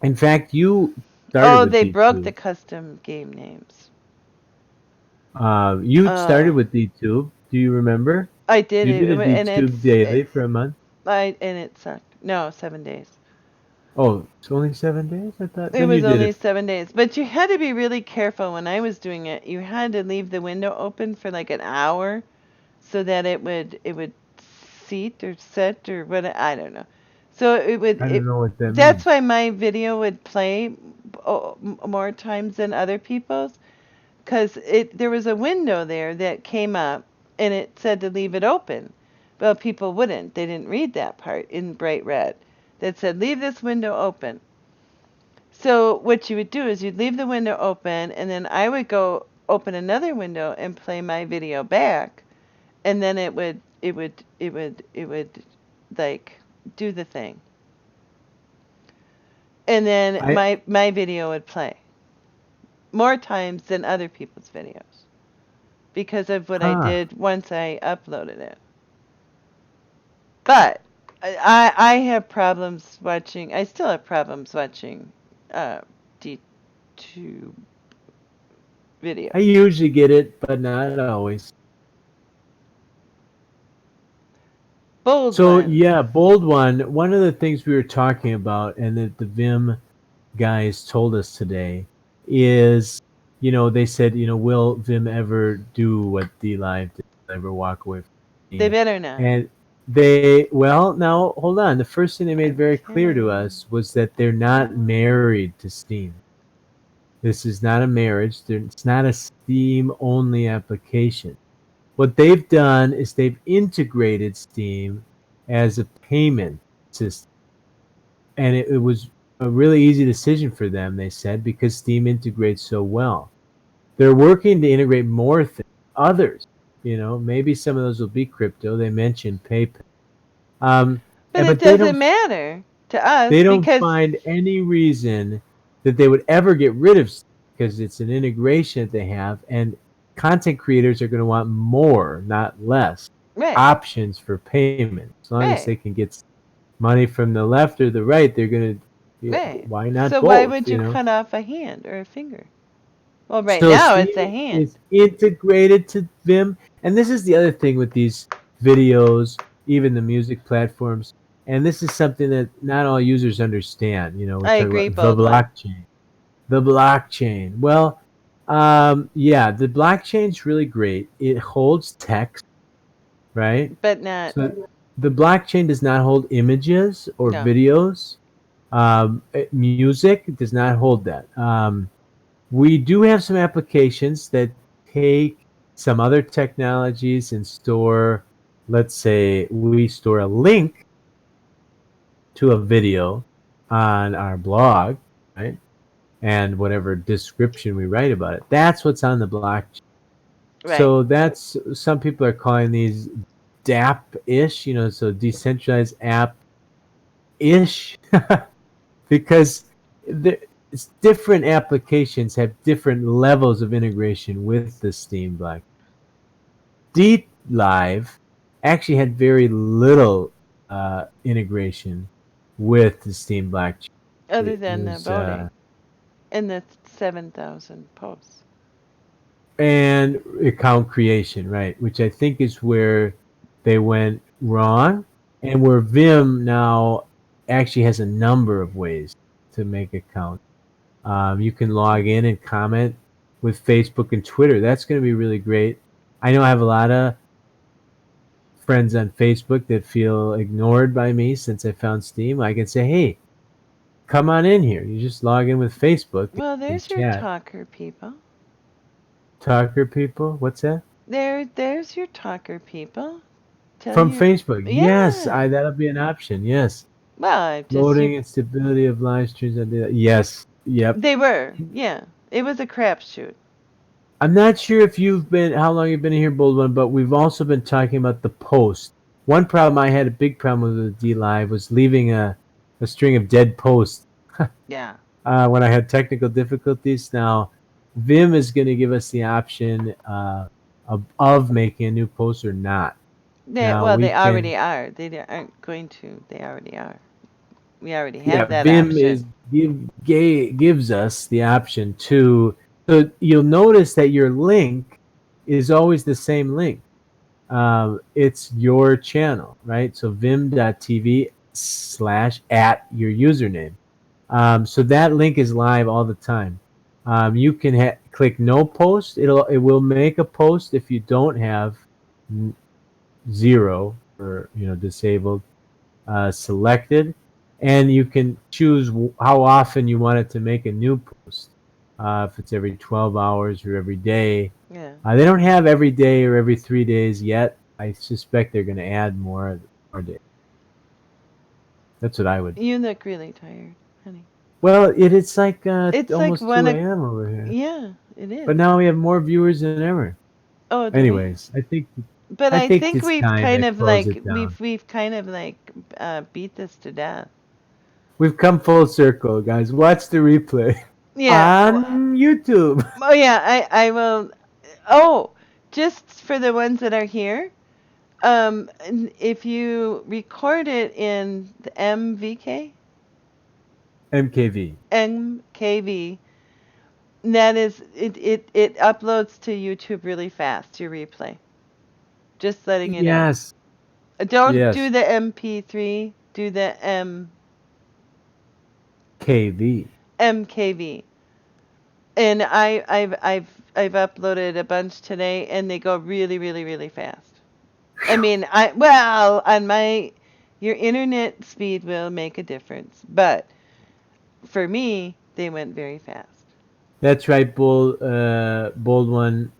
S2: in fact, you started
S1: Oh,
S2: with
S1: they broke the
S2: DTube.
S1: custom game names.
S2: You started
S1: Uh,
S2: with DTube. Do you remember?
S1: I did
S2: You
S1: it,
S2: did a
S1: and
S2: DTube daily for a month.
S1: it sucked. No, 7 days.
S2: Oh, it's only 7 days? I thought.
S1: It
S2: Then you
S1: was
S2: did
S1: only
S2: it.
S1: 7 days, but you had to be really careful when I was doing it. You had to leave the window open for like an hour so that it would seat or set or what, I don't know. So it would
S2: I don't
S1: it
S2: know what that
S1: that's
S2: means.
S1: why my video would play more times than other people's, because it there was a window there that came up and it said to leave it open. Well, people wouldn't. They didn't read that part in bright red that said leave this window open. So what you would do is you'd leave the window open, and then I would go open another window and play my video back, and then it would like do the thing, and then
S2: I
S1: my video would play more times than other people's videos because of what I
S2: huh.
S1: did once I uploaded it. But I have problems watching. I still have problems watching D2
S2: I
S1: videos.
S2: usually get it, but not always.
S1: Bold
S2: So
S1: one.
S2: yeah, bold one. One of the things we were talking about, and that the Vim guys told us today, is they said will Vim ever do what D Live did, ever walk away from
S1: They
S2: Steam?
S1: better not.
S2: And now hold on. The first thing they made
S1: I'm
S2: very clear to
S1: kidding.
S2: us was that they're not married to Steam. This is not a marriage. It's not a Steam only application. What they've done is they've integrated Steam as a payment system. And it was a really easy decision for them, they said, because Steam integrates so well. They're working to integrate more things, others. Maybe some of those will be crypto. They mentioned PayPal.
S1: But it
S2: But they
S1: doesn't
S2: don't
S1: matter to us
S2: they don't
S1: because
S2: find any reason that they would ever get rid of Steam, because it's an integration that they have, and content creators are going to want more, not less,
S1: right,
S2: options for payment. As long as
S1: right,
S2: they can get money from the left or the right, they're going to. Yeah,
S1: right.
S2: why not
S1: So why
S2: both?
S1: would you cut off a hand or a finger? Well, right
S2: So
S1: now it's
S2: Steam
S1: a hand.
S2: is integrated to Vim, and this is the other thing with these videos, even the music platforms. And this is something that not all users understand. We
S1: I
S2: talk
S1: agree,
S2: about the
S1: bold one.
S2: blockchain. The blockchain. Well, yeah, the blockchain's really great. It holds text, right?
S1: But not,
S2: So the blockchain does not hold images or
S1: no.
S2: videos. Music does not hold that. We do have some applications that take some other technologies and store, let's say, we store a link to a video on our blog, right? And whatever description we write about it. That's what's on the blockchain.
S1: Right.
S2: So that's, some people are calling these DApp-ish, so decentralized app ish because the different applications have different levels of integration with the Steam Black. D Live actually had very little integration with the Steam Black.
S1: Other
S2: It
S1: than the
S2: was
S1: voting and the 7,000 posts.
S2: and account creation, right? Which I think is where they went wrong, and where Vimm now actually has a number of ways to make accounts. You can log in and comment with Facebook and Twitter. That's going to be really great. I know I have a lot of friends on Facebook that feel ignored by me since I found Steam. I can say, hey, come on in here. You just log in with Facebook
S1: Well,
S2: and
S1: there's your
S2: chat.
S1: talker people.
S2: Talker people, what's that?
S1: There's your talker people. Tell
S2: From
S1: your
S2: Facebook. Yes,
S1: yeah.
S2: that'll be an option. Yes.
S1: Well, I just you
S2: Loading and stability of live streams. Yes. Yep.
S1: they were yeah. It was a crapshoot.
S2: I'm not sure if how long you've been here, Bold One, but we've also been talking about the post. One problem I had, a big problem with the D Live, was leaving a string of dead posts
S1: Yeah.
S2: when I had technical difficulties. Now, Vimm is going to give us the option of making a new post or not. Now
S1: Well,
S2: we
S1: they
S2: can,
S1: already are. Aren't going to. They already are. We already
S2: yeah,
S1: have that
S2: Vimm
S1: option.
S2: gives us the option to. So you'll notice that your link is always the same link. It's your channel, right? So vimm.tv/@ your username. So that link is live all the time. You can click no post. It will make a post if you don't have 0 or disabled selected, and you can choose how often you want it to make a new post. If it's every 12 hours or every day.
S1: Yeah.
S2: They don't have every day or every 3 days yet. I suspect they're going to add more days. That's what I would.
S1: You look really tired, honey.
S2: Well, it's like
S1: It's like
S2: almost 2
S1: one.
S2: a.m. over here.
S1: Yeah, it
S2: But
S1: is.
S2: now we have more viewers than ever.
S1: Oh, do we?
S2: Anyways, I think
S1: But
S2: I
S1: I
S2: think
S1: think
S2: it's
S1: we've
S2: time
S1: kind
S2: to
S1: of
S2: close
S1: like
S2: it down.
S1: we've kind of like beat this to death.
S2: We've come full circle, guys. Watch the replay
S1: Yeah.
S2: on YouTube.
S1: Oh yeah. I will. Oh, just for the ones that are here. If you record it in the
S2: MKV.
S1: MKV, that is it uploads to YouTube really fast. Your replay. Just letting you know.
S2: Yes.
S1: Don't do
S2: Yes.
S1: the MP3. Do the
S2: KV.
S1: MKV. And I've uploaded a bunch today, and they go really really really fast. I mean, on my your internet speed will make a difference, but for me, they went very fast.
S2: That's right, bold one.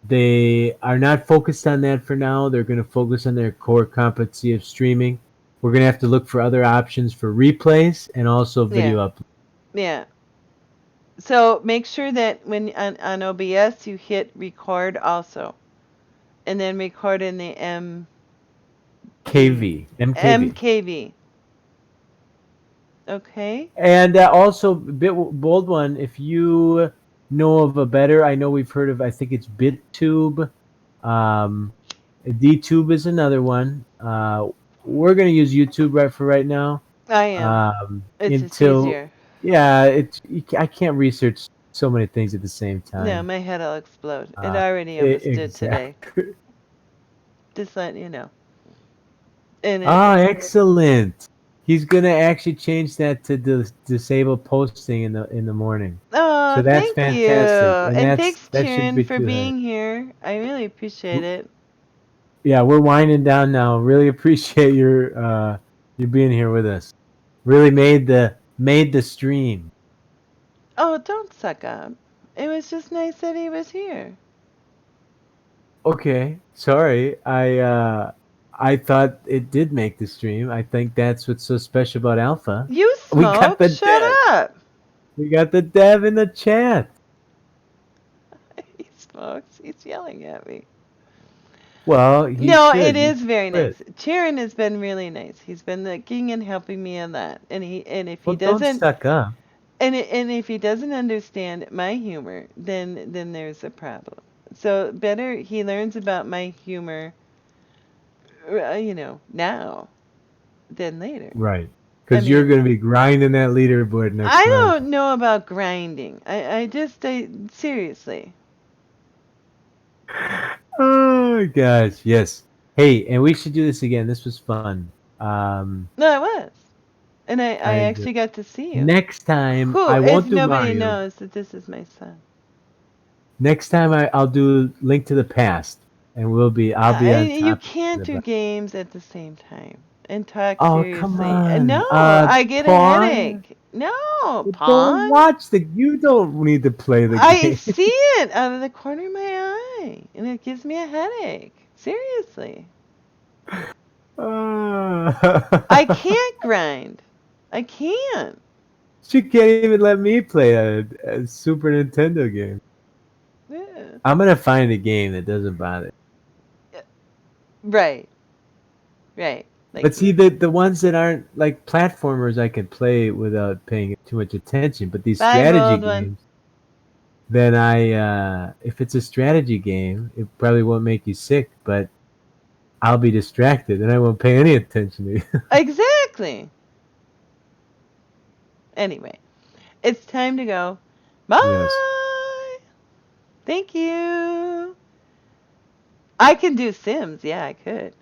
S2: They are not focused on that for now. They're going to focus on their core competency of streaming. We're going to have to look for other options for replays and also
S1: Yeah,
S2: video upload.
S1: yeah. So make sure that when on OBS you hit record also, and then record in the
S2: MKV.
S1: MKV. Okay.
S2: And also, bold one, if you know of a better, I know we've heard of, I think it's BitTube. DTube is another one. We're going to use YouTube right now.
S1: I am. It's just
S2: Until,
S1: easier.
S2: yeah, I can't research so many things at the same
S1: No,
S2: time.
S1: my head will explode. It already almost did today.
S2: Exactly.
S1: Just letting you know. And
S2: Excellent. He's gonna actually change that to disable posting in the morning. So
S1: oh,
S2: that's
S1: thank you.
S2: fantastic, and
S1: And thanks,
S2: that shouldn't
S1: Tune,
S2: be
S1: for
S2: too hard.
S1: being here. I really appreciate it.
S2: Yeah, we're winding down now. Really appreciate your you being here with us. Really made the stream.
S1: Oh, don't suck up. It was just nice that he was here.
S2: Okay, sorry. I thought it did make the stream. I think that's what's so special about Alpha.
S1: You
S2: We got
S1: smoke?
S2: the
S1: Shut
S2: dev.
S1: up.
S2: We got the dev in the chat.
S1: He smokes. He's yelling at me.
S2: Well, he
S1: No, it
S2: should. You
S1: is very
S2: quit.
S1: nice. Sharon has been really nice. He's been looking and helping me a lot. And if he
S2: Well, don't
S1: doesn't
S2: suck up.
S1: and if he doesn't understand my humor, then there's a problem. So better he learns about my humor, now than later.
S2: Right.
S1: I
S2: Because you're
S1: mean,
S2: going to be grinding that leaderboard
S1: I
S2: next month.
S1: don't know about grinding. I seriously.
S2: Oh, gosh. Yes. Hey, and we should do this again. This was fun.
S1: No, I was. And I
S2: I
S1: actually got to see you.
S2: Next time
S1: Who,
S2: I
S1: if
S2: won't do
S1: nobody
S2: Mario.
S1: knows that this is my son.
S2: Next time I'll do Link to the Past, and I'll be on
S1: You
S2: top
S1: can't
S2: of
S1: do
S2: it.
S1: games at the same time and talk
S2: Oh, come
S1: seriously. No,
S2: on.
S1: I get a
S2: Pong.
S1: headache. No,
S2: Don't
S1: Pong.
S2: watch you don't need to play the
S1: I
S2: game.
S1: see it out of the corner of my eye, and it gives me a headache. Seriously. I
S2: Uh,
S1: can't grind. I can't.
S2: she can't even let me play a Super Nintendo game.
S1: Yeah.
S2: I'm gonna find a game that doesn't bother.
S1: Right, right. Like,
S2: But see, the ones that aren't like platformers, I can play without paying too much attention. But these
S1: bye,
S2: strategy
S1: bold one.
S2: games, then if it's a strategy game, it probably won't make you sick, but I'll be distracted and I won't pay any attention to you.
S1: Exactly. Anyway, it's time to go.
S2: Yes.
S1: Bye. Thank you. I can do Sims. Yeah, I could.